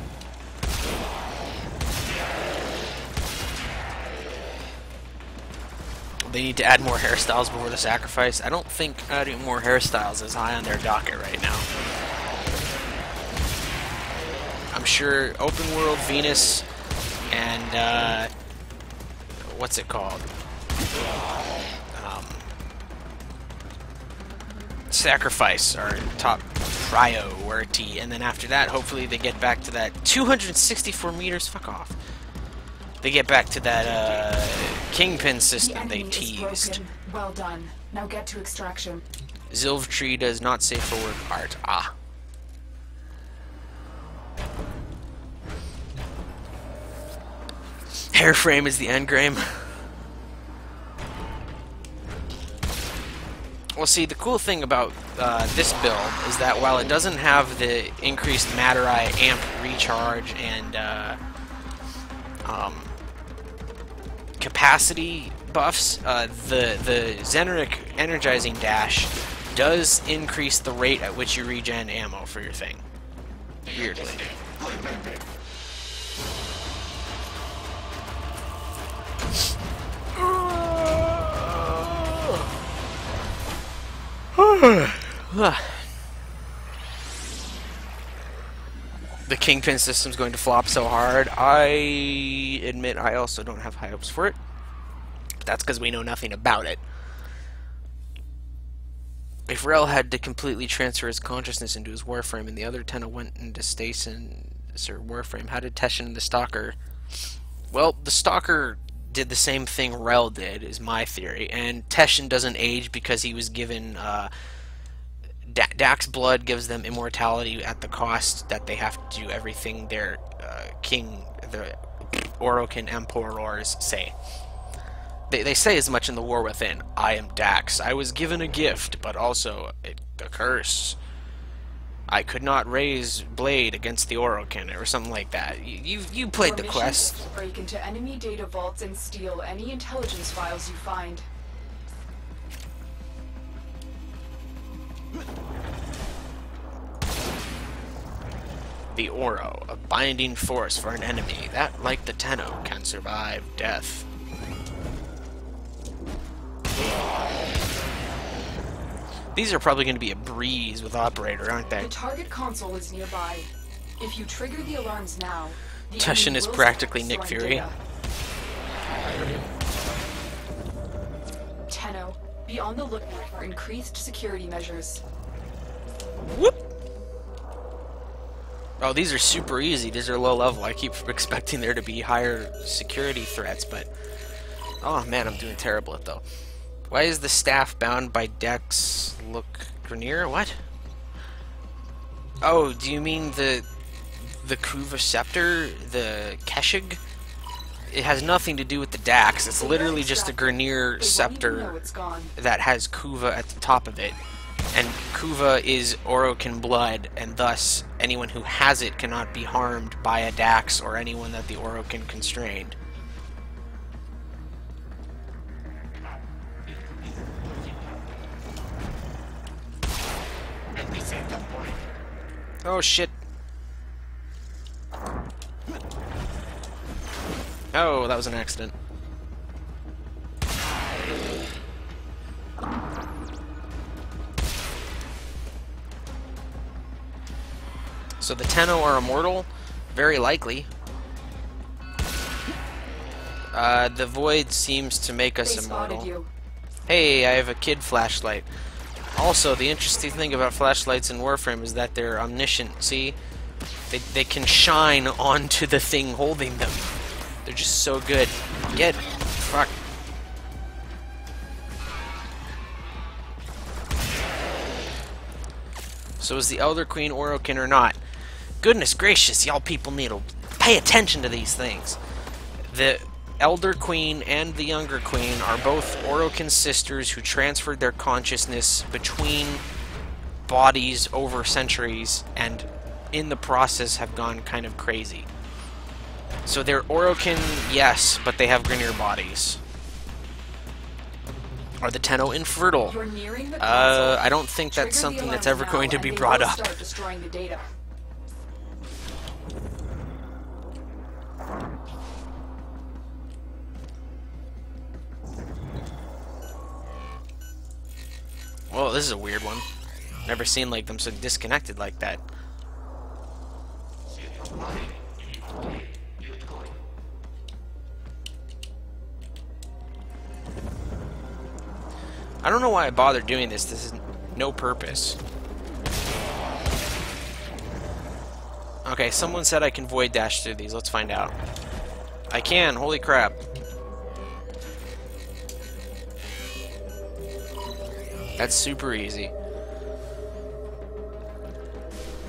They need to add more hairstyles before the sacrifice. I don't think adding more hairstyles is high on their docket right now. I'm sure open world Venus and what's it called? Sacrifice are top priority, and then after that, hopefully they get back to that 264 meters. Fuck off. They get back to that kingpin system they teased. Well done. Now get to extraction. Zilv tree does not safe for work art. Ah. Warframe is the endgame. Well, see, the cool thing about this build is that while it doesn't have the increased Matter Eye amp recharge and capacity buffs, the Zeneric energizing dash does increase the rate at which you regen ammo for your thing. Weirdly. The Kingpin system's going to flop so hard. I admit I also don't have high hopes for it. But that's because we know nothing about it. If Rel had to completely transfer his consciousness into his Warframe and the other Tenno went into stasis or Warframe, how did Teshin and the Stalker... Well, the Stalker did the same thing Rel did, is my theory. And Teshin doesn't age because he was given... Dax blood gives them immortality at the cost that they have to do everything their the Orokin Emperors say. They say as much in The War Within. I am Dax. I was given a gift, but also a curse. I could not raise blade against the Orokin, or something like that. You played the quest. Break into enemy data vaults and steal any intelligence files you find. The Oro, a binding force for an enemy that, like the Tenno, can survive death. These are probably going to be a breeze with Operator, aren't they? The target console is nearby. If you trigger the alarms now, the Teshin is practically Nick Fury. Tenno, be on the lookout for increased security measures. Whoop! Oh, these are super easy. These are low level. I keep expecting there to be higher security threats, but... Oh man, I'm doing terrible at though. Why is the staff bound by Dex look Grenier? What? Oh, do you mean the Kuva Scepter? The Keshig? It has nothing to do with the Dax. It's literally just a Grenier Scepter that has Kuva at the top of it. And Kuva is Orokin blood, and thus anyone who has it cannot be harmed by a Dax or anyone that the Orokin constrained. Oh shit. Oh, that was an accident. So the Tenno are immortal? Very likely. The Void seems to make us immortal. Hey, I have a kid flashlight. Also, the interesting thing about flashlights in Warframe is that they're omniscient. See? They can shine onto the thing holding them. They're just so good. Get... Fuck. So is the Elder Queen Orokin or not? Goodness gracious, y'all people need to pay attention to these things. The Elder Queen and the Younger Queen are both Orokin sisters who transferred their consciousness between bodies over centuries and in the process have gone kind of crazy. So they're Orokin, yes, but they have Grineer bodies. Are the Tenno infertile? You're nearing the console. I don't think that's Trigger the something that's alarms ever going now to be and they brought will up. start destroying the data. Well, this is a weird one. Never seen like them so disconnected like that. I don't know why I bothered doing this. This is no purpose. Okay, someone said I can void dash through these. Let's find out. I can. Holy crap. That's super easy.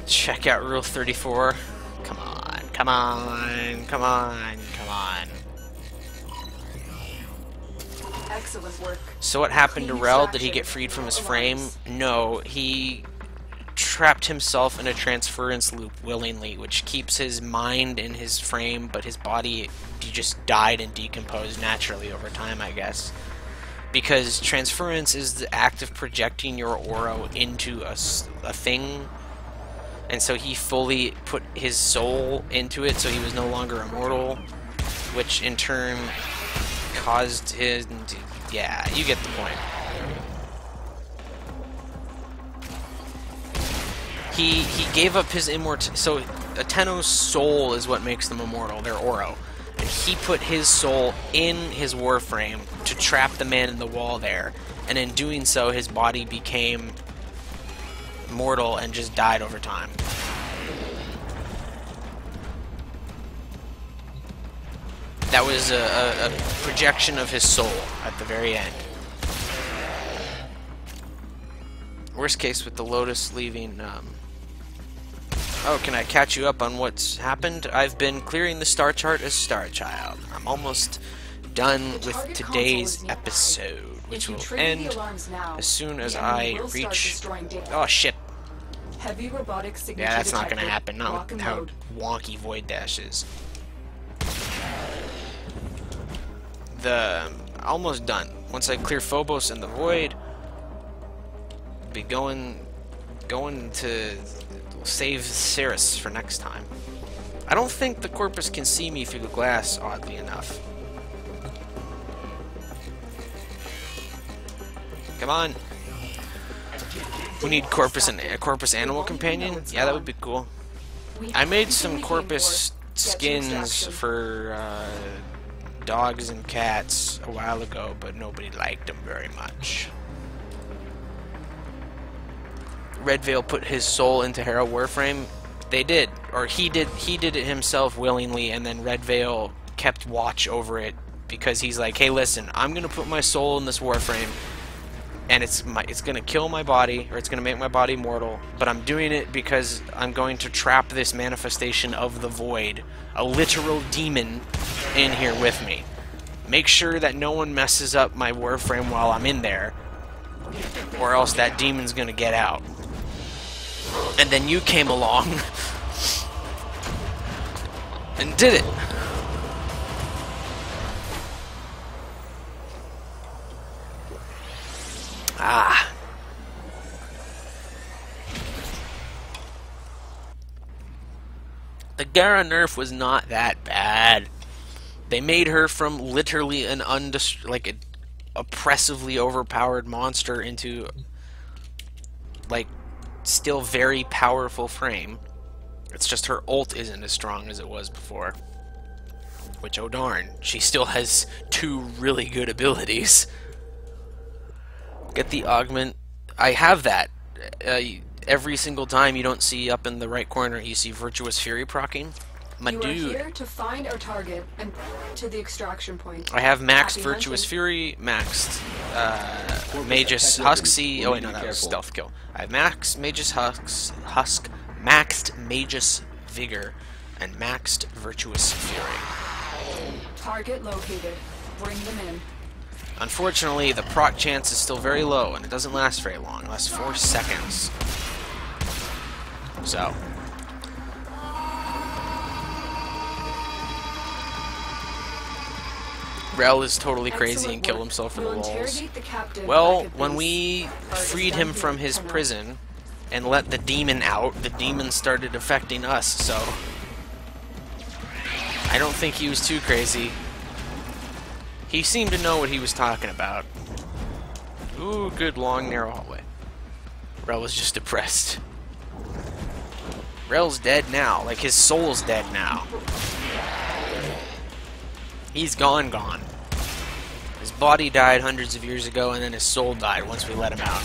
Check out Rule 34. Come on, come on, come on, come on. Excellent work. So what happened to Clean Rel? Did he extraction. get freed from his frame? No, he trapped himself in a transference loop willingly, which keeps his mind in his frame, but his body, he just died and decomposed naturally over time, I guess. Because transference is the act of projecting your aura into a thing, and so he fully put his soul into it, so he was no longer immortal, which in turn caused his... Yeah, you get the point. He gave up his immortality. So a Tenno's soul is what makes them immortal. They're Oro. And he put his soul in his Warframe to trap the man in the wall there. And in doing so, his body became mortal and just died over time. That was a projection of his soul at the very end. Worst case with the Lotus leaving... Oh, can I catch you up on what's happened? I've been clearing the Starchart as Starchild. I'm almost done with today's episode, which will end as soon as I reach... Oh, shit. Heavy robotic signature Yeah, that's not detected. gonna happen. Not Lock with and how load. wonky Void Dash is. Almost done. Once I clear Phobos and the Void, be going to save Ceres for next time. I don't think the Corpus can see me through the glass, oddly enough. Come on. We need Corpus and a Corpus Animal Companion? Yeah, that would be cool. I made some Corpus skins for dogs and cats a while ago, but nobody liked them very much. Red Veil put his soul into Hero Warframe. They did, or he did it himself willingly, and then Red Veil kept watch over it because he's like, hey, listen, I'm gonna put my soul in this Warframe, and it's gonna kill my body, or it's gonna make my body mortal, but I'm doing it because I'm going to trap this manifestation of the Void, a literal demon, in here with me. Make sure that no one messes up my Warframe while I'm in there, or else that demon's gonna get out. And then you came along and did it. Ah. The Gara nerf was not that bad. They made her from literally an an oppressively overpowered monster into like still very powerful frame. It's just her ult isn't as strong as it was before. Which, oh darn, she still has 2 really good abilities. Get the augment I have that. Every single time you don't see up in the right corner, you see Virtuous Fury proccing. My You are dude. here to find our target and to the extraction point. I have maxed Happy Virtuous hunting. Fury, maxed Magus Husk. Oh wait, no, that was stealth kill. I have maxed Magus Husk, maxed Magus Vigor, and maxed Virtuous Fury. Target located. Bring them in. Unfortunately, the proc chance is still very low, and it doesn't last very long, less 4 seconds. So. Rel is totally crazy Excellent and killed work. himself in We'll the walls. interrogate the captain Well, back at when base. we Target freed him done from here. his Tunnel. prison and let the demon out, the demon started affecting us, so I don't think he was too crazy. He seemed to know what he was talking about. Ooh, good long narrow hallway. Rel was just depressed. Rel's dead now, like his soul's dead now. He's gone. His body died hundreds of years ago, and then his soul died once we let him out.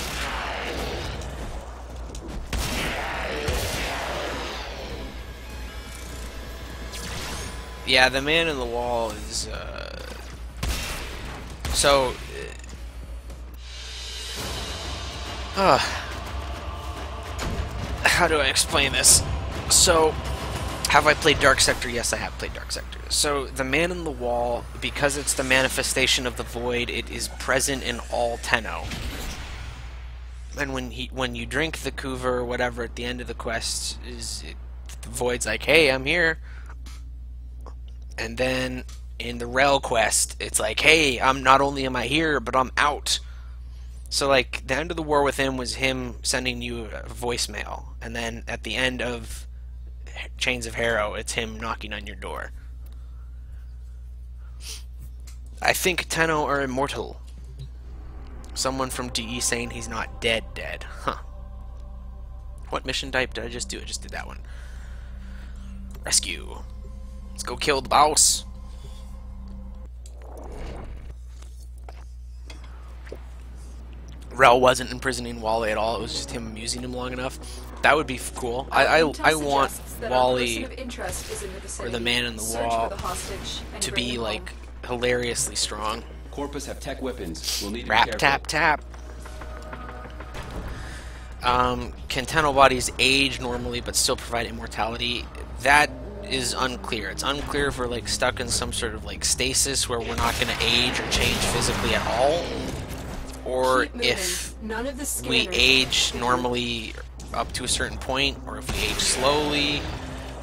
Yeah, the man in the wall is, so, how do I explain this? So, have I played Dark Sector? Yes, I have played Dark Sector. So, the man in the wall, because it's the manifestation of the void, it is present in all Tenno. And when you drink the Kuva or whatever at the end of the quest, the void's like, hey, I'm here. And then in the Rel quest, it's like, hey, I'm not only am I here, but I'm out. So like the end of the war with him was him sending you a voicemail, and then at the end of Chains of Harrow, it's him knocking on your door. I think Tenno are immortal. Someone from DE saying he's not dead. Huh. What mission type did I just do? I just did that one. Rescue. Let's go kill the boss. Rel wasn't imprisoning Wally at all. It was just him amusing him long enough. That would be cool. I want Wally or the man in the wall to be like hilariously strong. Corpus have tech weapons. We'll need to be Rap careful. tap tap. Can Tenno bodies age normally but still provide immortality? That is unclear. It's unclear if we're like stuck in some sort of like stasis where we're not going to age or change physically at all, or if we age normally up to a certain point, or if we age slowly,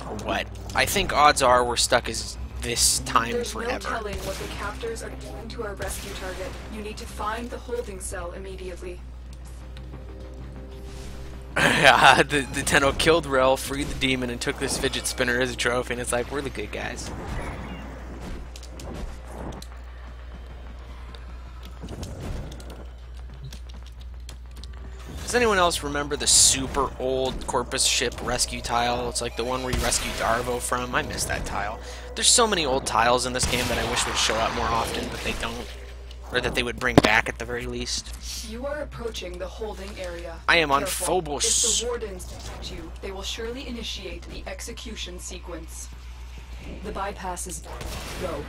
or what. I think odds are we're stuck as this time There's forever. no telling what the captors are doing to our rescue target. You need to find the holding cell immediately. the Tenno killed Rel, freed the demon, and took this fidget spinner as a trophy, and it's like, we're the good guys. Does anyone else remember the super old Corpus ship rescue tile? It's like the one where you rescued Darvo from. I miss that tile. There's so many old tiles in this game that I wish would show up more often, but they don't. Or that they would bring back at the very least. You are approaching the holding area. I am on Careful. Phobos. If the wardens detect you, they will surely initiate the execution sequence. The bypass is go.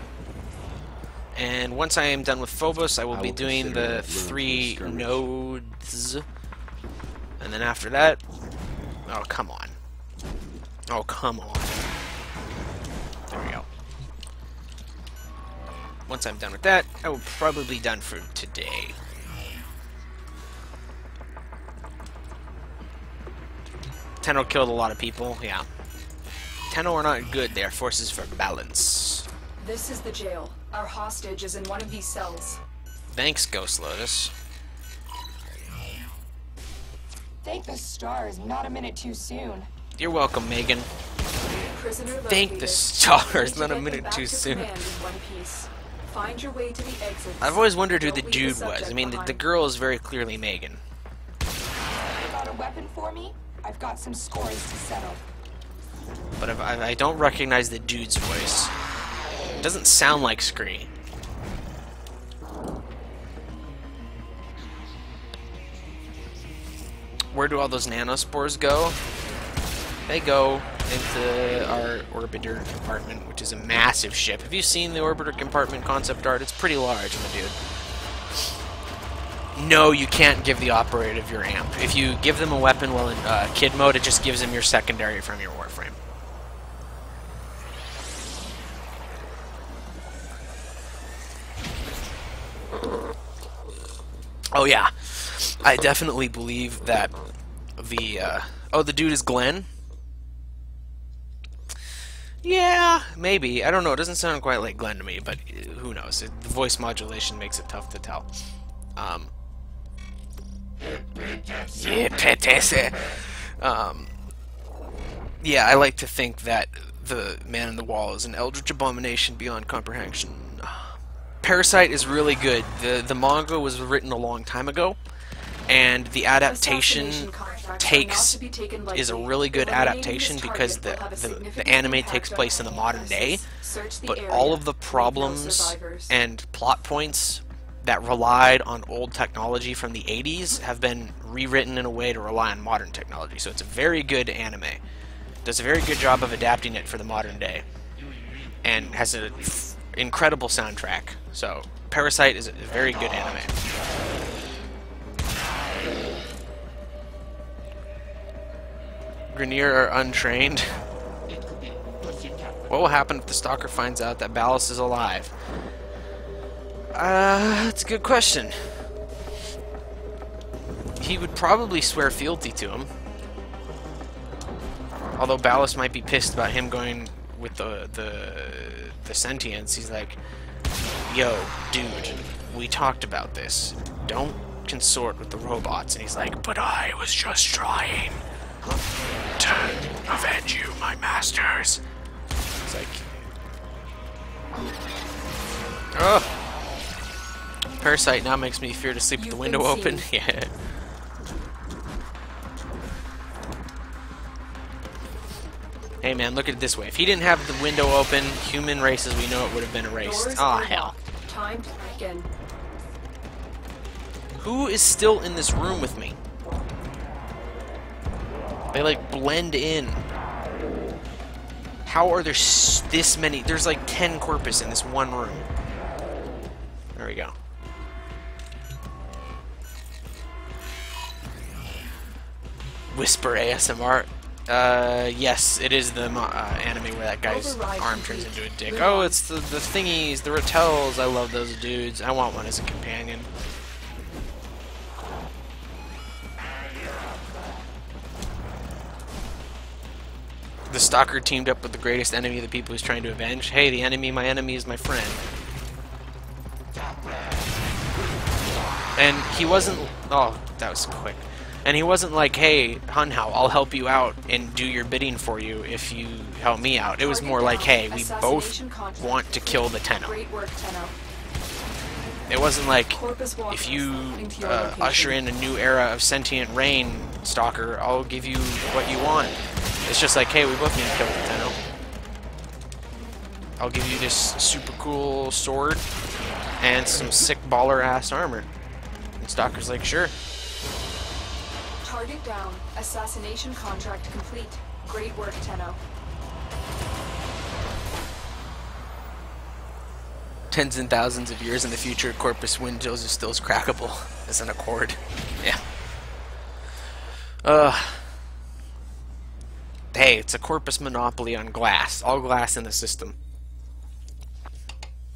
And once I am done with Phobos, I will be doing consider the it 3 skirmish. nodes. And then after that... Oh, come on. Oh, come on. There we go. Once I'm done with that, I will probably be done for today. Tenno killed a lot of people, yeah. Tenno are not good, they are forces for balance. This is the jail. Our hostage is in one of these cells. Thanks, Ghost Lotus. Thank the stars, not a minute too soon. You're welcome, Megan. Prisoner located. Thank the stars, Need to not a get them minute back too to soon. command in one piece. Find your way to the exits. I've always wondered who the Don't leave dude was. subject I mean, the behind. girl is very clearly Megan. You got a weapon for me? I've got some scores to settle. But if I don't recognize the dude's voice. It doesn't sound like Scree. Where do all those nanospores go? They go into our orbiter compartment, which is a massive ship. Have you seen the orbiter compartment concept art? It's pretty large, my dude. No, you can't give the operative your amp. If you give them a weapon while in kid mode, it just gives them your secondary from your Warframe. Oh yeah, I definitely believe that the oh, the dude is Glenn? Yeah, maybe. I don't know. It doesn't sound quite like Glenn to me, but who knows? The voice modulation makes it tough to tell. Yeah, I like to think that the man in the wall is an eldritch abomination beyond comprehension. Parasite is really good. The manga was written a long time ago, and the adaptation is a really good adaptation because the anime takes place in the modern day, but all of the problems and plot points that relied on old technology from the 80s have been rewritten in a way to rely on modern technology. So it's a very good anime. Does a very good job of adapting it for the modern day, and has an incredible soundtrack. So Parasite is a very good anime. Grineer are untrained. What will happen if the stalker finds out that Ballast is alive? That's a good question. He would probably swear fealty to him. Although Ballast might be pissed about him going with the sentience. He's like, yo, dude, we talked about this. Don't consort with the robots. And he's like, but I was just trying to avenge you, my masters. It's like, oh. Parasite now makes me fear to sleep with the window open. Yeah. Hey man, look at it this way. If he didn't have the window open, human race as we know it would have been erased. Ah, hell. Time to begin. Who is still in this room with me? They like blend in. How are there this many? There's like 10 corpus in this one room. There we go. Whisper ASMR. Yes, it is the anime where that guy's arm turns into a dick. Oh, it's the thingies, the Ratels. I love those dudes. I want one as a companion. The stalker teamed up with the greatest enemy of the people he's trying to avenge. Hey, the enemy, my enemy is my friend. And he wasn't... Oh, that was quick. And he wasn't like, hey, Hunhao, I'll help you out and do your bidding for you if you help me out. It was more like, hey, we both want to kill the Tenno. It wasn't like, if you usher in a new era of sentient reign, Stalker, I'll give you what you want. It's just like, hey, we both need to kill the Tenno. I'll give you this super cool sword and some sick baller-ass armor. And Stalker's like, sure. Target down. Assassination contract complete. Great work, Tenno. Tens and thousands of years in the future, Corpus Windows is still as crackable as an Accord. Yeah. Hey, it's a Corpus monopoly on glass. All glass in the system.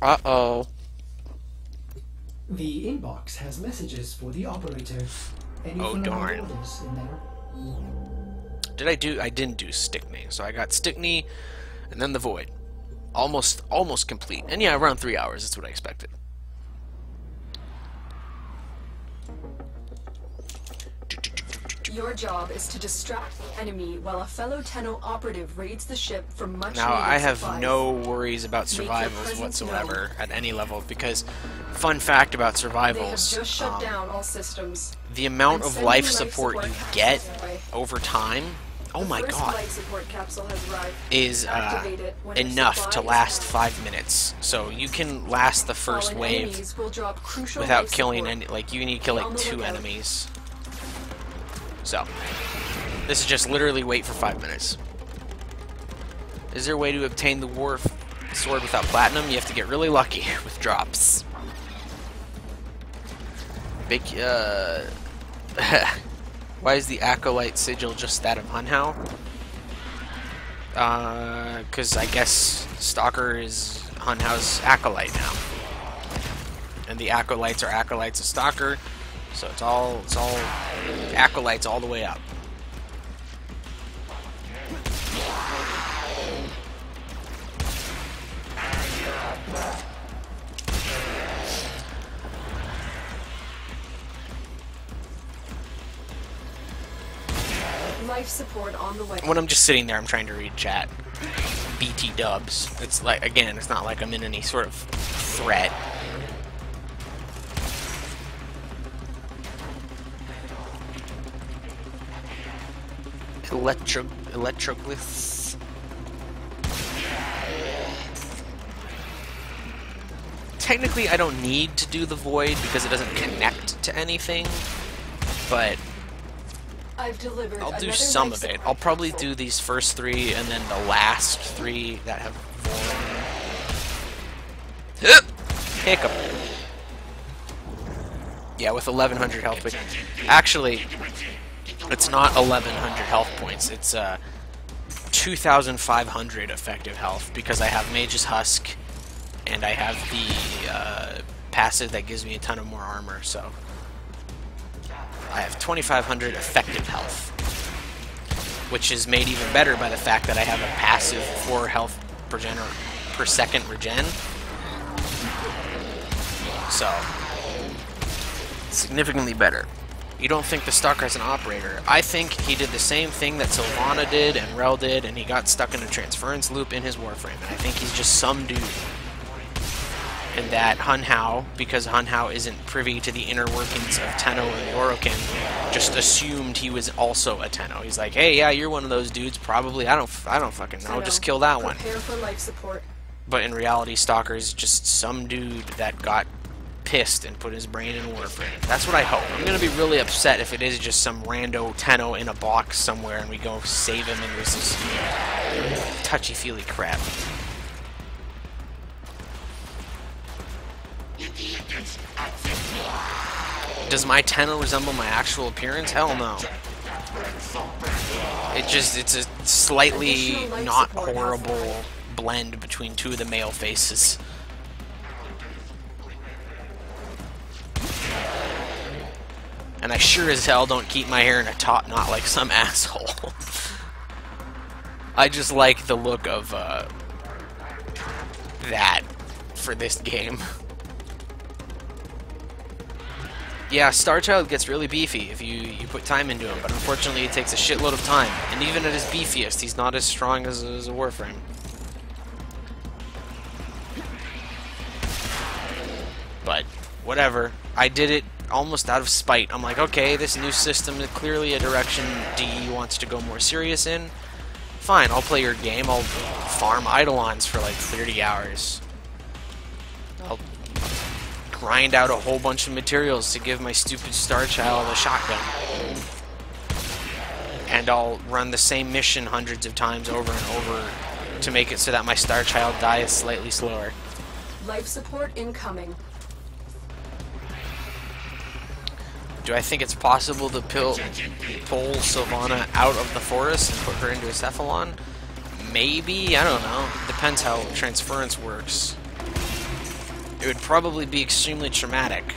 Uh-oh. The inbox has messages for the operator. Any Oh, darn. orders in there? I didn't do Stickney. So I got Stickney and then the Void. Almost complete. And yeah, around 3 hours. That's what I expected. Your job is to distract the enemy while a fellow Tenno operative raids the ship for much Now, needed I have supplies. no worries about Make your survivals presence whatsoever at any level, because fun fact about They have survivals, just shut down all systems. the amount And of sending life support you capsules get away. over time, oh my First god, life support capsule has arrived. is Activate it when enough your to supply last is 5 minutes. So you can last the first Fallen wave enemies will drop crucial without life killing support. any, like you need to kill Be on like the 2 lookout. enemies. So, this is just literally wait for 5 minutes. Is there a way to obtain the war sword without platinum? You have to get really lucky with drops. Big, why is the Acolyte sigil just that of Hunhow? Because I guess Stalker is Hunhow's Acolyte now. And the Acolytes are Acolytes of Stalker, so it's all Acolytes all the way up. Life support on the way. When I'm just sitting there, I'm trying to read chat. BT dubs. It's like, again, it's not like I'm in any sort of threat. Electroglyphs. Technically, I don't need to do the void because it doesn't connect to anything, but I've delivered. I'll do some of it. I'll probably do these first 3 and then the last 3 that have void. Hiccup. Yeah, with 1100 health points. Actually, it's not 1100 health points. It's 2500 effective health because I have Mage's Husk and I have the passive that gives me a ton of more armor, so I have 2500 effective health, which is made even better by the fact that I have a passive 4 health per second regen. So, significantly better. You don't think the Stalker is an operator. I think he did the same thing that Sylvana did and Rel did, and he got stuck in a transference loop in his Warframe. And I think he's just some dude. And that Hunhow, because Hunhow isn't privy to the inner workings of Tenno and Yorokin, just assumed he was also a Tenno. He's like, hey, yeah, you're one of those dudes, probably. I don't fucking know. Just kill that one. Prepare for life support. But in reality, Stalker's just some dude that got pissed and put his brain in Warframe. That's what I hope. I'm gonna be really upset if it is just some rando Tenno in a box somewhere and we go save him and this is touchy-feely crap. Does my Tenno resemble my actual appearance? Hell no. It's a slightly not horrible blend between 2 of the male faces. And I sure as hell don't keep my hair in a top knot like some asshole. I just like the look of that for this game. Yeah, Starchild gets really beefy if you put time into him, but unfortunately it takes a shitload of time. And even at his beefiest, he's not as strong as a Warframe. But, whatever. I did it almost out of spite. I'm like, okay, this new system is clearly a direction DE wants to go more serious in. Fine, I'll play your game. I'll farm Eidolons for like 30 hours. I'll grind out a whole bunch of materials to give my stupid Starchild a shotgun. And I'll run the same mission hundreds of times over and over to make it so that my Starchild dies slightly slower. Life support incoming. Do I think it's possible to pull Sylvana out of the forest and put her into a Cephalon? Maybe, I don't know. Depends how transference works. It would probably be extremely traumatic.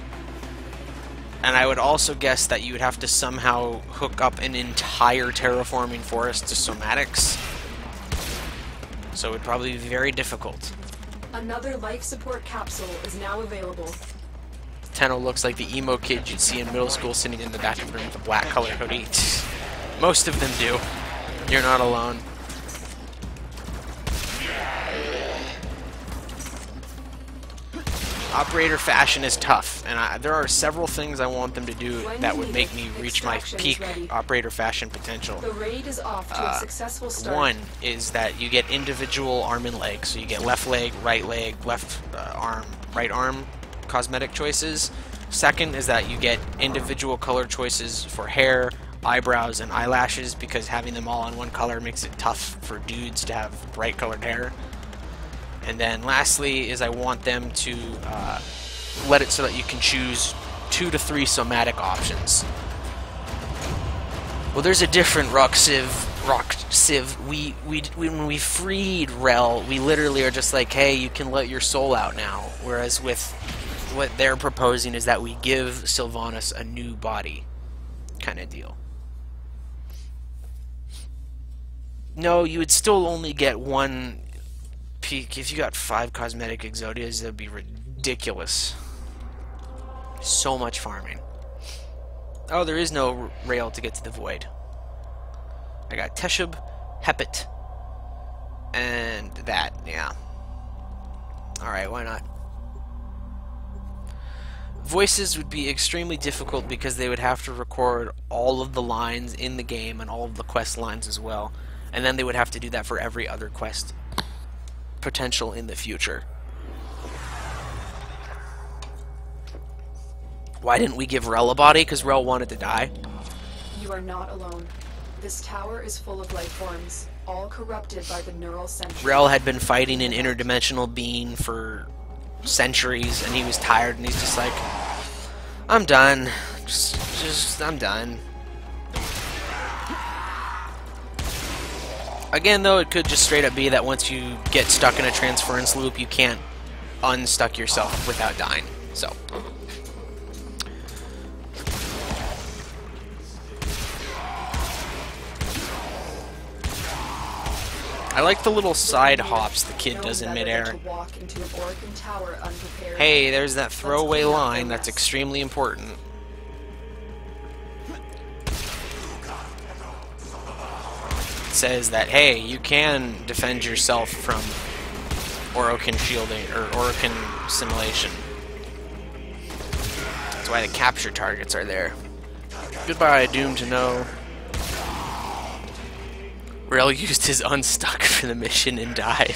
And I would also guess that you would have to somehow hook up an entire terraforming forest to somatics. So it would probably be very difficult. Another life support capsule is now available. Tenno looks like the emo kid you'd see in middle school sitting in the back of the room with a black colored hoodie. Most of them do. You're not alone. Operator fashion is tough, and there are several things I want them to do that would make me reach my peak operator fashion potential. The raid is off to a successful start. One is that you get individual arm and leg, so you get left leg, left arm, right arm cosmetic choices. Second is that you get individual color choices for hair, eyebrows and eyelashes, because having them all on one color makes it tough for dudes to have bright colored hair. And then lastly is I want them to let it so that you can choose 2 to 3 somatic options. Well, there's a different rock civ. When we freed Rel, we literally are just like, hey, you can let your soul out now. Whereas with what they're proposing is that we give Sylvanas a new body, kind of deal. No, you would still only get 1 peak. If you got 5 cosmetic Exodias, that'd be ridiculous. So much farming. Oh, there is no rail to get to the void. I got Teshub, Hepit, and that, yeah. Alright, why not? Voices would be extremely difficult because they would have to record all of the lines in the game and all of the quest lines as well. And then they would have to do that for every other quest potential in the future. Why didn't we give Rel a body? Because Rel wanted to die. You are not alone. This tower is full of life forms, all corrupted by the neural century. Rel had been fighting an interdimensional being for centuries, and he was tired, and he's just like, I'm done. I'm done. Again, though, it could just straight up be that once you get stuck in a transference loop, you can't unstuck yourself without dying. So. I like the little side hops the kid does in midair. Hey, there's that throwaway line that's extremely important. It says that, hey, you can defend yourself from Orokin shielding, or Orokin simulation. That's why the capture targets are there. Goodbye, doomed to know. Rel used his unstuck for the mission and died.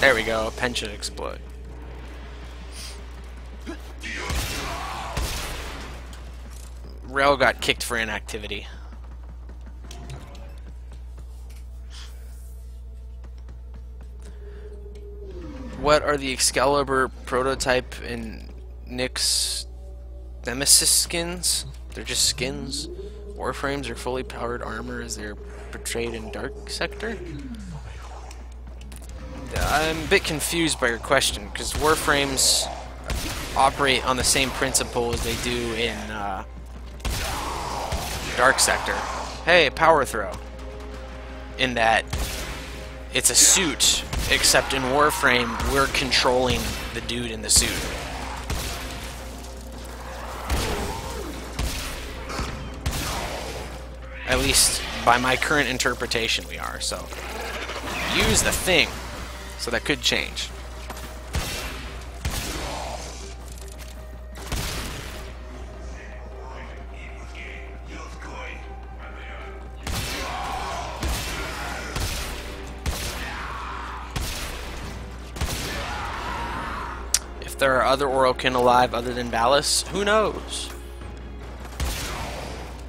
There we go, pension explode. Rel got kicked for inactivity. What are the Excalibur prototype and Nyx Nemesis skins? They're just skins. Warframes are fully powered armor as they're portrayed in Dark Sector? I'm a bit confused by your question, because Warframes operate on the same principle as they do in Dark Sector. Hey, power throw. In that it's a suit, except in Warframe we're controlling the dude in the suit. At least by my current interpretation we are, so use the thing. So that could change. If there are other Orokin alive other than Ballas, who knows?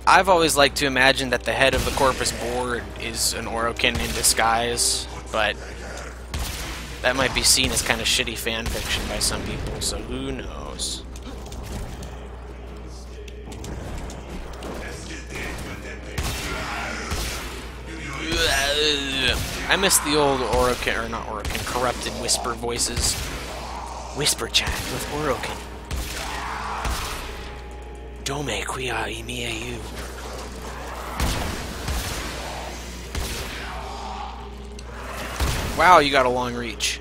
I've always liked to imagine that the head of the Corpus Board is an Orokin in disguise, but that might be seen as kind of shitty fan fiction by some people, so who knows? I miss the old Orokin, or not Orokin, corrupted whisper voices. Whisper chat with Orokin. Dome quia imieu. Wow, you got a long reach.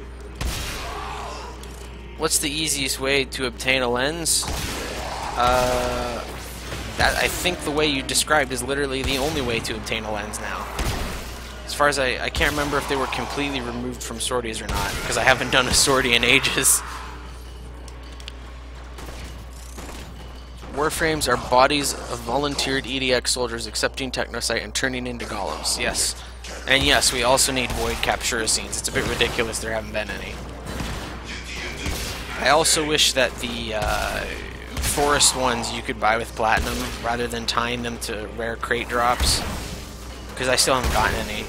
What's the easiest way to obtain a lens? That I think the way you described is literally the only way to obtain a lens now. As far as I can't remember if they were completely removed from sorties or not, because I haven't done a sortie in ages. Warframes are bodies of volunteered EDX soldiers accepting technocite and turning into golems. Yes. And yes, we also need void capture scenes. It's a bit ridiculous there haven't been any. I also wish that the forest ones you could buy with platinum rather than tying them to rare crate drops, because I still haven't gotten any.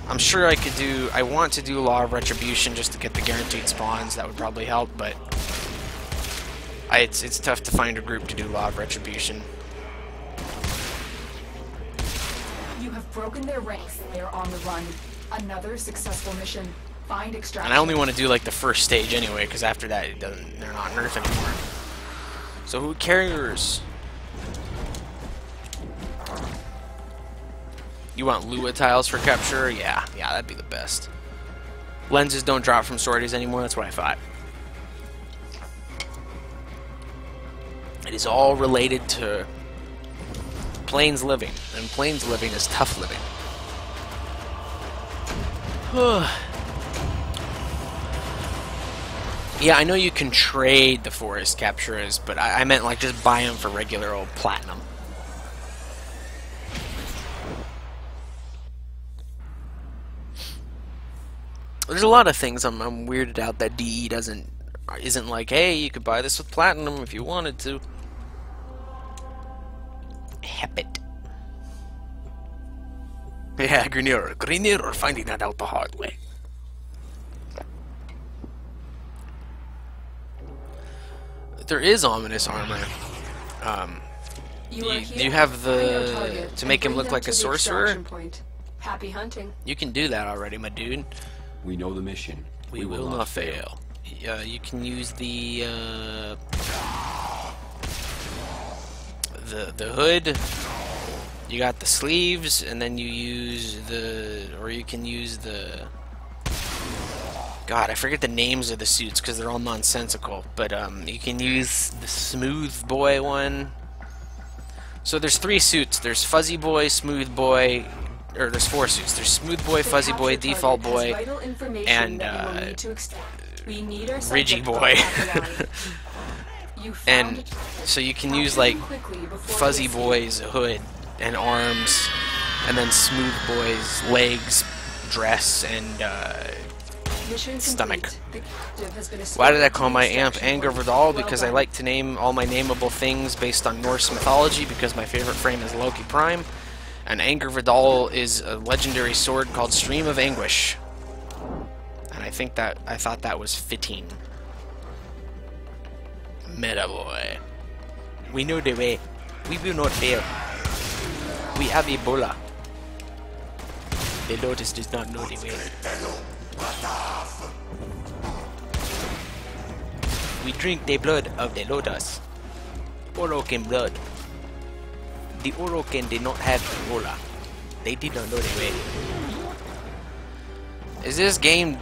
I'm sure I could do. I want to do Law of Retribution just to get the guaranteed spawns. That would probably help, but it's tough to find a group to do Law of Retribution. You have broken their ranks. They are on the run. Another successful mission. Find extraction. And I only want to do like the first stage anyway, because after that it doesn't. They're not nerf anymore. So who cares? You want Lua tiles for capture? Yeah, that'd be the best. Lenses don't drop from sorties anymore. That's what I thought. It is all related to plains living, and plains living is tough living. Yeah, I know you can trade the forest capturers, but I meant like just buy them for regular old platinum. There's a lot of things I'm weirded out that DE isn't like, hey, you could buy this with platinum if you wanted to. Hep it. Yeah, Grenier finding that out the hard way. There is ominous armor. You have the to make him look like a sorcerer. Happy hunting. You can do that already, my dude. We know the mission. We will not fail. You can use the hood. You got the sleeves, and then you use you can use the. God, I forget the names of the suits because they're all nonsensical. But you can use the Smooth Boy one. So there's 3 suits. There's Fuzzy Boy, Smooth Boy, or there's 4 suits. There's Smooth Boy, Fuzzy Boy, Default Boy, and Ridgy Boy. And so you can use like Fuzzy Boy's hood and arms, and then Smooth Boy's legs, dress, and stomach. Why did I call my amp Anger Vidal? Because I like to name all my nameable things based on Norse mythology, because my favorite frame is Loki Prime, and Anger Vidal is a legendary sword called Stream of Anguish. And I thought that was fitting. Meta boy. We know the way. We will not fail. We have Ebola. The Lotus does not know the way. We drink the blood of the Lotus. Orokin blood. The Orokin did not have Ebola. They did not know the way. Is this game...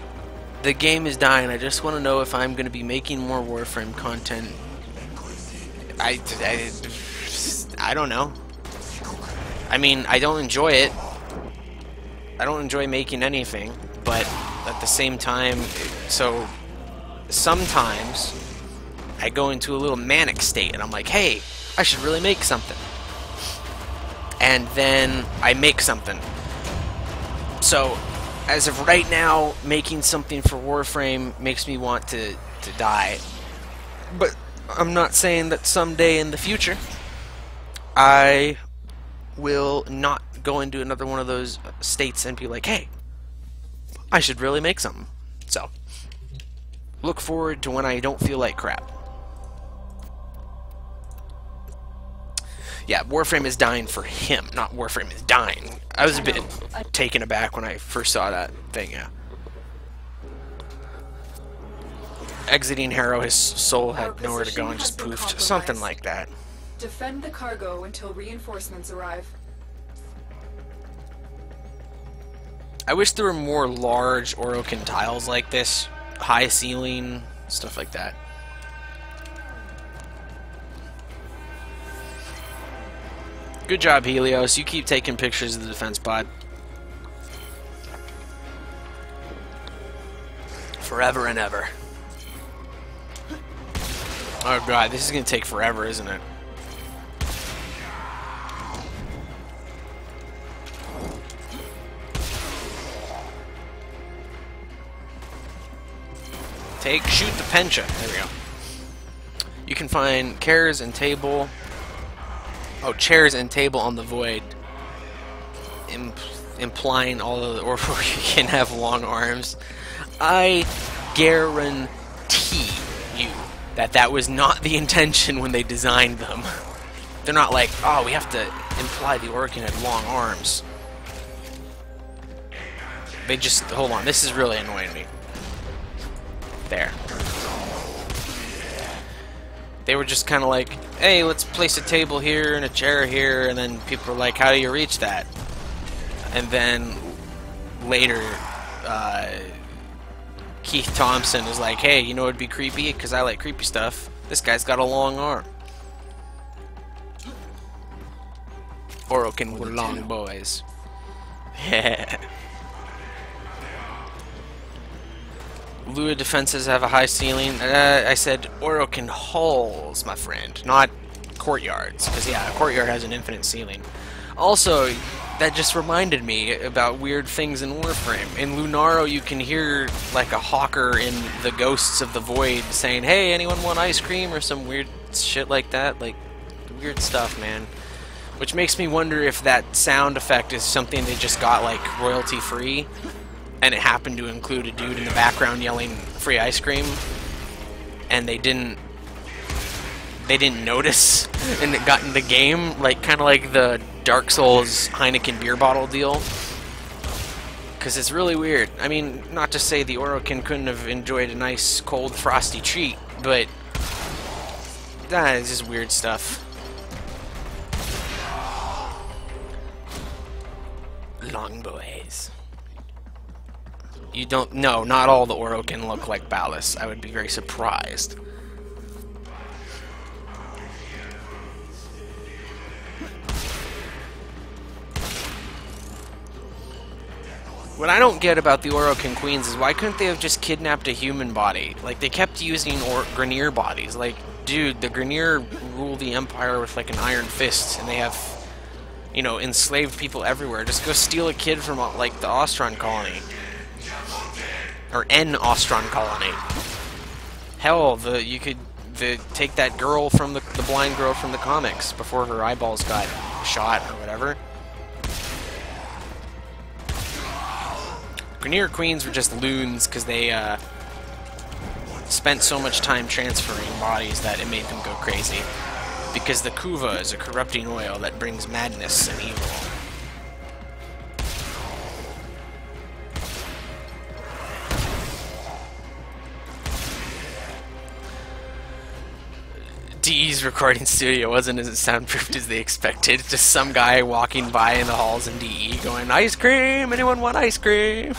The game is dying. I just want to know if I'm going to be making more Warframe content. I don't know. I mean, I don't enjoy it. I don't enjoy making anything, but at the same time, so sometimes I go into a little manic state and I'm like, hey, I should really make something. And then I make something. So as of right now, making something for Warframe makes me want to die. But I'm not saying that someday in the future I will not go into another one of those states and be like, hey, I should really make something. So look forward to when I don't feel like crap. Yeah, Warframe is dying for him, not Warframe is dying. I was a bit taken aback when I first saw that thing, yeah. Exiting Harrow, his soul had nowhere to go and just poofed. Something like that. Defend the cargo until reinforcements arrive. I wish there were more large Orokin tiles like this. High ceiling, stuff like that. Good job, Helios. You keep taking pictures of the defense pod. Forever and ever. Oh god, this is gonna take forever, isn't it? Shoot the Pencha. There we go. You can find chairs and table. Oh, chairs and table on the void, implying all of the Warframe can have long arms. I guarantee you that that was not the intention when they designed them. They're not like, oh, we have to imply the Orokin had long arms. They just, hold on, this is really annoying me. There. They were just kind of like, hey, let's place a table here and a chair here, and then people were like, how do you reach that? And then later, Keith Thompson was like, hey, you know what would be creepy? Because I like creepy stuff. This guy's got a long arm. Orokin were long boys. Yeah. Lua defenses have a high ceiling. I said Orokin halls, my friend, not courtyards. Because, yeah, a courtyard has an infinite ceiling. Also, that just reminded me about weird things in Warframe. In Lunaro, you can hear, like, a hawker in the Ghosts of the Void saying, hey, anyone want ice cream? Or some weird shit like that. Like, weird stuff, man. Which makes me wonder if that sound effect is something they just got, like, royalty-free. And it happened to include a dude in the background yelling free ice cream, and they didn't notice, and it got in the game, like kind of like the Dark Souls Heineken beer bottle deal. Because it's really weird. I mean, not to say the Orokin couldn't have enjoyed a nice cold frosty treat, but that is just weird stuff. Long boys. You don't... No, not all the Orokin look like Ballas. I would be very surprised. What I don't get about the Orokin Queens is why couldn't they have just kidnapped a human body? Like, they kept using Grineer bodies. Like, dude, the Grineer rule the Empire with, like, an iron fist, and they have, you know, enslaved people everywhere. Just go steal a kid from, like, the Ostron colony. Or an Ostron colony. Hell, you could take that girl from the blind girl from the comics before her eyeballs got shot or whatever. Grineer Queens were just loons because they spent so much time transferring bodies that it made them go crazy. Because the Kuva is a corrupting oil that brings madness and evil. DE's recording studio wasn't as soundproofed as they expected. Just some guy walking by in the halls in DE going, ice cream! Anyone want ice cream?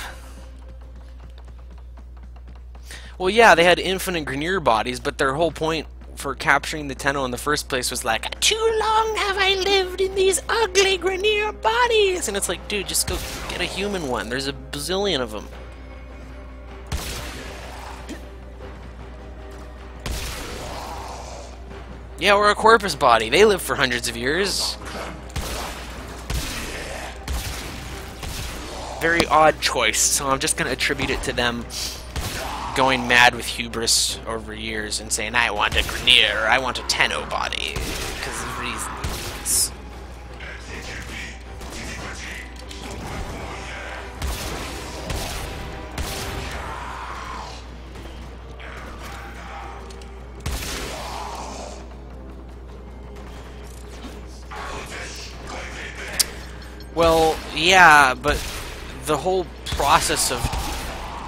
Well, yeah, they had infinite Grineer bodies, but their whole point for capturing the Tenno in the first place was like, too long have I lived in these ugly Grineer bodies! And it's like, dude, just go get a human one. There's a bazillion of them. Yeah, or a corpus body. They live for hundreds of years. Very odd choice, so I'm just going to attribute it to them going mad with hubris over years and saying, I want a Grineer, or I want a Tenno body, because of reasons. Well, yeah, but the whole process of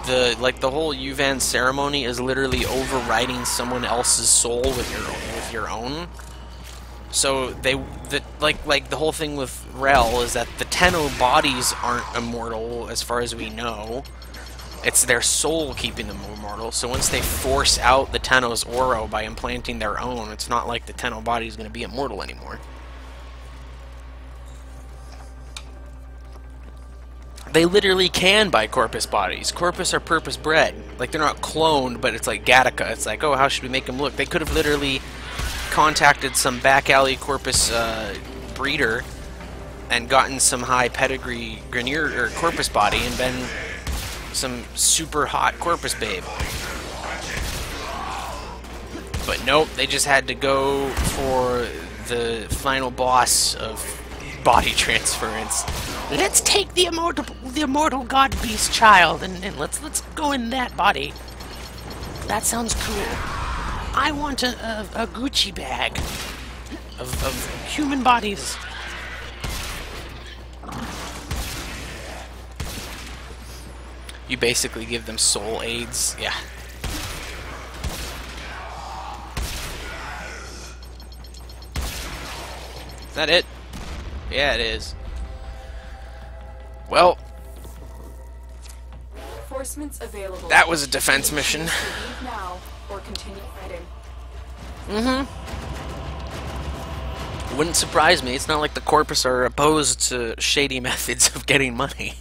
the whole Yuvan ceremony is literally overriding someone else's soul with your own. So the whole thing with Rel is that the Tenno bodies aren't immortal as far as we know. It's their soul keeping them immortal. So once they force out the Tenno's Oro by implanting their own, it's not like the Tenno body is going to be immortal anymore. They literally can buy corpus bodies. Corpus are purpose bred. Like, they're not cloned, but it's like Gattaca. It's like, oh, how should we make them look? They could have literally contacted some back alley corpus breeder and gotten some high pedigree Grineer or corpus body and been some super hot corpus babe. But nope, they just had to go for the final boss of body transference. Let's take the immortal god beast child and let's go in that body. That sounds cool. I want a Gucci bag of human bodies. You basically give them soul aids. Yeah. Is that it? Yeah, it is. Well, Reinforcements available. that was a defense mission. Leave now or continue fighting. Wouldn't surprise me. It's not like the Corpus are opposed to shady methods of getting money.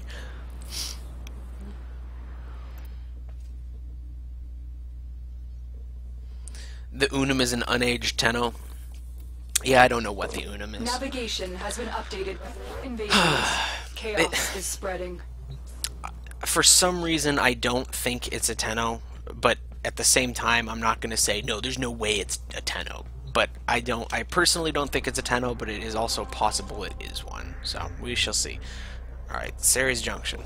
The Unum is an unaged Tenno. Yeah, I don't know what the Unum is. Navigation has been updated. Invasions. Chaos is spreading. For some reason, I don't think it's a Tenno, but at the same time, I'm not going to say, no, there's no way it's a Tenno. But I personally don't think it's a Tenno, but it is also possible it is one. So, we shall see. Alright, Ceres Junction.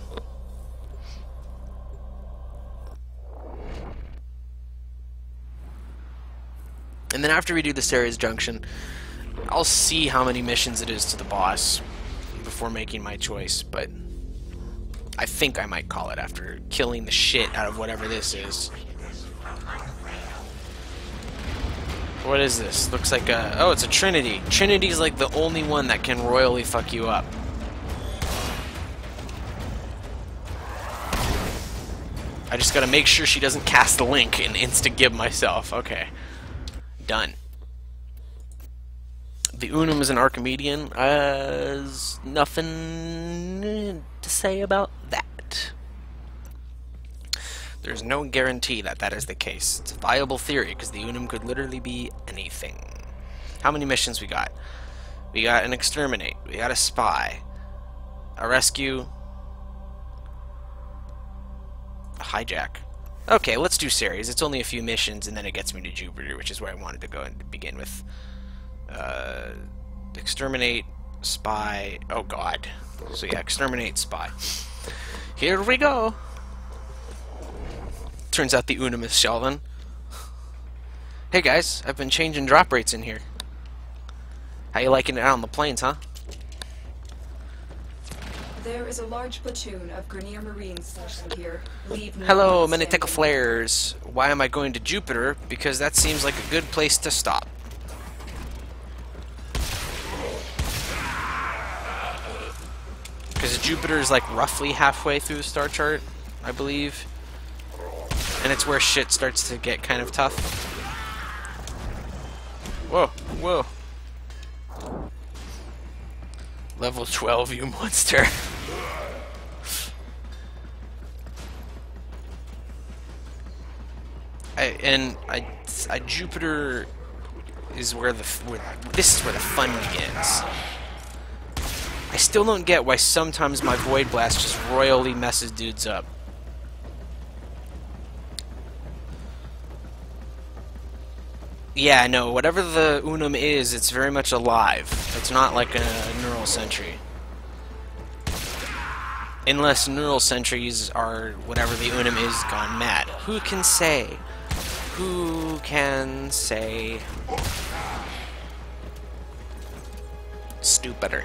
And then after we do the Ceres Junction, I'll see how many missions it is to the boss before making my choice, but I think I might call it after killing the shit out of whatever this is. What is this? Looks like a... oh, it's a Trinity. Trinity's like the only one that can royally fuck you up. I just gotta make sure she doesn't cast the link and insta-gib myself. Okay. Done. The Unum is an Archimedean. Nothing to say about that. There's no guarantee that that is the case. It's a viable theory, because the Unum could literally be anything. How many missions we got? We got an Exterminate. We got a Spy. A Rescue. A Hijack. Okay, let's do Ceres. It's only a few missions, and then it gets me to Jupiter, which is where I wanted to go and begin with. Exterminate, Spy. Oh god. So yeah, Exterminate, Spy. Here we go. Turns out the Unum is Sheldon. Hey guys, I've been changing drop rates in here. How you liking it out on the plains, huh? There is a large platoon of Grenier Marines stationed here. Leave no Hello, one Manitical standing. Flares. Why am I going to Jupiter? Because that seems like a good place to stop. Because Jupiter is like roughly halfway through the star chart, I believe. And it's where shit starts to get kind of tough. Whoa, whoa. Level 12, you monster. Jupiter is where this is where the fun begins. I still don't get why sometimes my Void Blast just royally messes dudes up. Yeah, no, whatever the Unum is, it's very much alive. It's not like a neural sentry. Unless neural sentries are whatever the Unum is gone mad. Who can say? Who can say? Stupider.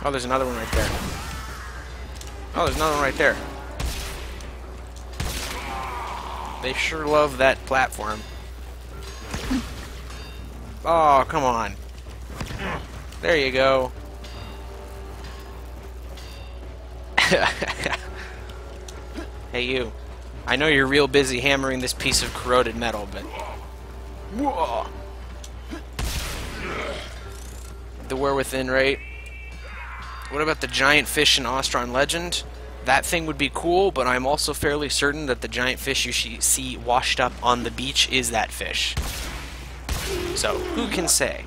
Oh, there's another one right there. Oh, there's another one right there. They sure love that platform. Oh, come on. There you go. Hey, you. I know you're real busy hammering this piece of corroded metal, but... Whoa. The War Within, right? What about the giant fish in Ostron Legend? That thing would be cool, but I'm also fairly certain that the giant fish you see washed up on the beach is that fish. So, who can say?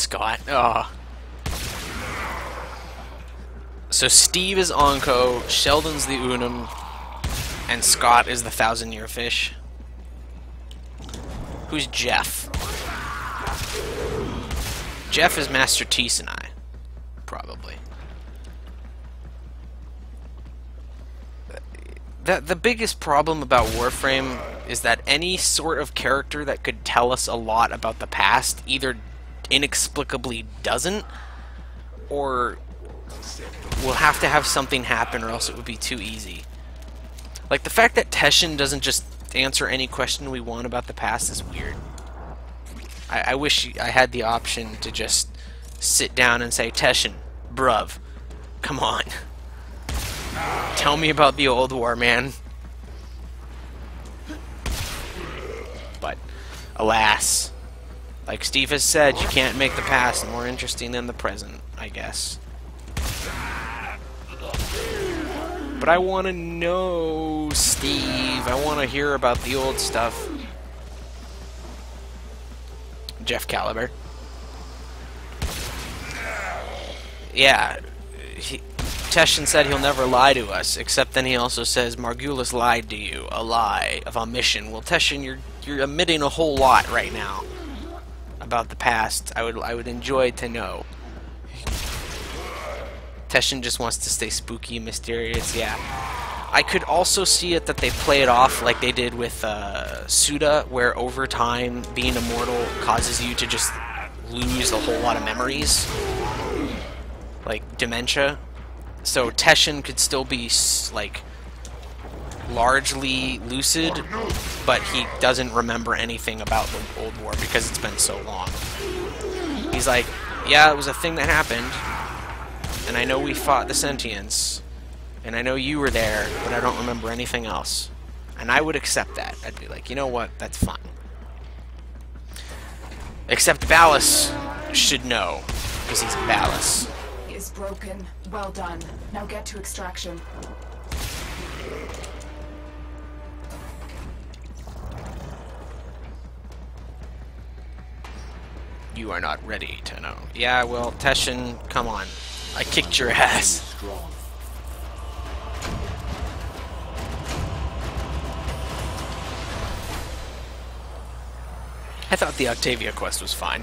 Scott. Oh. So Steve is Onko, Sheldon's the Unum, and Scott is the 1,000-year fish. Who's Jeff? Jeff is Master Tease and I. Probably. The biggest problem about Warframe is that any sort of character that could tell us a lot about the past either inexplicably doesn't, or we'll have to have something happen or else it would be too easy. Like, the fact that Teshin doesn't just answer any question we want about the past is weird. I wish I had the option to just sit down and say, Teshin, bruv, come on. Tell me about the old war, man. But, alas, like Steve has said, you can't make the past more interesting than the present, I guess. But I want to know, Steve. I want to hear about the old stuff. Jeff Caliber. Yeah. Teshin said he'll never lie to us, except then he also says Margulis lied to you, a lie of omission. Well, Teshin, you're omitting a whole lot right now about the past. I would enjoy to know. Teshin just wants to stay spooky and mysterious. Yeah, I could also see it that they play it off like they did with Suda, where over time being immortal causes you to just lose a whole lot of memories, like dementia. So Teshin could still be, like, largely lucid, but he doesn't remember anything about the Old War because it's been so long. He's like, yeah, it was a thing that happened, and I know we fought the Sentients, and I know you were there, but I don't remember anything else. And I would accept that. I'd be like, you know what, that's fine. Except Ballas should know, because he's Ballas. Is broken. Well done. Now get to extraction. You are not ready to know. Yeah, well, Teshin, come on. I kicked your ass. I thought the Octavia quest was fine.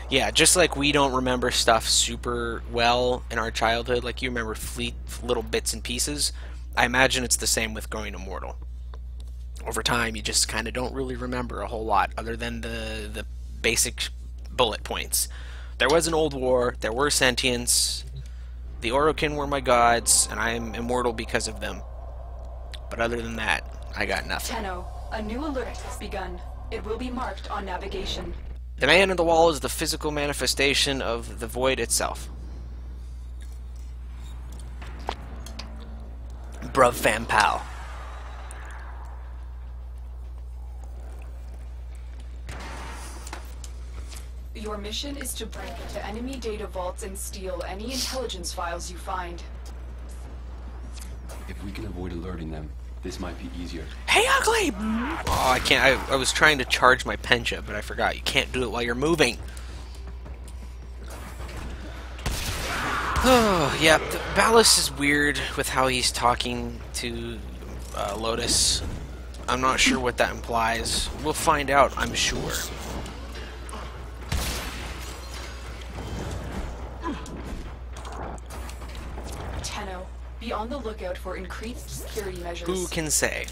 Yeah, just like we don't remember stuff super well in our childhood, like you remember little bits and pieces, I imagine it's the same with going immortal. Over time, you just kind of don't really remember a whole lot, other than the basic bullet points. There was an old war, there were sentients, the Orokin were my gods, and I am immortal because of them. But other than that, I got nothing. Tenno, a new alert has begun. It will be marked on navigation. The man in the wall is the physical manifestation of the void itself. Bruv fam pal. Your mission is to break into enemy data vaults and steal any intelligence files you find. If we can avoid alerting them, this might be easier. Hey, ugly! Oh, I can't. I was trying to charge my pencha, but I forgot. You can't do it while you're moving. Oh, yeah. Ballas is weird with how he's talking to Lotus. I'm not sure what that implies. We'll find out, I'm sure. Tenno, be on the lookout for increased security measures. Who can say?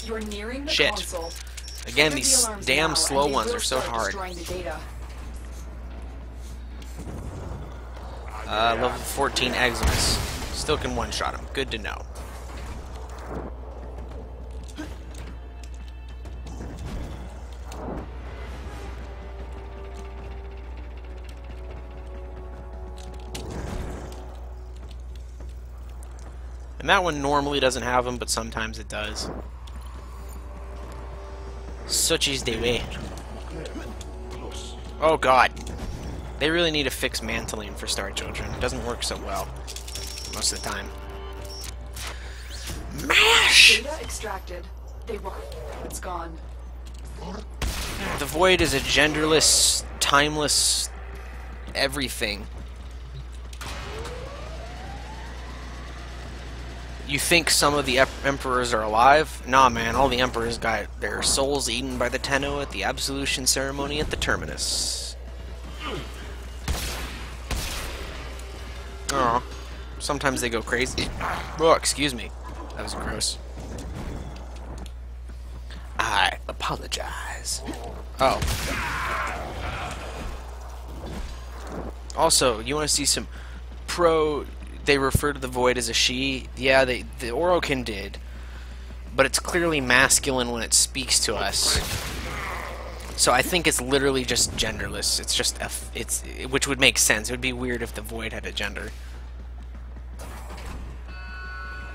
You're nearing the Shit. console. Again, Trigger the these alarms damn now, slow and they ones will are so start hard. destroying the data. Level 14 Eximus. Still can one-shot him. Good to know. And that one normally doesn't have them, but sometimes it does. Such is the way. Oh god. They really need to fix mantling for Star Children. It doesn't work so well most of the time. MASH! Data extracted. They were. It's gone. The Void is a genderless, timeless everything. You think some of the emperors are alive? Nah, man, all the emperors got their souls eaten by the Tenno at the absolution ceremony at the terminus. Oh, sometimes they go crazy. Oh, excuse me. That was gross. I apologize. Oh. Also, you want to see some pro... They refer to the Void as a she. Yeah, the Orokin did. But it's clearly masculine when it speaks to us. So I think it's literally just genderless. It's just which would make sense. It would be weird if the Void had a gender.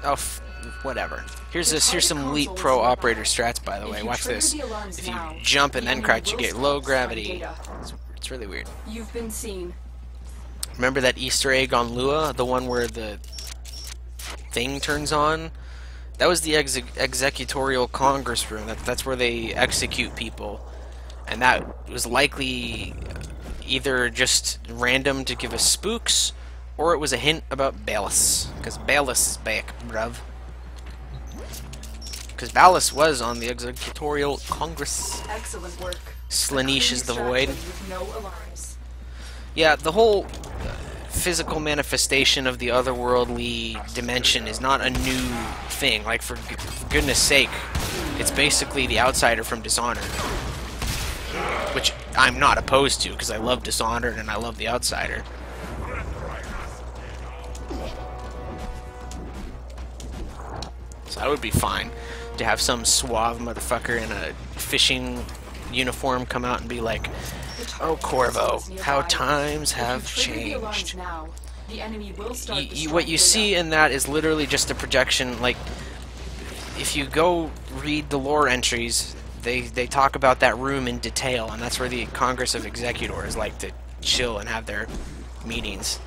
Oh, whatever. Here's some Elite Pro operator strats, by the way. Watch this. If you jump and then crouch, you get low gravity. It's really weird. You've been seen. Remember that Easter egg on Lua? The one where the thing turns on? That was the executorial Congress room. That's where they execute people. And that was likely either just random to give us spooks, or it was a hint about Ballas. Because Ballas is back, bruv. Because Ballas was on the executorial Congress. Excellent work. Slaanesh is the Void. With no alarms. Yeah, the whole physical manifestation of the otherworldly dimension is not a new thing. Like, for goodness sake, it's basically the Outsider from Dishonored. Which I'm not opposed to, because I love Dishonored and I love the Outsider. So that would be fine, to have some suave motherfucker in a fishing uniform come out and be like, "Oh, Corvo, how times have changed." What you see in that is literally just a projection. Like, if you go read the lore entries, they talk about that room in detail, and that's where the Congress of Executors like to chill and have their meetings.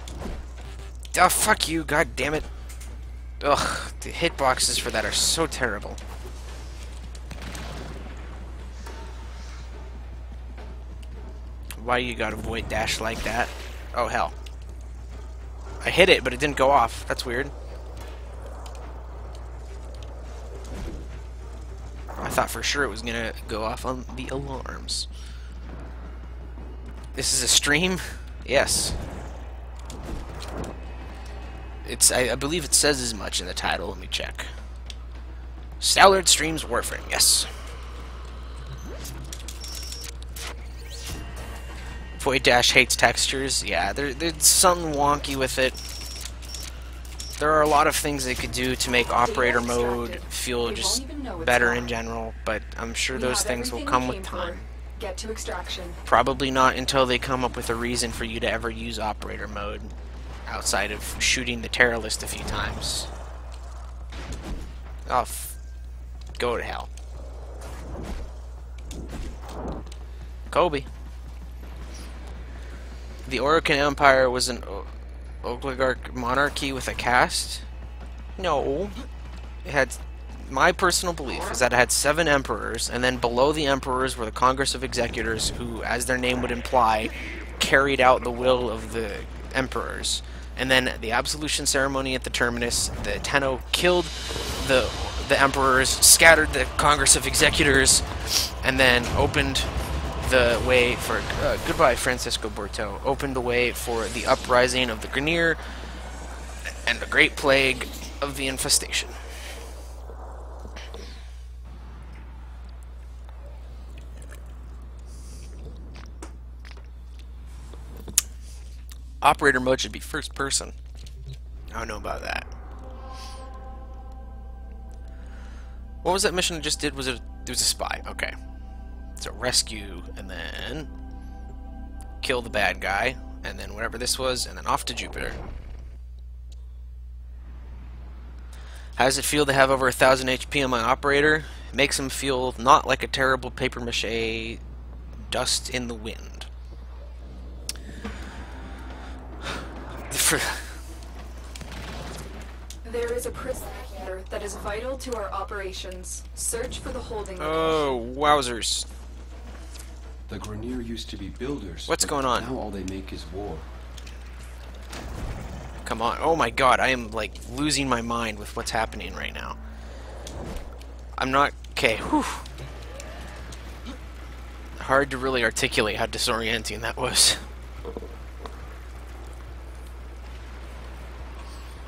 Oh, fuck you, god damn it. Ugh, the hitboxes for that are so terrible. Why you gotta Void dash like that? Oh, hell. I hit it, but it didn't go off. That's weird. I thought for sure it was gonna go off on the alarms. This is a stream? Yes. I believe it says as much in the title. Let me check. StallordD streams Warframe. Yes. Void Dash hates textures. Yeah, there's something wonky with it. There are a lot of things they could do to make operator mode feel just better in general, but I'm sure those things will come with time. Get to extraction. Probably not until they come up with a reason for you to ever use operator mode, outside of shooting the terror list a few times. Oh, go to hell. Kobe. The Orokin Empire was an oligarch monarchy with a caste? No. It had... My personal belief is that it had 7 emperors, and then below the emperors were the Congress of Executors, who, as their name would imply, carried out the will of the emperors. And then the absolution ceremony at the terminus, the Tenno killed the emperors, scattered the Congress of Executors, and then opened the way for goodbye Francisco Borto, opened the way for the uprising of the Grineer and the great plague of the infestation. Operator mode should be first person. I don't know about that. What was that mission I just did? It was a spy. Okay. So rescue, and then kill the bad guy, and then whatever this was, and then off to Jupiter. How does it feel to have over 1,000 HP on my operator? It makes him feel not like a terrible papier-mâché dust in the wind. There is a prison here that is vital to our operations. Search for the holding. Oh, wowzers. The Grenier used to be builders. What's but going on? Now all they make is war. Come on. Oh my god, I am like losing my mind with what's happening right now. I'm not... Okay, whew. Hard to really articulate how disorienting that was.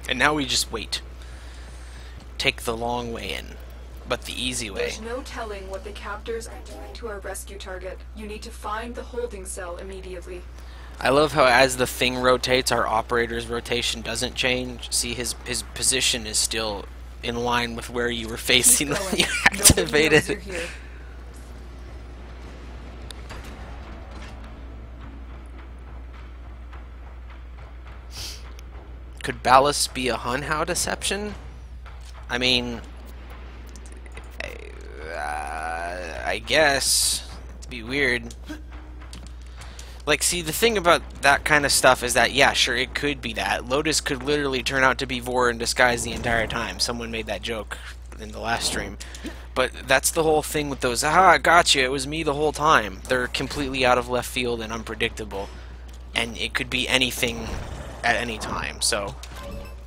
And now we just wait. Take the long way in, but the easy way. There's no telling what the captors are doing to our rescue target. You need to find the holding cell immediately. I love how as the thing rotates, our operator's rotation doesn't change. See, his position is still in line with where you were facing when you activated it. Could ballast be a Hunhow deception? I mean, I guess. It'd be weird. Like, see, the thing about that kind of stuff is that, yeah, sure, it could be that. Lotus could literally turn out to be Vor in disguise the entire time. Someone made that joke in the last stream. But that's the whole thing with those, aha, gotcha, it was me the whole time. They're completely out of left field and unpredictable. And it could be anything at any time. So,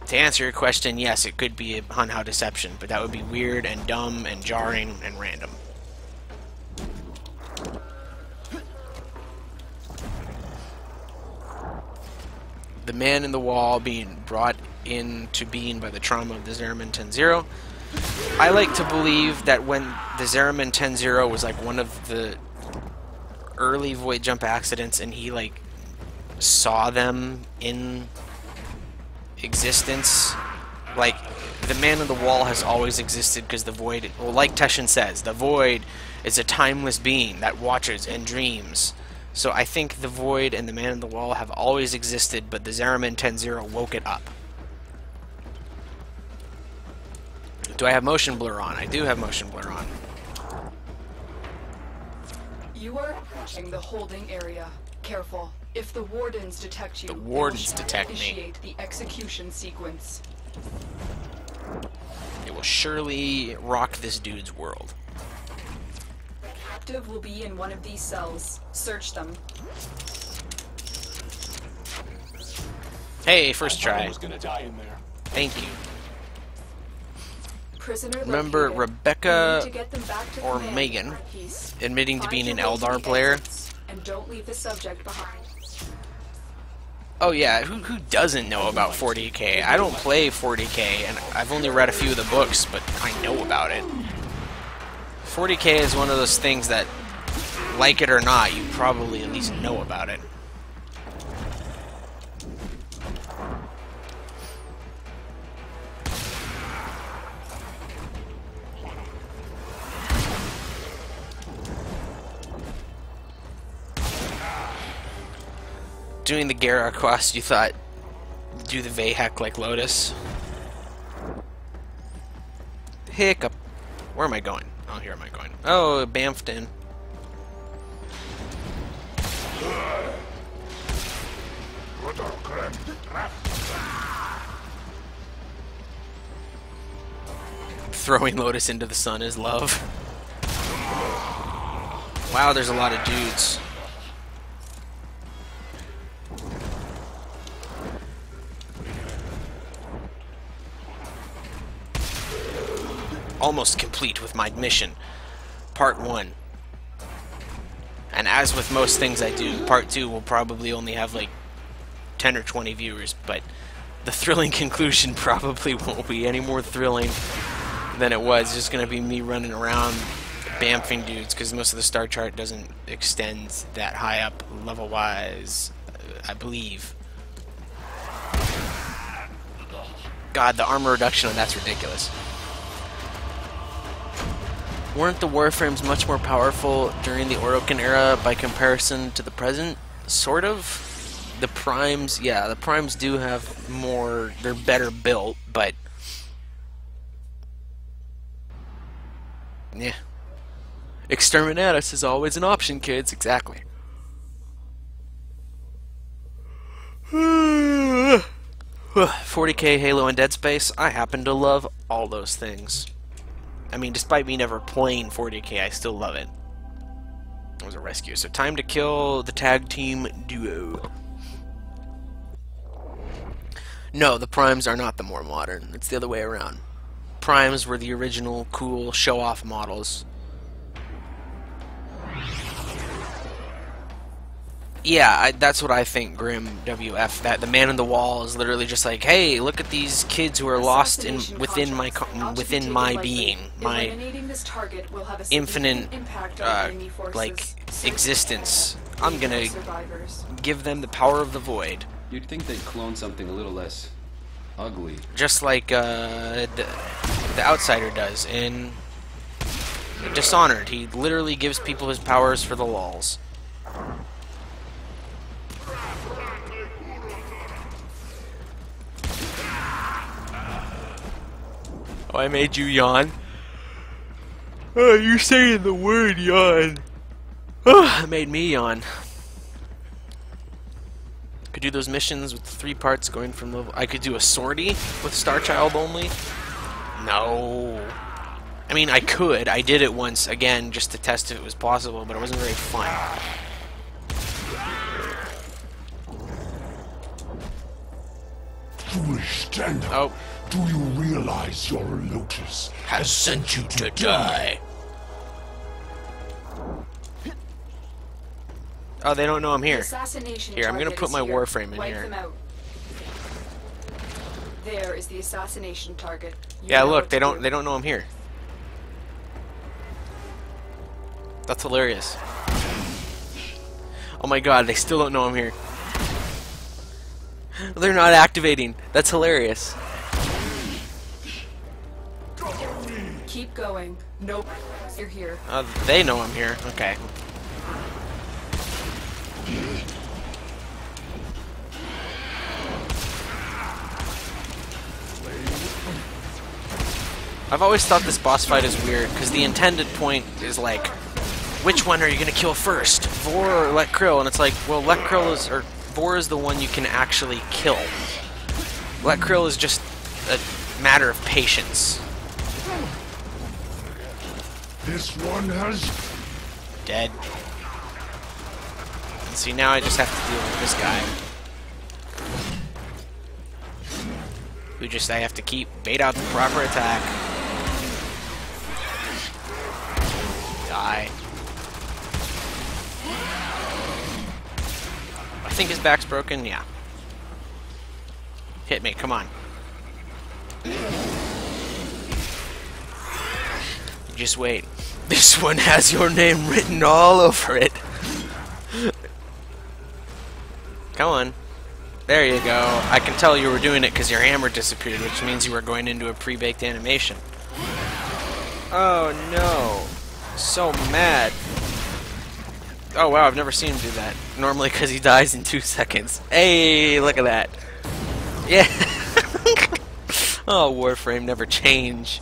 to answer your question, yes, it could be a Hunhow deception, but that would be weird and dumb and jarring and random. The man in the wall being brought into being by the trauma of the Zeraman 10-0. I like to believe that when the Zeraman 10-0 was like one of the early void jump accidents and he like saw them in existence, like the man in the wall has always existed because the void, well, like Teshin says, the void is a timeless being that watches and dreams. So I think the void and the man in the wall have always existed, but the Zeraman 10-0 woke it up. Do I have motion blur on? I do have motion blur on. You are approaching the holding area. Careful. If the wardens detect you, The wardens detect me. initiate the execution sequence. It will surely rock this dude's world. The captive will be in one of these cells. Search them. Hey, first try. was gonna die in there. Thank you. Prisoner Remember located. Rebecca We need to get them back to or command Megan in one piece. admitting to Find being your an way to Eldar the player? exits, and don't leave the subject behind. Oh yeah, who doesn't know about 40k? I don't play 40k, and I've only read a few of the books, but I know about it. 40k is one of those things that, like it or not, you probably at least know about it. Doing the Gara quest, you thought, do the Vahek like Lotus. Hiccup. Where am I going? Oh, here am I going. Oh, bamfed in. Throwing Lotus into the sun is love. Wow, there's a lot of dudes. Almost complete with my mission. Part 1. And as with most things I do, Part 2 will probably only have like 10 or 20 viewers, but the thrilling conclusion probably won't be any more thrilling than it was. It's just going to be me running around bamfing dudes, because most of the Starchart doesn't extend that high up level-wise, I believe. God, the armor reduction on that's ridiculous. Weren't the Warframes much more powerful during the Orokin era by comparison to the present? Sort of. The Primes, yeah, the Primes do have more, they're better built, but... yeah. Exterminatus is always an option, kids, exactly. 40k, Halo, and Dead Space, I happen to love all those things. I mean, despite me never playing 40k, I still love it. It was a rescue. So time to kill the tag team duo. No, the Primes are not the more modern. It's the other way around. Primes were the original cool show-off models. Yeah, that's what I think, Grim WF. That the man in the wall is literally just like, hey, look at these kids who are lost within my being, my infinite like existence. I'm gonna give them the power of the void. You'd think they'd clone something a little less ugly. Just like the Outsider does in Dishonored. He literally gives people his powers for the lulz. Oh, I made you yawn. Oh, you're saying the word yawn. Oh, it made me yawn. Could do those missions with 3 parts going from level. I could do a sortie with Starchild only. No. I mean, I could. I did it once again just to test if it was possible, but it wasn't very fun. Foolish stand up. Oh. Do you realize your Lotus has sent you to die? Oh, they don't know I'm here. Assassination Here, I'm gonna target put is my here. Warframe in Wipe here. them out. There is the assassination target. You Yeah, know look, what they to don't do. they don't know I'm here. That's hilarious. Oh my god, they still don't know I'm here. They're not activating. That's hilarious. Keep going. Nope. You're here. They know I'm here. Okay. I've always thought this boss fight is weird, because the intended point is like, which one are you gonna kill first? Vor or Let Krill? And it's like, well, Let Krill is, or Vor is the one you can actually kill. Let Krill is just a matter of patience. This one has... Dead. And see, now I just have to deal with this guy. Who just, I have to keep bait out the proper attack. Die. I think his back's broken, yeah. Hit me, come on. Just wait. This one has your name written all over it. Come on. There you go. I can tell you were doing it because your hammer disappeared, which means you were going into a pre-baked animation. Oh no. So mad. Oh wow, I've never seen him do that. Normally because he dies in 2 seconds. Hey, look at that. Yeah. Oh, Warframe never change.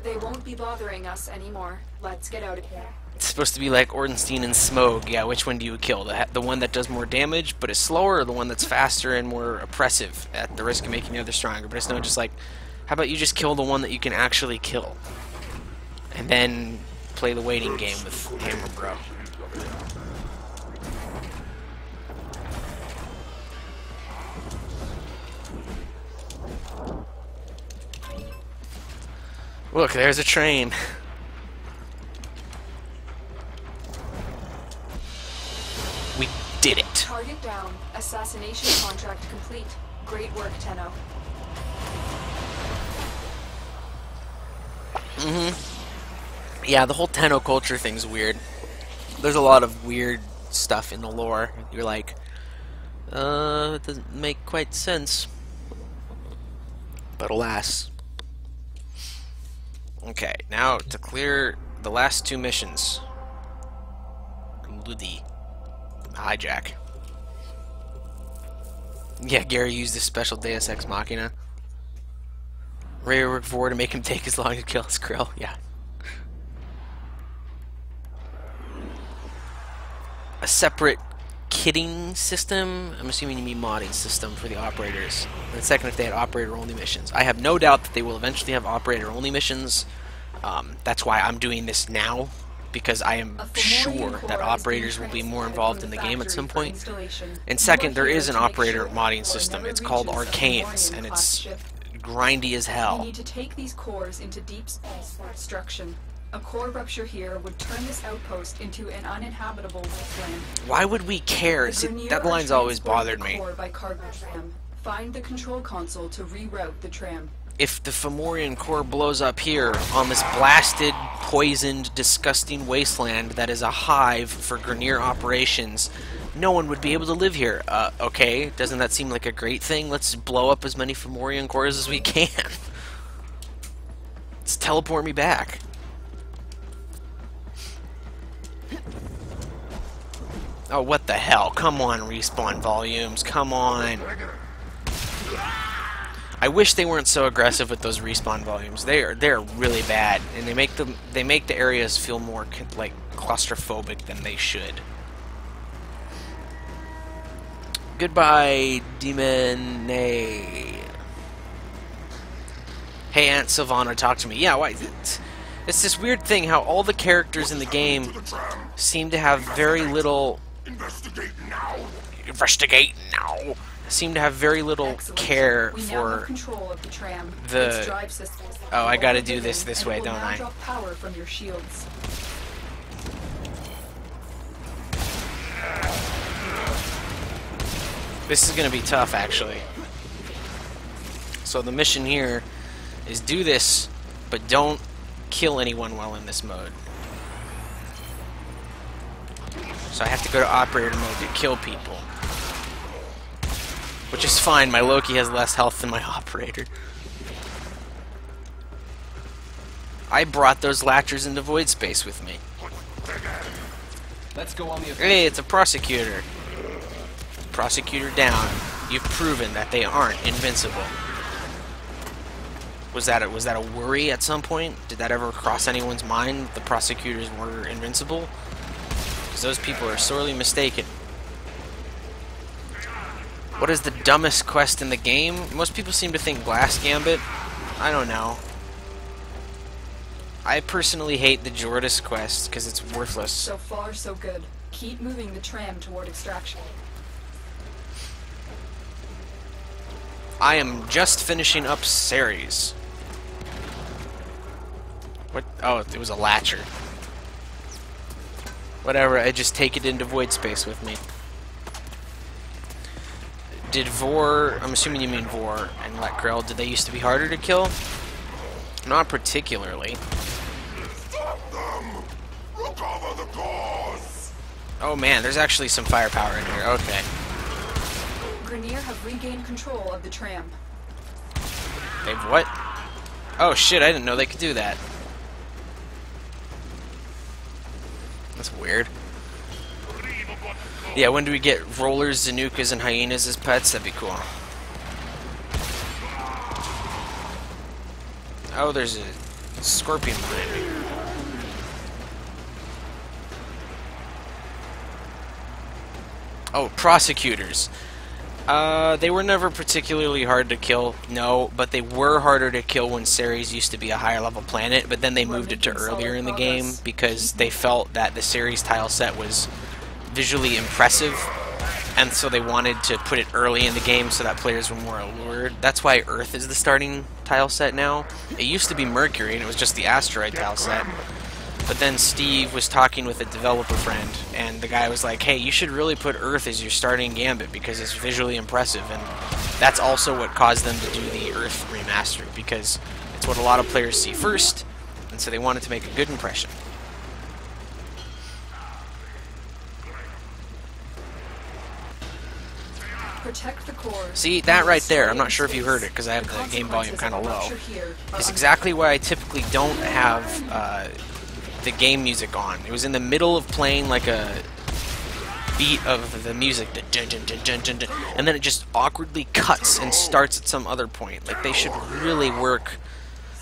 They won't be bothering us anymore. Let's get out of here. It's supposed to be like Ornstein and Smog. Yeah, which one do you kill? The one that does more damage but is slower, or the one that's faster and more oppressive at the risk of making the other stronger? But it's not just like, how about you just kill the one that you can actually kill? And then play the waiting game with Hammer Bro. Look, there's a train. We did it. Target down. Assassination contract complete. Great work, Tenno. Yeah, the whole Tenno culture thing's weird. There's a lot of weird stuff in the lore. You're like, it doesn't make quite sense. But alas. Okay, now to clear the last 2 missions. Ludi. Hijack. Yeah, Gary used this special Deus Ex Machina. Rearwork Vor to make him take as long to kill his Krill. Yeah. A separate kitting system. I'm assuming you mean modding system for the operators. And second, if they had operator-only missions. I have no doubt that they will eventually have operator-only missions. That's why I'm doing this now. because I am A Fomorian sure core that is operators being will be more transported involved from in the the game at factory some for point. installation. And You second, are there here is an to make operator sure modding war system. never It's called reaches a Arcanes, Fomorian and class it's ship. grindy as We hell. need to take these cores into deep space for extraction. A core rupture here would turn this outpost into an uninhabitable wasteland. Why would we care? The See, Grenier that are line's always transporting bothered the me. core by cargo tram. Find the control console to reroute the tram. If the Fomorian core blows up here on this blasted, poisoned, disgusting wasteland that is a hive for Grenier operations, no one would be able to live here. Okay, doesn't that seem like a great thing? Let's blow up as many Fomorian cores as we can. Let's teleport me back. Oh, what the hell? Come on, respawn volumes. Come on. I wish they weren't so aggressive with those respawn volumes. They're really bad, and they make the areas feel more like claustrophobic than they should. Goodbye, Demon. Hey, Aunt Sylvana, talk to me. Yeah, why? It's this weird thing how all the characters in the game seem to have very little. Investigate now. Seem to have very little Excellent. care We now for have control of the tram. the- Its drive systems. Oh, I gotta do this way, And will don't now I? drop power from your shields. This is gonna be tough, actually. So the mission here is do this, but don't kill anyone while in this mode. So I have to go to operator mode to kill people. Which is fine, my Loki has less health than my operator. I brought those latchers into void space with me. Let's go on the Hey, it's a prosecutor. Prosecutor down. You've proven that they aren't invincible. Was that a worry at some point? Did that ever cross anyone's mind that the prosecutors were invincible? Because those people are sorely mistaken. What is the dumbest quest in the game? Most people seem to think Glass Gambit. I don't know. I personally hate the Jordis quest because it's worthless. So far, so good. Keep moving the tram toward extraction. I am just finishing up Ceres. What? Oh, it was a latcher. Whatever, I just take it into void space with me. Did Vor, I'm assuming you mean Vor and Letgrel, did they used to be harder to kill? Not particularly. Stop them! Recover the cause! Oh man, there's actually some firepower in here. Okay. Grenier have regained control of the tram. They've what? Oh shit, I didn't know they could do that. That's weird. Yeah, when do we get rollers, Zanukas, and hyenas as pets? That'd be cool. Oh, there's a scorpion behind me. Oh, prosecutors. They were never particularly hard to kill, no, but they were harder to kill when Ceres used to be a higher level planet, but then they moved it to earlier in the game because they felt that the Ceres tile set was visually impressive, and so they wanted to put it early in the game so that players were more allured. That's why Earth is the starting tile set now. It used to be Mercury, and it was just the asteroid tile set. But then Steve was talking with a developer friend, and the guy was like, hey, you should really put Earth as your starting Gambit because it's visually impressive, and that's also what caused them to do the Earth remaster, because it's what a lot of players see first, and so they wanted to make a good impression. Protect the core. See, that right there, I'm not sure if you heard it because I have the game volume kind of low, is exactly why I typically don't have the game music on. It was in the middle of playing like a beat of the music, the dun, dun, dun, dun, dun, dun, and then it just awkwardly cuts and starts at some other point. Like, they should really work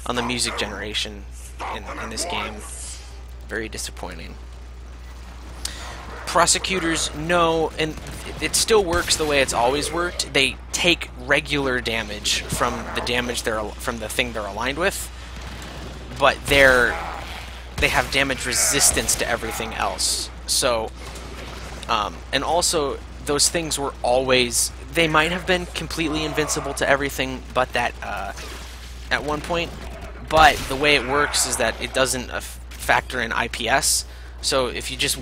on the music generation in this game. Very disappointing. Prosecutors, no, and it still works the way it's always worked. They take regular damage from the damage from the thing they're aligned with, but they're they have damage resistance to everything else. So, and also those things were always, they might have been completely invincible to everything but that at one point, but the way it works is that it doesn't factor in IPS. So if you just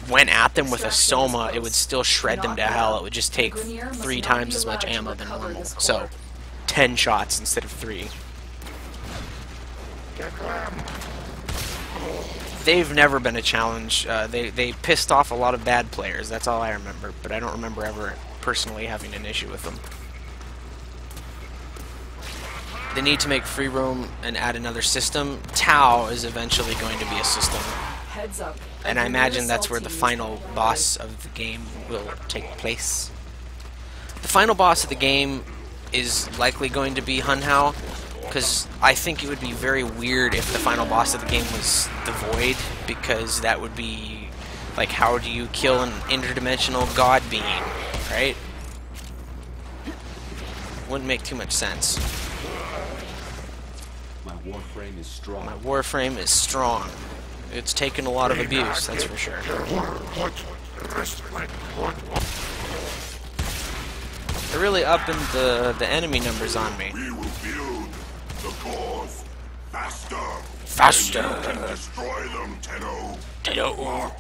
went at them with a Soma, it would still shred them to hell. It would just take 3 times as much ammo than normal. So 10 shots instead of 3. They've never been a challenge. They pissed off a lot of bad players. That's all I remember. But I don't remember ever personally having an issue with them. They need to make free roam and add another system. Tau is eventually going to be a system. Heads up. And I imagine that's where the final boss of the game will take place. The final boss of the game is likely going to be Hunhao, because I think it would be very weird if the final boss of the game was the Void, because that would be like, how do you kill an interdimensional god being, right? Wouldn't make too much sense. My Warframe is strong. My Warframe is strong. It's taken a lot of abuse, that's for sure. They're really upping the enemy numbers on me. We will build the cause faster. Faster. Destroy them, Tenno. Ditto.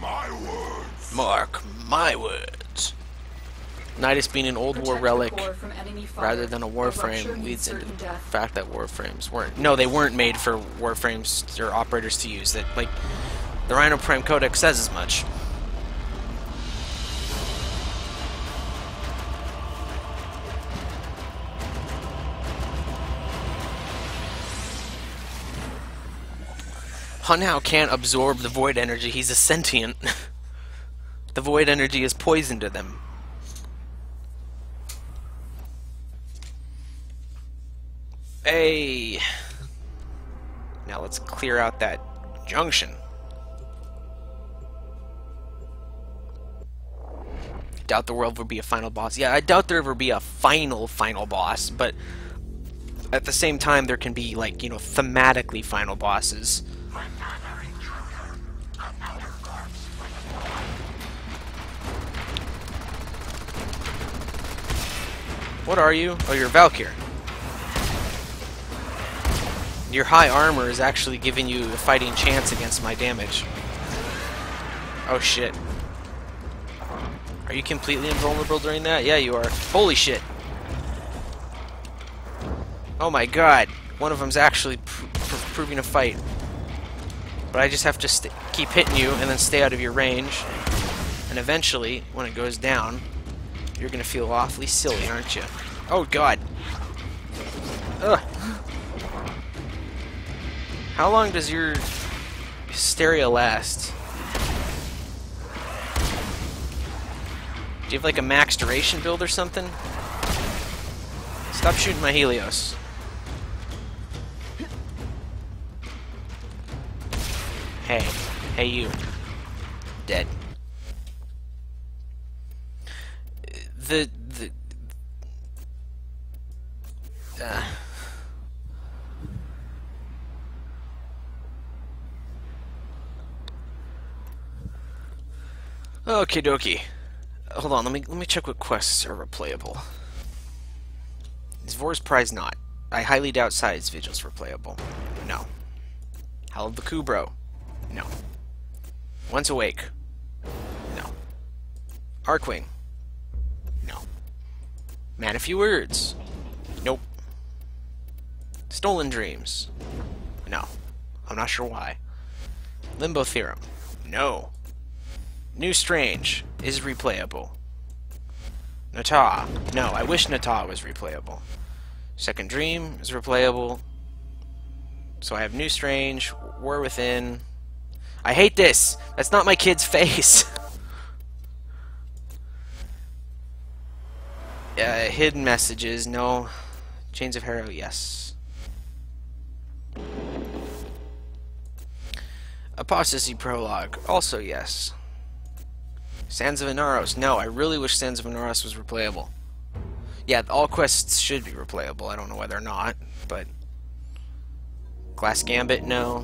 My words. Mark my words. Nidus being an old war relic rather than a Warframe leads into the fact that Warframes weren't. No, they weren't made for Warframes or operators to use. That, like, the Rhino Prime Codex says as much. Hunhao can't absorb the void energy. He's a sentient. The void energy is poison to them. Hey. Now let's clear out that junction. Doubt the world will be a final boss. Yeah, I doubt there will be a final boss, but at the same time there can be, like, you know, thematically final bosses. What are you? Oh, you're Valkyr. Your high armor is actually giving you a fighting chance against my damage. Oh shit. Are you completely invulnerable during that? Yeah, you are. Holy shit. Oh my god. One of them's actually proving a fight. But I just have to keep hitting you and then stay out of your range. And eventually, when it goes down, you're gonna feel awfully silly, aren't you? Oh god. Ugh. How long does your hysteria last? Do you have like a max duration build or something? Stop shooting my Helios. Hey. Hey you. Dead. Okie dokie. Hold on, let me check what quests are replayable. Is Vor's Prize not? I highly doubt Side's Vigil's replayable. No. Howl of the Kubro? No. Once Awake? No. Arkwing? No. Man a Few Words? Nope. Stolen Dreams? No. I'm not sure why. Limbo Theorem? No. New Strange is replayable. Nata. No, I wish Nata was replayable. Second Dream is replayable. So I have New Strange, War Within. I hate this! That's not my kid's face! Hidden Messages, no. Chains of Harrow, yes. Apostasy Prologue, also yes. Sands of Inaros. No, I really wish Sands of Inaros was replayable. Yeah, all quests should be replayable. I don't know why they're not, but... Glass Gambit, no.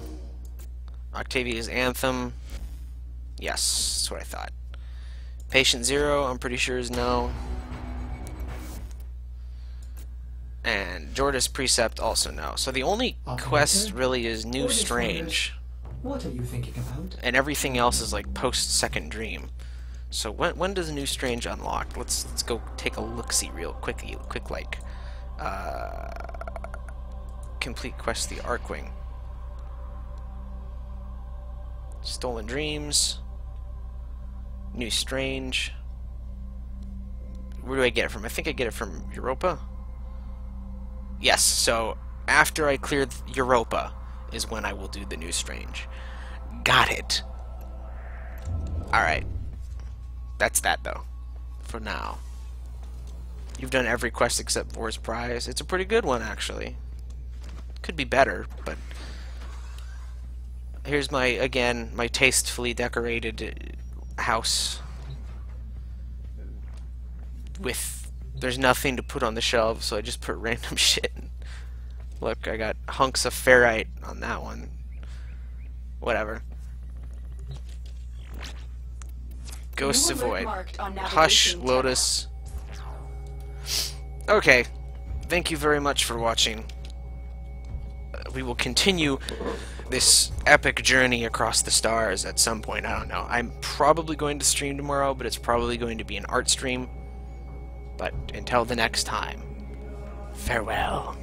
Octavia's Anthem. Yes, that's what I thought. Patient Zero, I'm pretty sure is no. And Jorda's Precept also no. So the only quest really is New Strange. What are you thinking about? And everything else is like post Second Dream. So when does New Strange unlock? Let's go take a look-see real quick like. Complete quest the Arcwing. Stolen Dreams. New Strange. Where do I get it from? I think I get it from Europa. Yes, so after I clear Europa is when I will do the New Strange. Got it. Alright. That's that, though. For now. You've done every quest except Vor's Prize. It's a pretty good one, actually. Could be better, but... Here's my, again, my tastefully decorated house. With... There's nothing to put on the shelves, so I just put random shit. Look, I got hunks of ferrite on that one. Whatever. Ghosts of Void. Hush, Lotus. Okay. Thank you very much for watching. We will continue this epic journey across the stars at some point. I don't know. I'm probably going to stream tomorrow, but it's probably going to be an art stream. But until the next time, farewell.